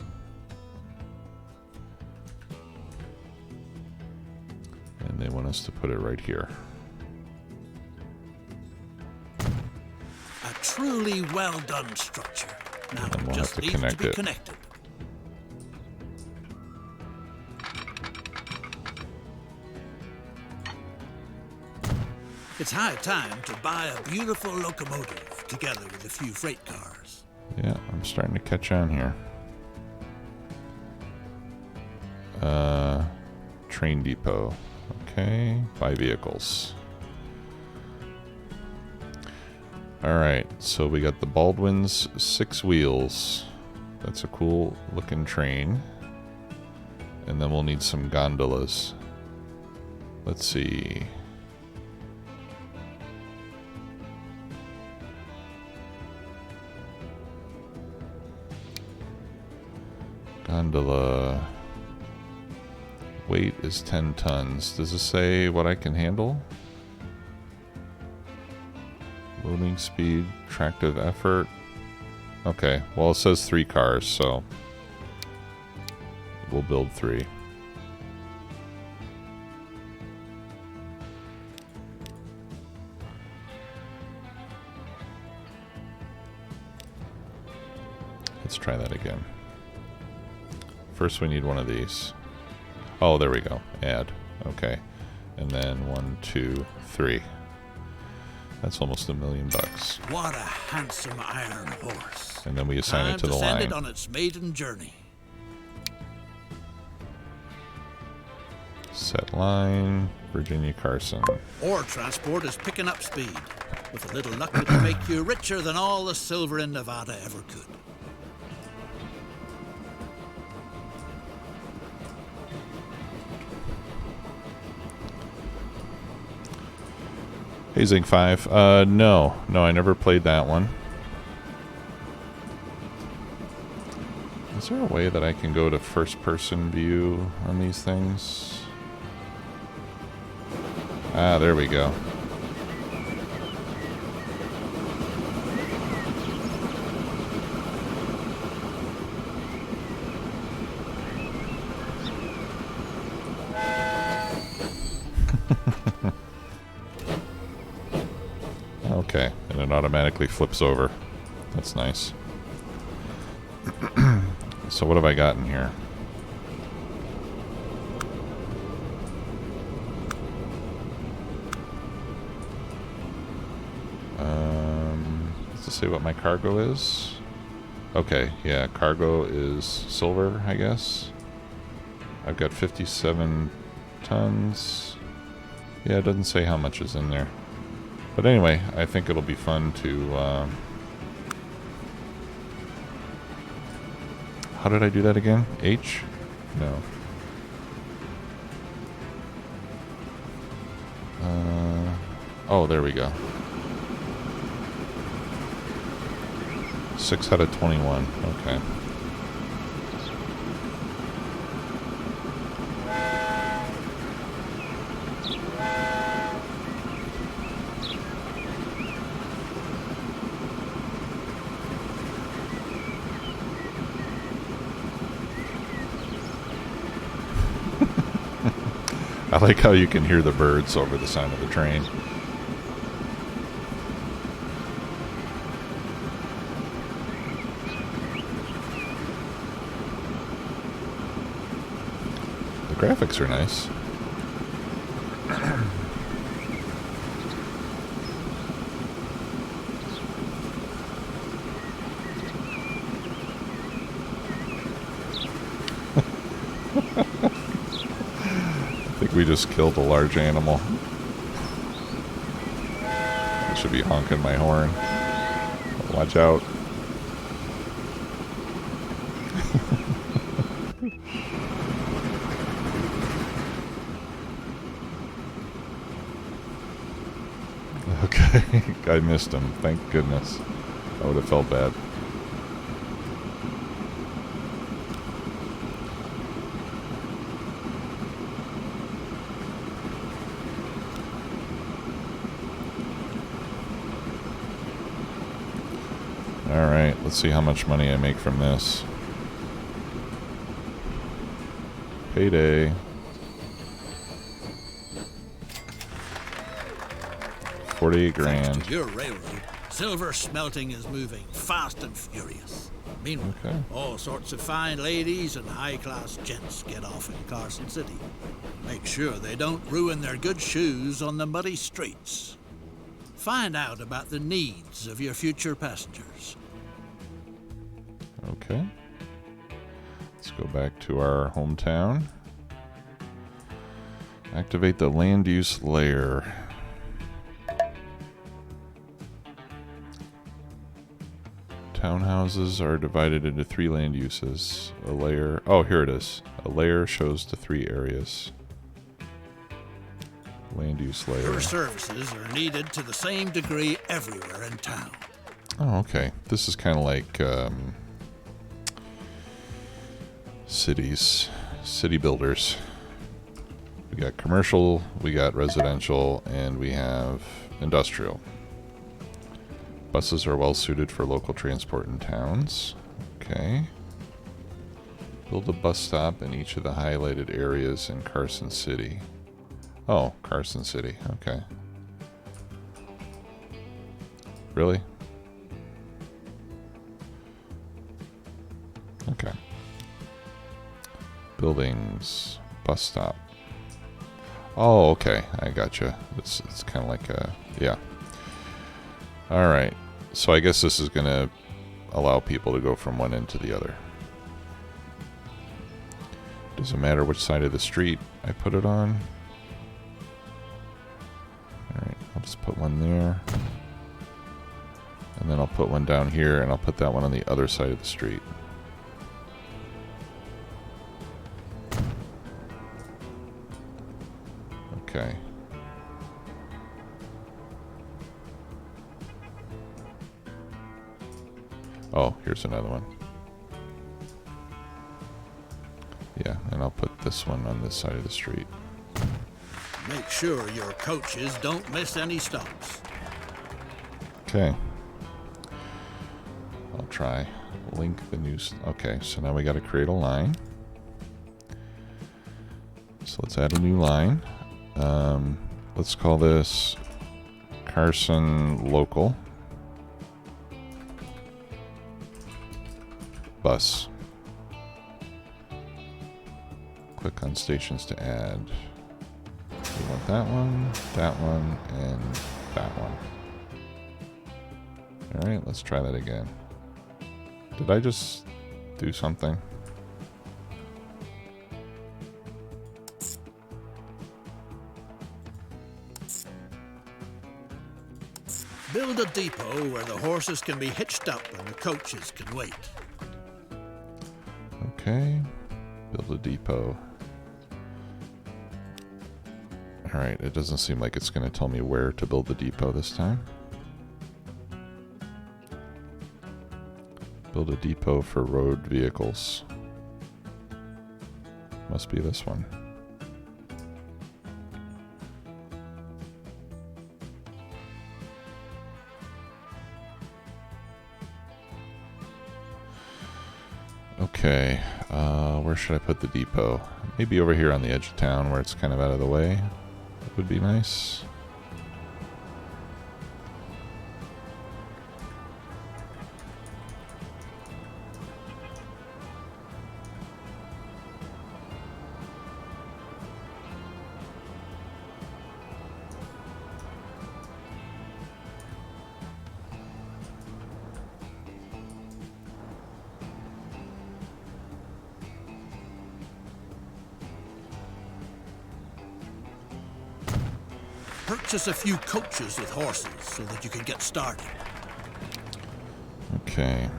And they want us to put it right here. A truly well done structure. Now And we'll just have to needs to connect be it. connected. It's high time to buy a beautiful locomotive together with a few freight cars. Yeah, I'm starting to catch on here. Train depot. Okay, buy vehicles. Alright, so we got the Baldwin's 6 wheels. That's a cool looking train. And then we'll need some gondolas. Let's see. Gondola. Weight is 10 tons. Does it say what I can handle? Loading speed, tractive effort. Okay, well it says 3 cars, so we'll build 3. Let's try that again. First we need one of these. Oh, there we go. Add. Okay. And then 1, 2, 3. That's almost $1 million. What a handsome iron horse. And then we assign it to the Time to send line. it on its maiden journey. Set line, Virginia Carson. Ore transport is picking up speed. With a little luck, it'll make you richer than all the silver in Nevada ever could. Hazing 5. No, I never played that one. Is there a way that I can go to first-person view on these things? Ah, there we go. Okay, and it automatically flips over. That's nice. So what have I got in here? Does it say what my cargo is? Okay, yeah, cargo is silver, I guess. I've got 57 tons. Yeah, it doesn't say how much is in there. But anyway, I think it'll be fun to... How did I do that again? H? No. Oh, there we go. 6 out of 21. Okay. I like how you can hear the birds over the sound of the train. The graphics are nice. I think we just killed a large animal. I should be honking my horn. Watch out. Okay, I missed him. Thank goodness. I would have felt bad. Alright, let's see how much money I make from this. Payday. 48 grand. Thanks to your railroad, silver smelting is moving fast and furious. Meanwhile, Okay. all sorts of fine ladies and high-class gents get off in Carson City. Make sure they don't ruin their good shoes on the muddy streets. Find out about the needs of your future passengers. Okay. Let's go back to our hometown. Activate the land use layer. Townhouses are divided into 3 land uses. A layer... Oh, here it is. A layer shows the 3 areas. Land use layer. Your services are needed to the same degree everywhere in town. Oh, okay. This is kind of like cities. City builders. We got commercial, we got residential, and we have industrial. Buses are well suited for local transport in towns. Okay. Build a bus stop in each of the highlighted areas in Carson City. Oh, Carson City. Okay. Really? Okay. Buildings. Bus stop. Oh, okay. I gotcha. It's kind of like a... Yeah. Alright. So I guess this is going to allow people to go from one end to the other. Doesn't matter which side of the street I put it on. Alright, I'll just put one there. And then I'll put one down here, and I'll put that one on the other side of the street. Okay. Oh, here's another one. Yeah, and I'll put this one on this side of the street. Make sure your coaches don't miss any stops. Okay. I'll try. Link the new... Okay, so now we got to create a line. So let's add a new line. Let's call this Carson Local Bus. Click on stations to add. We want that one, and that one. Alright, let's try that again. Did I just do something? Build a depot where the horses can be hitched up and the coaches can wait. Okay. Build a depot. Alright, it doesn't seem like it's going to tell me where to build the depot this time. Build a depot for road vehicles. Must be this one. Okay, where should I put the depot? Maybe over here on the edge of town where it's kind of out of the way. That would be nice. Purchase a few coaches with horses so that you can get started. Okay.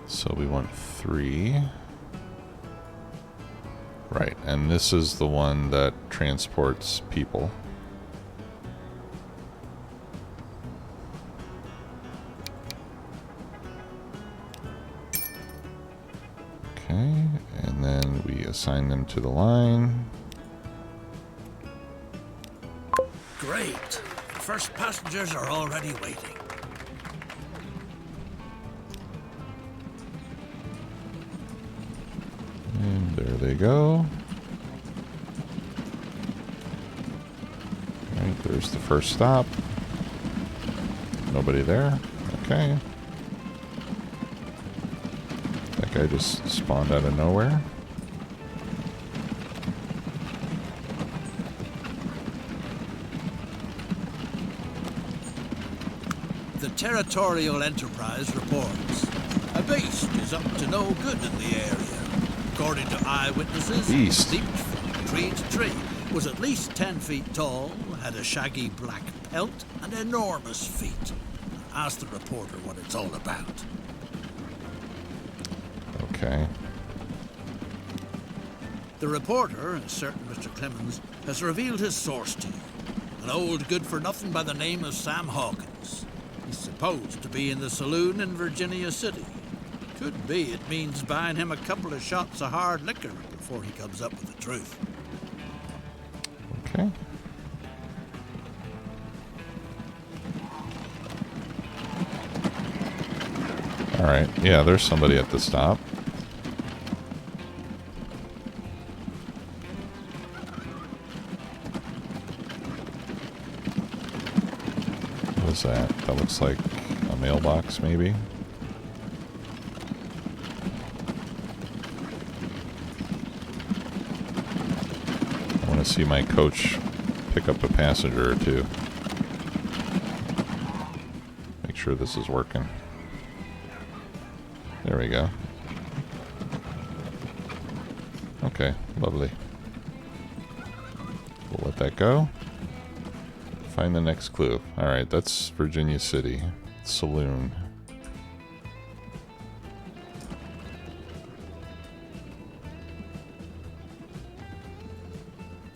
So we want 3. Right, and this is the one that transports people. Okay, and then we assign them to the line. Great. The first passengers are already waiting. And there they go. Right, there's the first stop. Nobody there. Okay. That guy just spawned out of nowhere. The Territorial Enterprise reports a beast is up to no good in the area. According to eyewitnesses, Beast. it leaped from tree to tree, was at least 10 feet tall, had a shaggy black pelt, and enormous feet. Ask the reporter what it's all about. Okay. The reporter, a certain Mr. Clemens, has revealed his source to you. An old good-for-nothing by the name of Sam Hawkins. He's supposed to be in the saloon in Virginia City. Could be it means buying him a couple of shots of hard liquor before he comes up with the truth. Okay. Alright, yeah, there's somebody at the stop. What is that? That looks like a mailbox, maybe? I want to see my coach pick up a passenger or two. Make sure this is working. There we go. Okay, lovely. We'll let that go. Find the next clue. Alright, that's Virginia City. Saloon.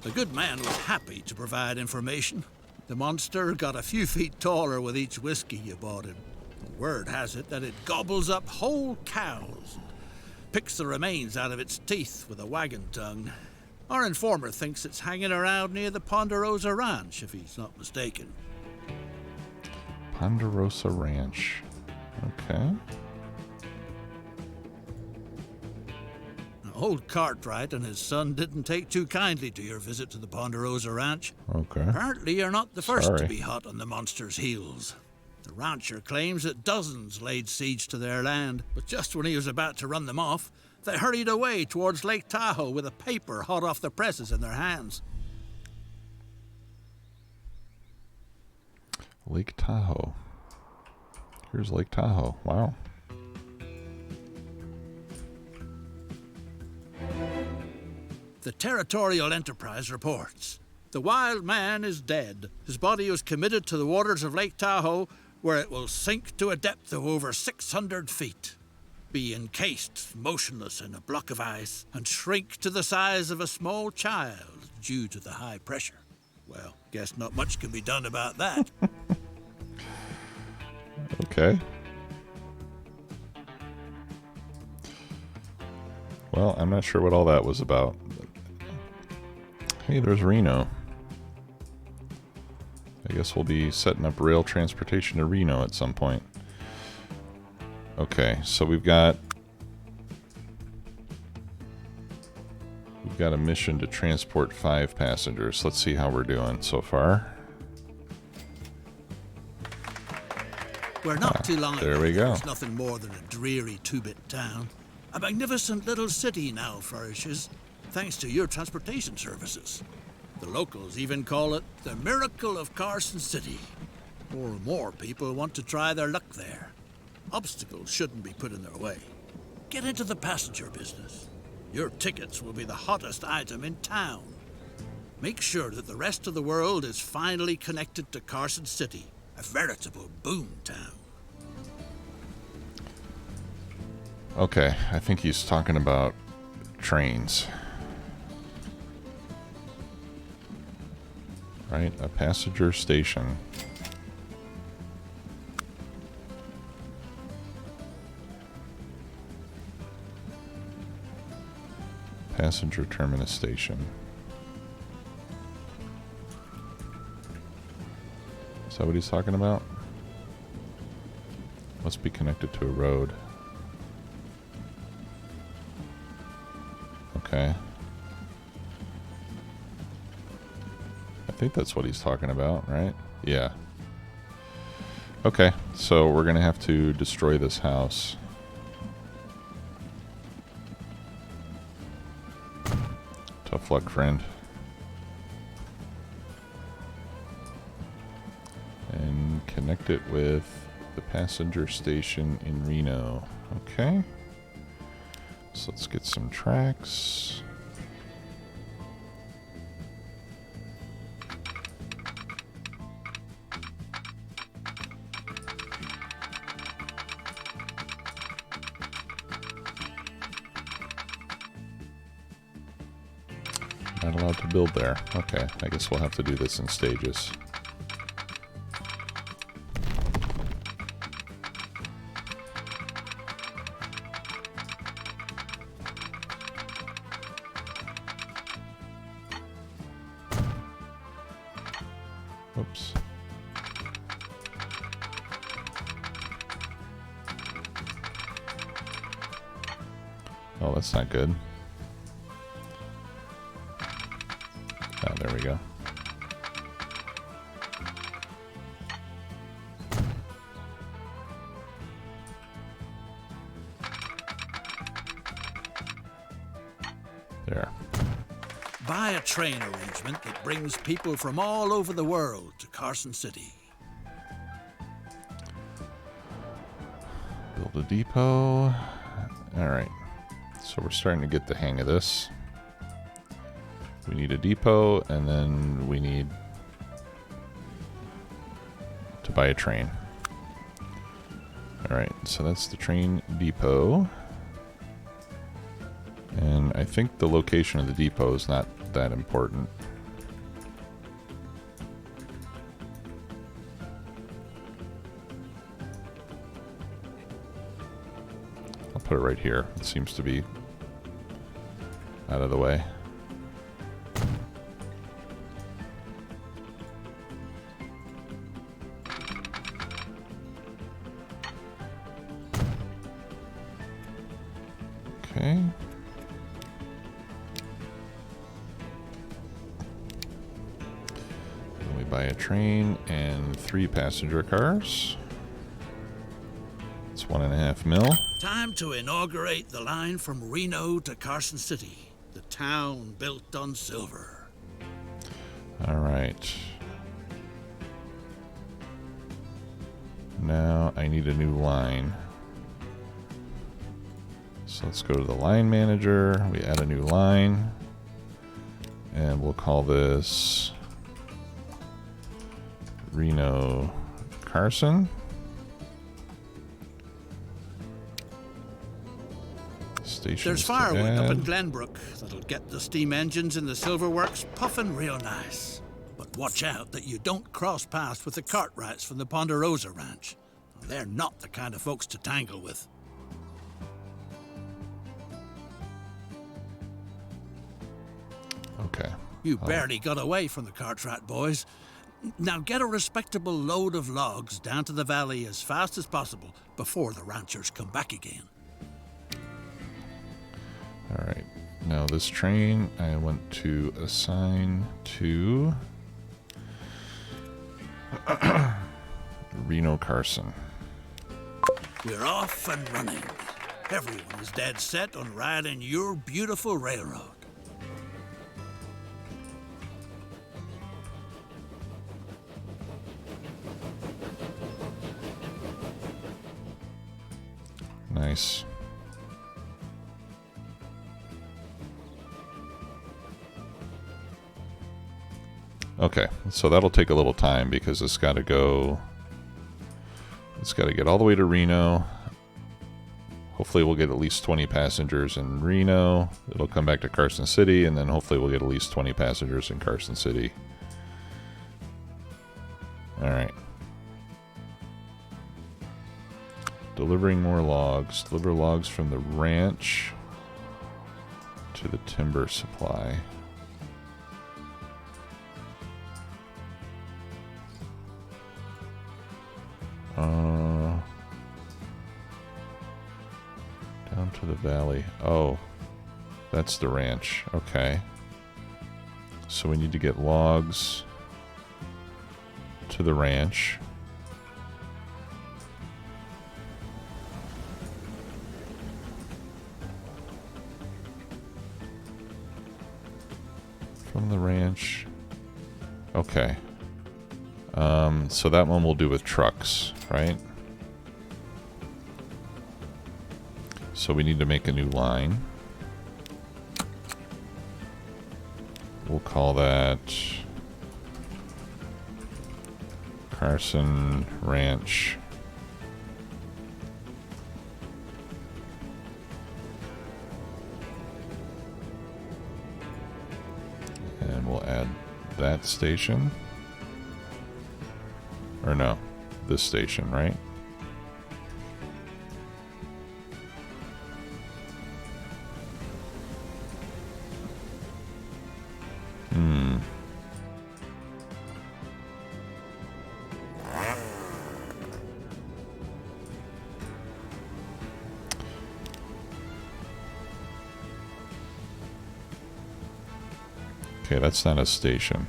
The good man was happy to provide information. The monster got a few feet taller with each whiskey you bought him. Word has it that it gobbles up whole cows, picks the remains out of its teeth with a wagon tongue. Our informer thinks it's hanging around near the Ponderosa Ranch, if he's not mistaken. Ponderosa Ranch. Okay. Old Cartwright and his son didn't take too kindly to your visit to the Ponderosa Ranch. Okay. Apparently you're not the first Sorry. to be hot on the monster's heels. The rancher claims that dozens laid siege to their land, but just when he was about to run them off, they hurried away towards Lake Tahoe with a paper hot off the presses in their hands. Lake Tahoe. Here's Lake Tahoe. Wow. The Territorial Enterprise reports. The wild man is dead. His body was committed to the waters of Lake Tahoe, where it will sink to a depth of over 600 feet. Be encased, motionless in a block of ice, and shrink to the size of a small child due to the high pressure. Well, guess not much can be done about that. Okay. Well, I'm not sure what all that was about. Hey, there's Reno. I guess we'll be setting up rail transportation to Reno at some point. Okay, so we've got a mission to transport 5 passengers. Let's see how we're doing so far. We're not too long there ago, we go. It was nothing more than a dreary two-bit town. A magnificent little city now flourishes, thanks to your transportation services. The locals even call it the miracle of Carson City. More and more people want to try their luck there. Obstacles shouldn't be put in their way. Get into the passenger business. Your tickets will be the hottest item in town. Make sure that the rest of the world is finally connected to Carson City, a veritable boom town. Okay, I think he's talking about trains. Right, a passenger station. Passenger terminus station. Is that what he's talking about? Must be connected to a road. Okay. I think that's what he's talking about, right? Yeah. Okay, so we're gonna have to destroy this house. Tough luck, friend. And connect it with the passenger station in Reno. Okay. So let's get some tracks. Not allowed to build there. Okay, I guess we'll have to do this in stages. Oops. Oh, that's not good. Oh, there we go. There. Buy a train arrangement that brings people from all over the world to Carson City. Build a depot. Alright. So we're starting to get the hang of this. We need a depot, and then we need to buy a train. Alright, so that's the train depot. And I think the location of the depot is not that important. I'll put it right here. It seems to be out of the way. Okay. Then we buy a train and 3 passenger cars. It's 1.5 mil. Time to inaugurate the line from Reno to Carson City, the town built on silver. All right. Now I need a new line. So let's go to the line manager. We add a new line. And we'll call this Reno Carson. Stations There's to firewood up in add. Glenbrook that'll get the steam engines in the silver works puffing real nice. But watch out that you don't cross paths with the Cartwrights from the Ponderosa Ranch. They're not the kind of folks to tangle with. Okay. You barely got away from the Cartwright boys. Now get a respectable load of logs down to the valley as fast as possible before the ranchers come back again. Alright. Now this train I want to assign to Reno Carson. We're off and running. Everyone is dead set on riding your beautiful railroad. Nice. Okay, so that'll take a little time because it's got to go. It's got to get all the way to Reno. Hopefully we'll get at least 20 passengers in Reno. It'll come back to Carson City, and then hopefully we'll get at least 20 passengers in Carson City. Alright. Delivering more logs. Deliver logs from the ranch to the timber supply. Down to the valley. Oh, that's the ranch. Okay. So we need to get logs to the ranch. From the ranch. Okay. So that one we'll do with trucks, right? So we need to make a new line. We'll call that Carson Ranch. And we'll add that station. Or no, this station, right? Okay, that's not a station.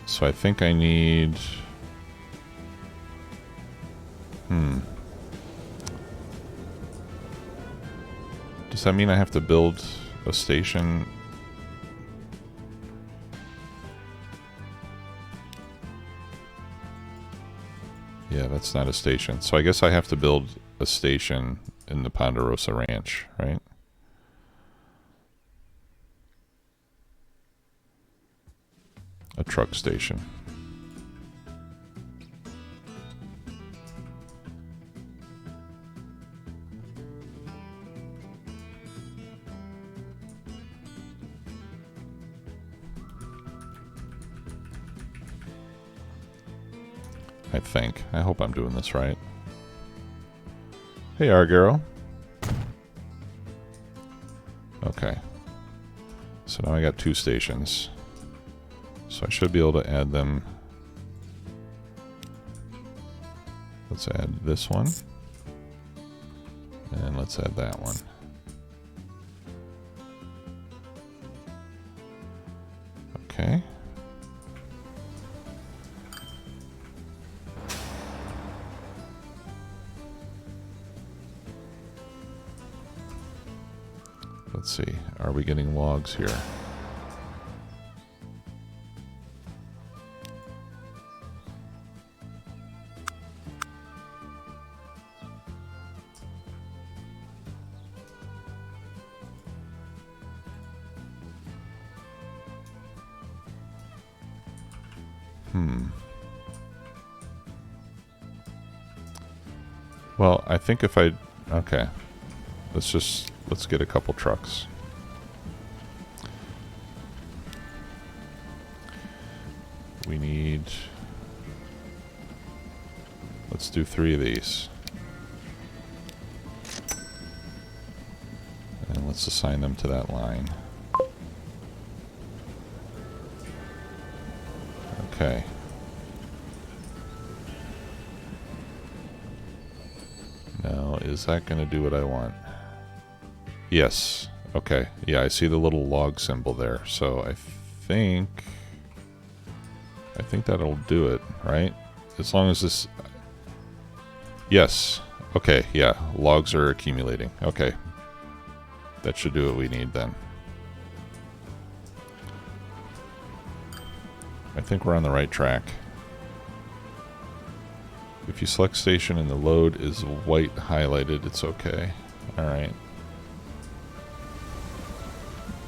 So I think I need... Does that mean I have to build a station? Yeah, that's not a station. So I guess I have to build a station in the Ponderosa Ranch, right? A truck station. I think. I hope I'm doing this right. Hey, Argaro. Okay. So now I got 2 stations. So I should be able to add them. Let's add this one. And let's add that one. Okay. Let's see. Are we getting logs here? Well, I think if I... Okay. Let's get a couple trucks. Let's do 3 of these. And let's assign them to that line. Okay. Now, is that going to do what I want? Yes. Okay. Yeah, I see the little log symbol there. So I think that'll do it, right? As long as this... Yes. Okay, yeah. Logs are accumulating. Okay. That should do what we need then. I think we're on the right track. If you select station and the load is white highlighted, it's okay. Alright.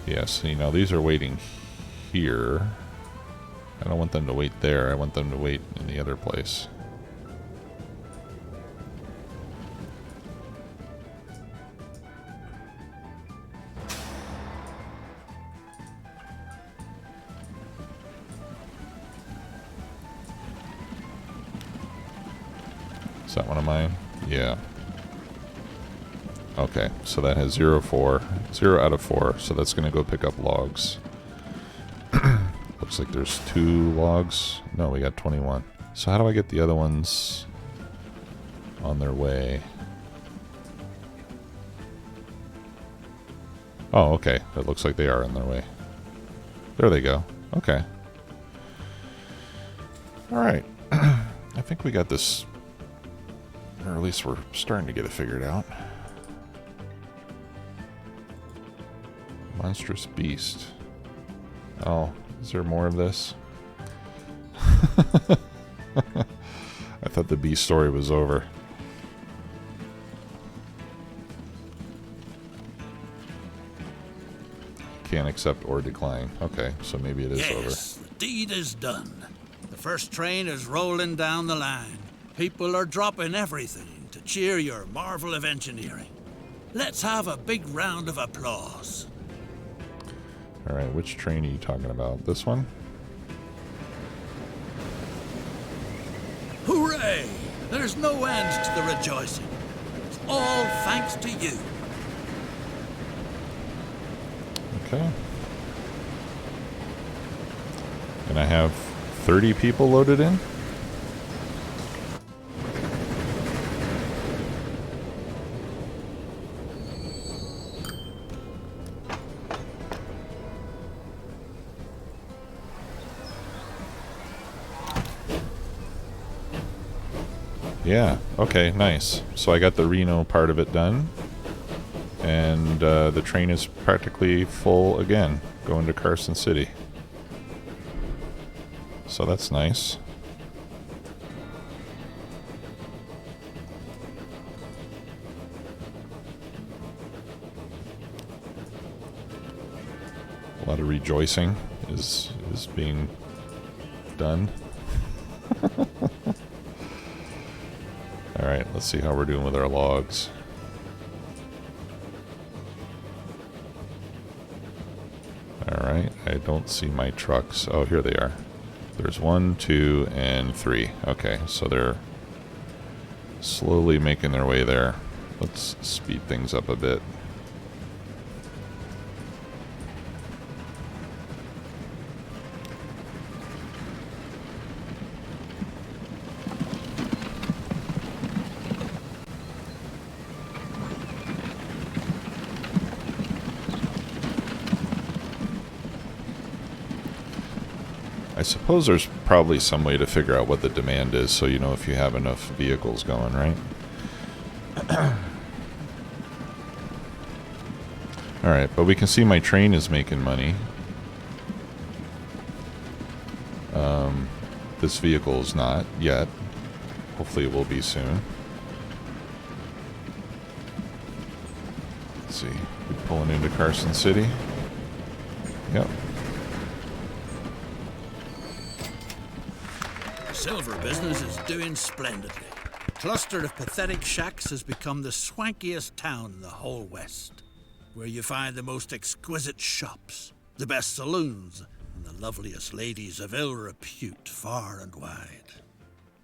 Yeah, see, now these are waiting here. I don't want them to wait there. I want them to wait in the other place. Is that one of mine? Yeah. Okay, so that has 0 out of 4, so that's going to go pick up logs. Looks like there's 2 logs. No, we got 21. So how do I get the other ones on their way? Oh, okay. It looks like they are on their way. There they go. Okay. Alright. I think we got this, or at least we're starting to get it figured out. Monstrous beast. Oh, is there more of this? I thought the beast story was over. Can't accept or decline. Okay, so maybe it is over. Yes, the deed is done. The first train is rolling down the line. People are dropping everything to cheer your marvel of engineering. Let's have a big round of applause. Alright, which train are you talking about? This one? Hooray! There's no end to the rejoicing. It's all thanks to you. Okay. And I have 30 people loaded in? Yeah, okay, nice. So I got the Reno part of it done. And the train is practically full again, going to Carson City. So that's nice. A lot of rejoicing is being done. Alright, let's see how we're doing with our logs. Alright, I don't see my trucks. Oh, here they are. There's 1, 2, and 3. Okay, so they're slowly making their way there. Let's speed things up a bit. I suppose there's probably some way to figure out what the demand is so you know if you have enough vehicles going, right? Alright, but we can see my train is making money. This vehicle is not yet. Hopefully it will be soon. Let's see. We're pulling into Carson City. Yep. Silver business is doing splendidly. The cluster of pathetic shacks has become the swankiest town in the whole West, where you find the most exquisite shops, the best saloons, and the loveliest ladies of ill repute far and wide.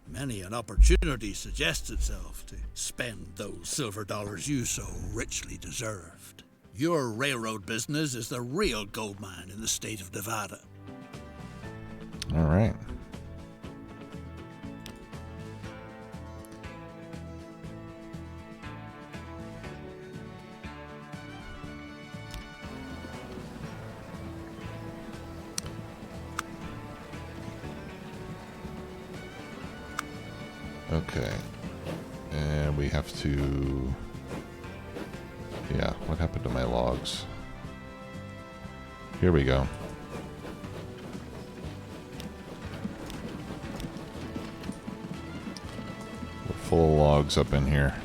Many an opportunity suggests itself to spend those silver dollars you so richly deserved. Your railroad business is the real gold mine in the state of Nevada. All right. Okay. And we have to... Yeah, what happened to my logs? Here we go. We're full of logs up in here.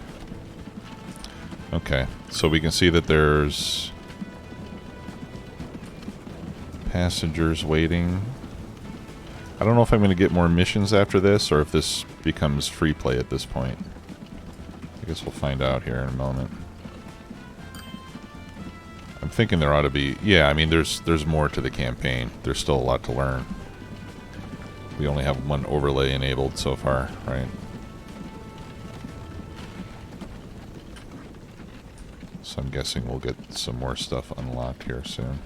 Okay, so we can see that there's passengers waiting. I don't know if I'm going to get more missions after this, or if this becomes free play at this point. I guess we'll find out here in a moment. I'm thinking there ought to be... Yeah, I mean, there's more to the campaign. There's still a lot to learn. We only have one overlay enabled so far, right? So I'm guessing we'll get some more stuff unlocked here soon.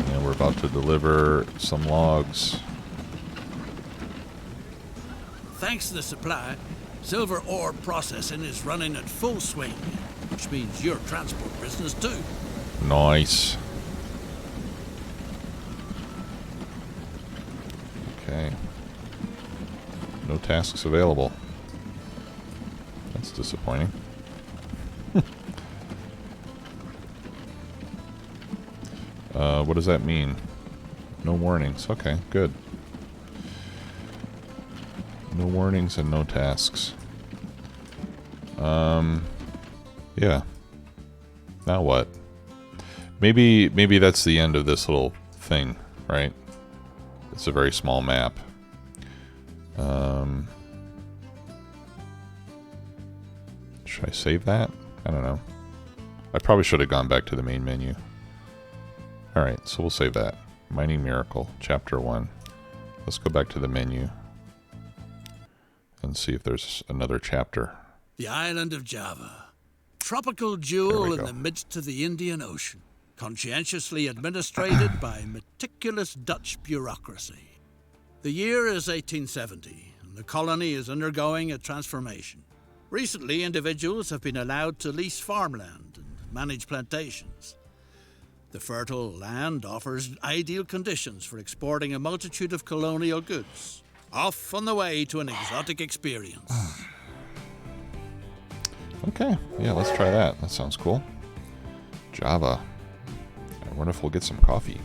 And we're about to deliver some logs. Thanks to the supply, silver ore processing is running at full swing, which means your transport business too. Nice. Okay. No tasks available. That's disappointing. What does that mean? No warnings. Okay, good. No warnings and no tasks. Yeah. Now what? Maybe that's the end of this little thing, right? It's a very small map. Should I save that? I don't know. I probably should have gone back to the main menu. Alright, so we'll save that. Mining Miracle, Chapter 1. Let's go back to the menu and see if there's another chapter. The island of Java. Tropical jewel in the midst of the Indian Ocean. Conscientiously administrated by meticulous Dutch bureaucracy. The year is 1870, and the colony is undergoing a transformation. Recently, individuals have been allowed to lease farmland and manage plantations. The fertile land offers ideal conditions for exporting a multitude of colonial goods. Off on the way to an exotic experience. Okay, yeah, let's try that. That sounds cool. Java. I wonder if we'll get some coffee.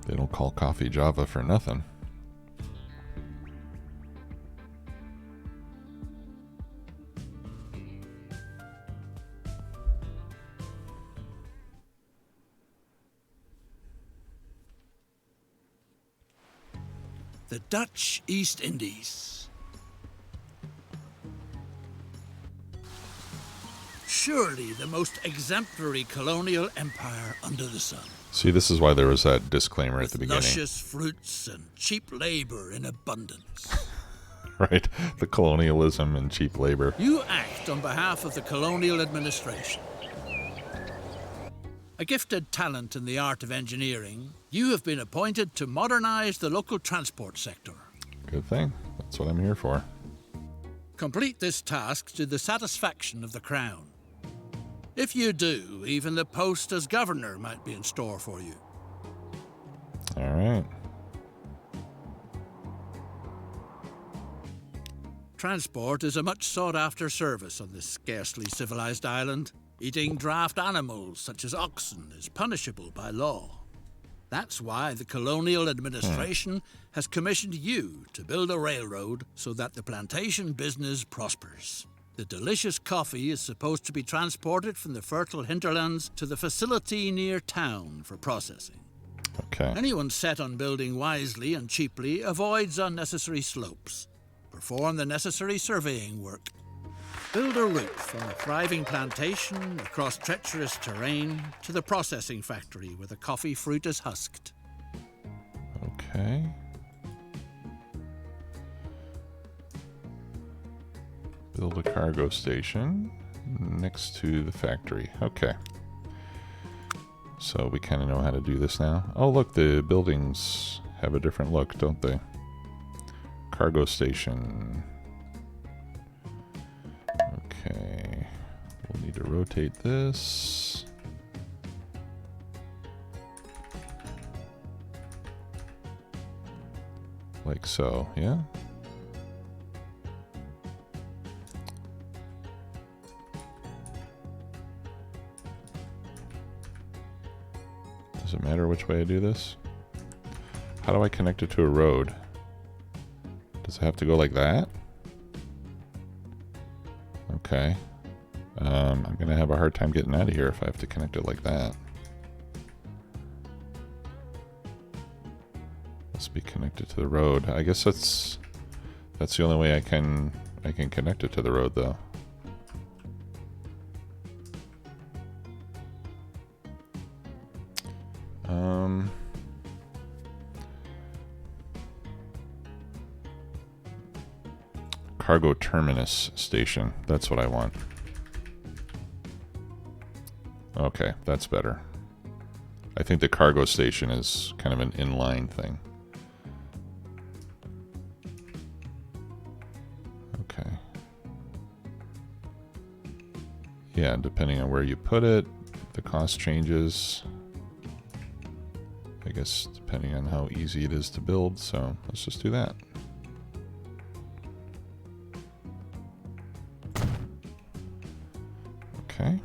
They don't call coffee Java for nothing. The Dutch East Indies. Surely the most exemplary colonial empire under the sun. See, this is why there was that disclaimer at the beginning. Luscious fruits and cheap labor in abundance. Right, the colonialism and cheap labor. You act on behalf of the colonial administration. A gifted talent in the art of engineering, you have been appointed to modernize the local transport sector. Good thing. That's what I'm here for. Complete this task to the satisfaction of the Crown. If you do, even the post as governor might be in store for you. All right. Transport is a much sought-after service on this scarcely civilized island. Eating draft animals such as oxen is punishable by law. That's why the colonial administration has commissioned you to build a railroad so that the plantation business prospers. The delicious coffee is supposed to be transported from the fertile hinterlands to the facility near town for processing. Okay. Anyone set on building wisely and cheaply avoids unnecessary slopes. Perform the necessary surveying work. Build a route from the thriving plantation across treacherous terrain to the processing factory where the coffee fruit is husked. Okay. Build a cargo station next to the factory. Okay. So we kind of know how to do this now. Oh, look, the buildings have a different look, don't they? Cargo station. Okay. We'll need to rotate this. Like so, yeah? Does it matter which way I do this? How do I connect it to a road? Does it have to go like that? Okay. I'm gonna have a hard time getting out of here if I have to connect it like that. Must be connected to the road. I guess that's the only way I can connect it to the road, though. Cargo terminus station. That's what I want. Okay, that's better. I think the cargo station is kind of an inline thing. Okay. Yeah, depending on where you put it, the cost changes. I guess depending on how easy it is to build, so let's just do that. Okay.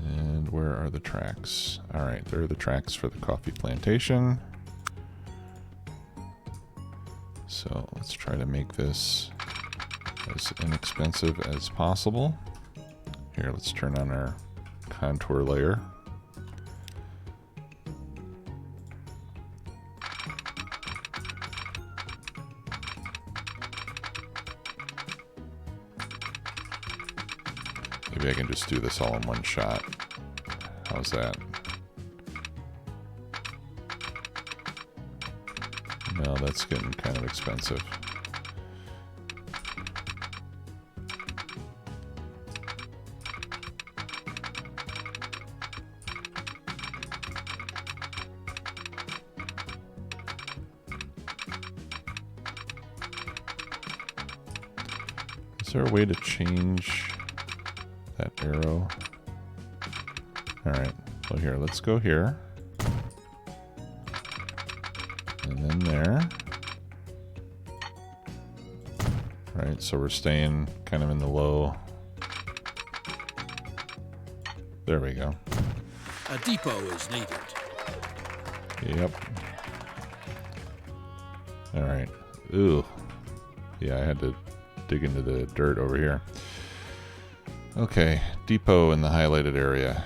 And where are the tracks? Alright, there are the tracks for the coffee plantation. So let's try to make this as inexpensive as possible. Here, let's turn on our contour layer. Maybe I can just do this all in one shot. How's that? No, that's getting kind of expensive. Is there a way to change that arrow? Alright, well here, let's go here. And then there. Right, so we're staying kind of in the low. There we go. A depot is needed. Yep. Alright. Ooh. Yeah, I had to dig into the dirt over here. Okay, depot in the highlighted area.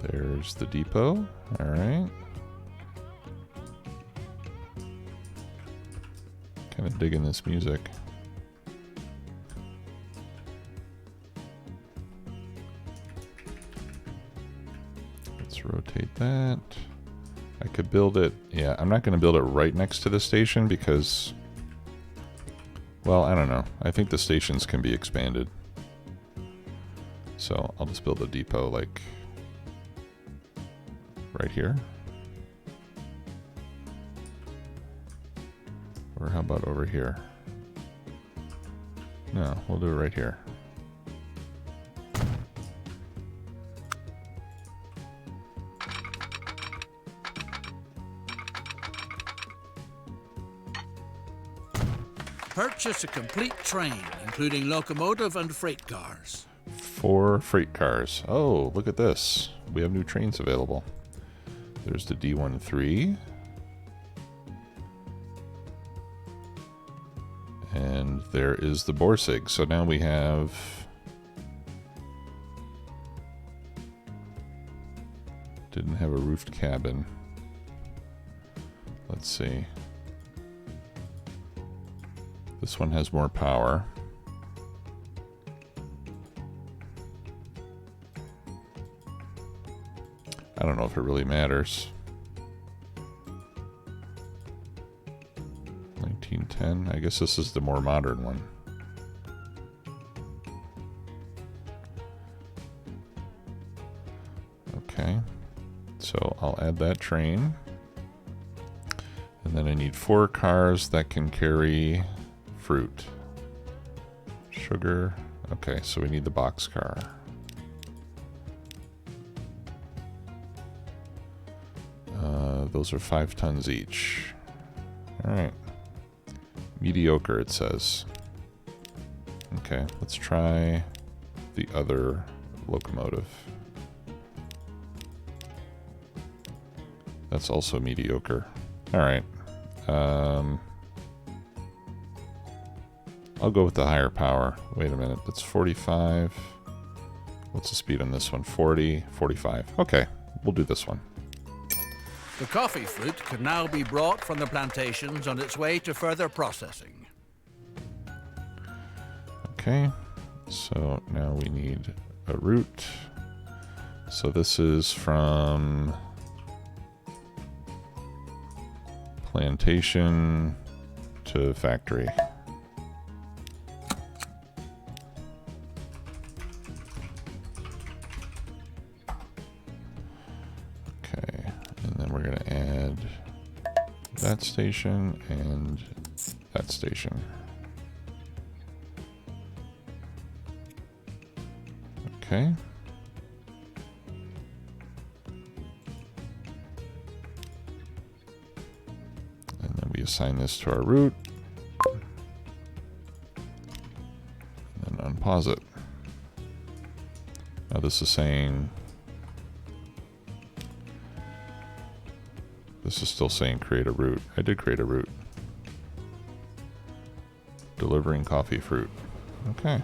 There's the depot. Alright. Kind of digging this music. Let's rotate that. I could build it. Yeah, I'm not going to build it right next to the station because, well, I don't know. I think the stations can be expanded. So I'll just build a depot like right here. Or how about over here? No, we'll do it right here. Purchase a complete train, including locomotive and freight cars. 4 freight cars. Oh, look at this. We have new trains available. There's the D13. And there is the Borsig. So now we have didn't have a roofed cabin. Let's see. This one has more power. I don't know if it really matters. 1910. I guess this is the more modern one. Okay. So I'll add that train. And then I need 4 cars that can carry fruit. Sugar. Okay, so we need the boxcar. Those are 5 tons each. Alright. Mediocre, it says. Okay, let's try the other locomotive. That's also mediocre. Alright. I'll go with the higher power. Wait a minute, that's 45. What's the speed on this one? 40, 45. Okay, we'll do this one. The coffee fruit can now be brought from the plantations on its way to further processing. Okay, so now we need a route. So this is from plantation to factory. Okay, and then we're going to add that station and that station. Okay. And then we assign this to our route. And then unpause it. Now this is saying... This is still saying create a route. I did create a route. Delivering coffee fruit. Okay.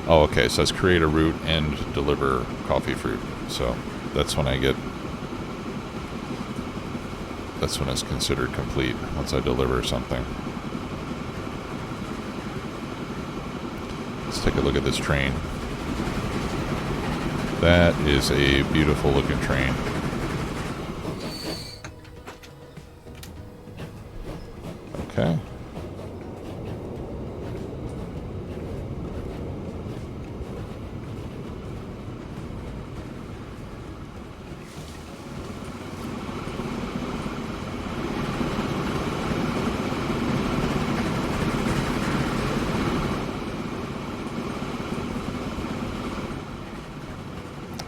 Oh, okay, so it's create a route and deliver coffee fruit. So that's when I get... That's when it's considered complete, once I deliver something. Let's take a look at this train. That is a beautiful looking train. Okay.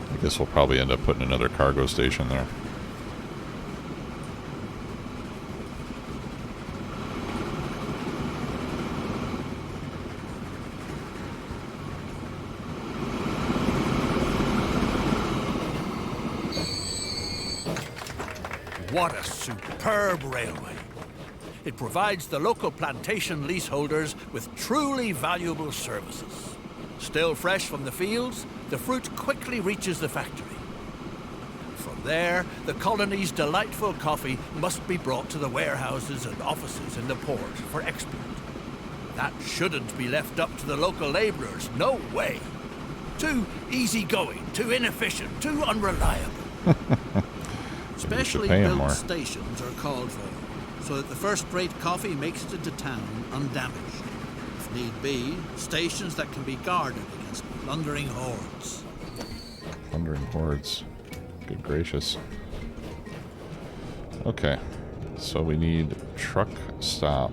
I guess we'll probably end up putting another cargo station there. What a superb railway. It provides the local plantation leaseholders with truly valuable services. Still fresh from the fields, the fruit quickly reaches the factory. From there, the colony's delightful coffee must be brought to the warehouses and offices in the port for export. That shouldn't be left up to the local laborers, no way. Too easygoing, too inefficient, too unreliable. Specially built stations are called for, so that the first-rate coffee makes it into town undamaged. If need be, stations that can be guarded against plundering hordes. Plundering hordes. Good gracious. Okay, so we need truck stop.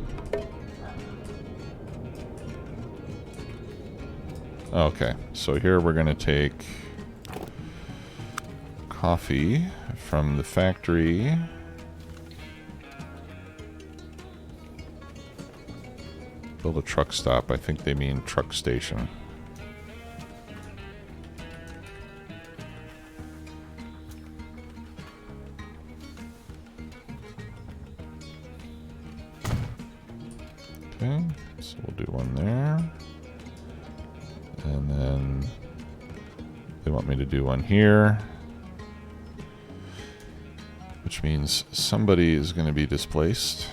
Okay, so here we're going to take coffee from the factory. Build a truck stop. I think they mean truck station. They want me to do one here, which means somebody is going to be displaced.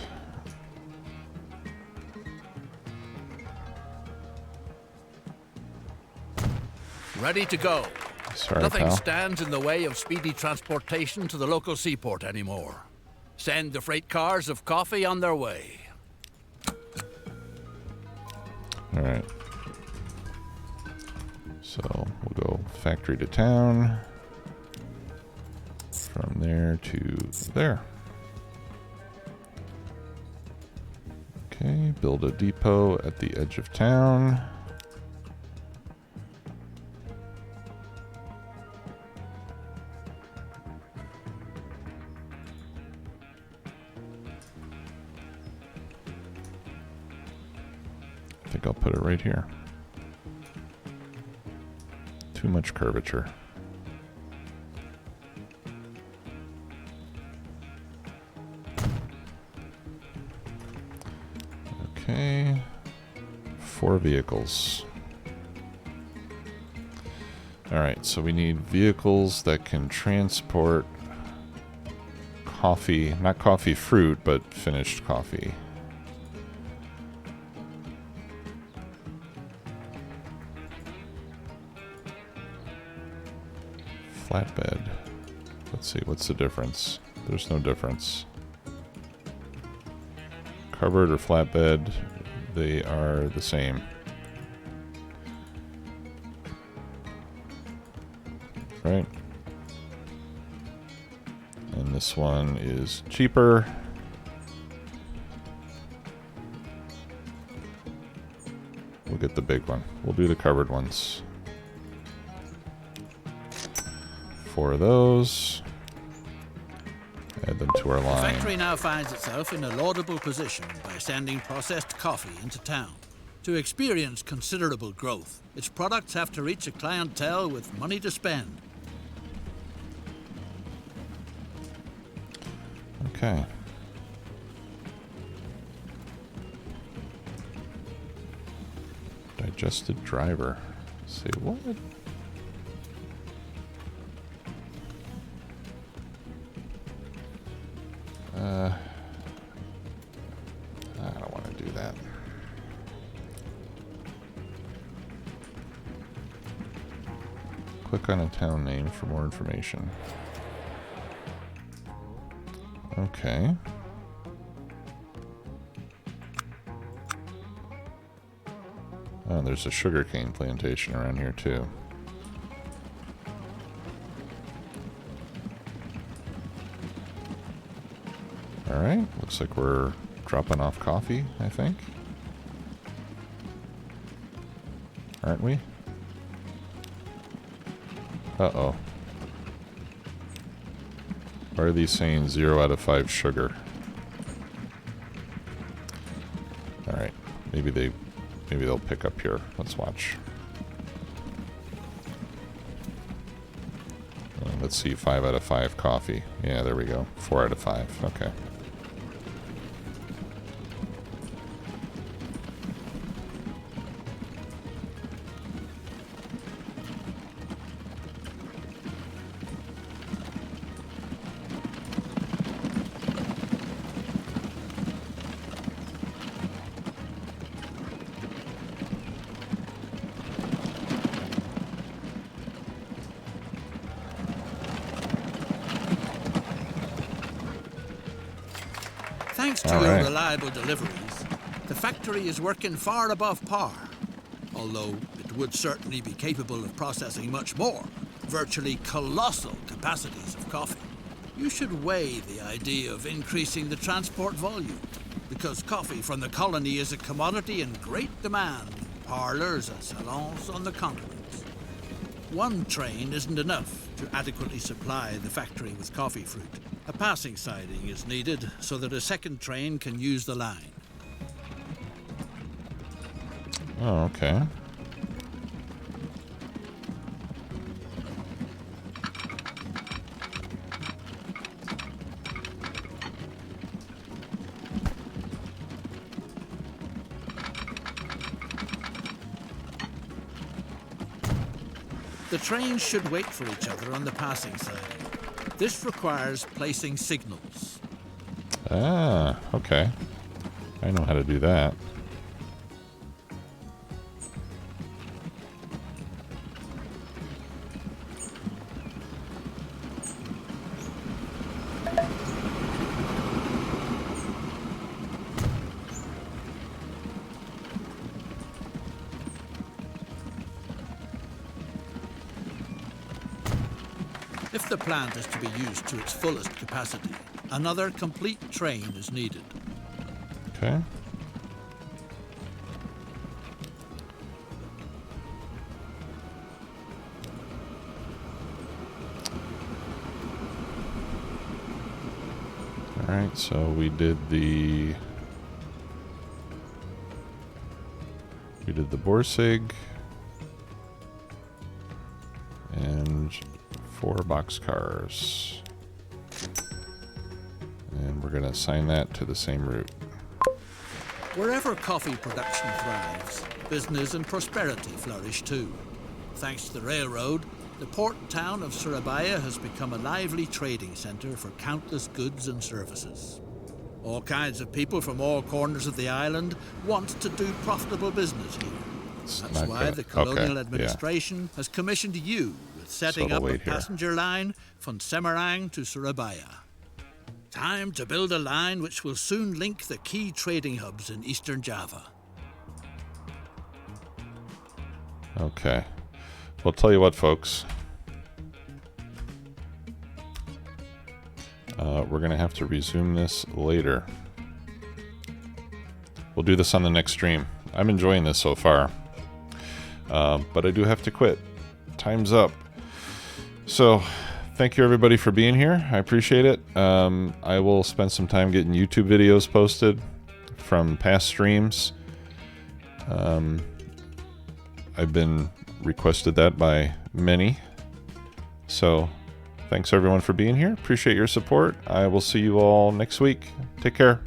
Ready to go. Sorry, Nothing pal. stands in the way of speedy transportation to the local seaport anymore. Send the freight cars of coffee on their way. All right. So we'll go factory to town. From there to there. Okay, build a depot at the edge of town. I think I'll put it right here. Too much curvature. Okay. 4 vehicles. Alright, so we need vehicles that can transport coffee, not coffee fruit, but finished coffee. Flatbed. Let's see, what's the difference? There's no difference. Covered or flatbed, they are the same. Right? And this one is cheaper. We'll get the big one. We'll do the covered ones. 4 of those. Add them to our The line. factory now finds itself in a laudable position by sending processed coffee into town. To experience considerable growth, its products have to reach a clientele with money to spend. Okay. Digested driver. Say what? I don't want to do that. Click on a town name for more information. Okay. Oh, there's a sugarcane plantation around here too. Alright, looks like we're dropping off coffee, I think. Aren't we? Uh-oh. Why are these saying 0 out of 5 sugar? Alright, maybe they'll pick up here. Let's watch. Let's see, 5 out of 5 coffee. Yeah, there we go. 4 out of 5. Okay. Thanks to your reliable deliveries, the factory is working far above par. Although it would certainly be capable of processing much more, virtually colossal capacities of coffee. You should weigh the idea of increasing the transport volume, because coffee from the colony is a commodity in great demand in parlours and salons on the continent. One train isn't enough to adequately supply the factory with coffee fruit. A passing siding is needed so that a second train can use the line. Oh, okay. The trains should wait for each other on the passing side. This requires placing signals. Ah, okay. I know how to do that. If the plant is to be used to its fullest capacity, another complete train is needed. Okay. All right, so we did the Borsig and 4 boxcars. And we're going to assign that to the same route. Wherever coffee production thrives, business and prosperity flourish too. Thanks to the railroad, the port town of Surabaya has become a lively trading centre for countless goods and services. All kinds of people from all corners of the island want to do profitable business here. That's why the colonial administration has commissioned you with setting up a passenger line from Semarang to Surabaya. Time to build a line which will soon link the key trading hubs in eastern Java. Okay. Well, tell you what, folks. We're going to have to resume this later. We'll do this on the next stream. I'm enjoying this so far. But I do have to quit. Time's up. So, thank you everybody for being here. I appreciate it. I will spend some time getting YouTube videos posted from past streams. I've been requested that by many. So, thanks everyone for being here. Appreciate your support. I will see you all next week. Take care.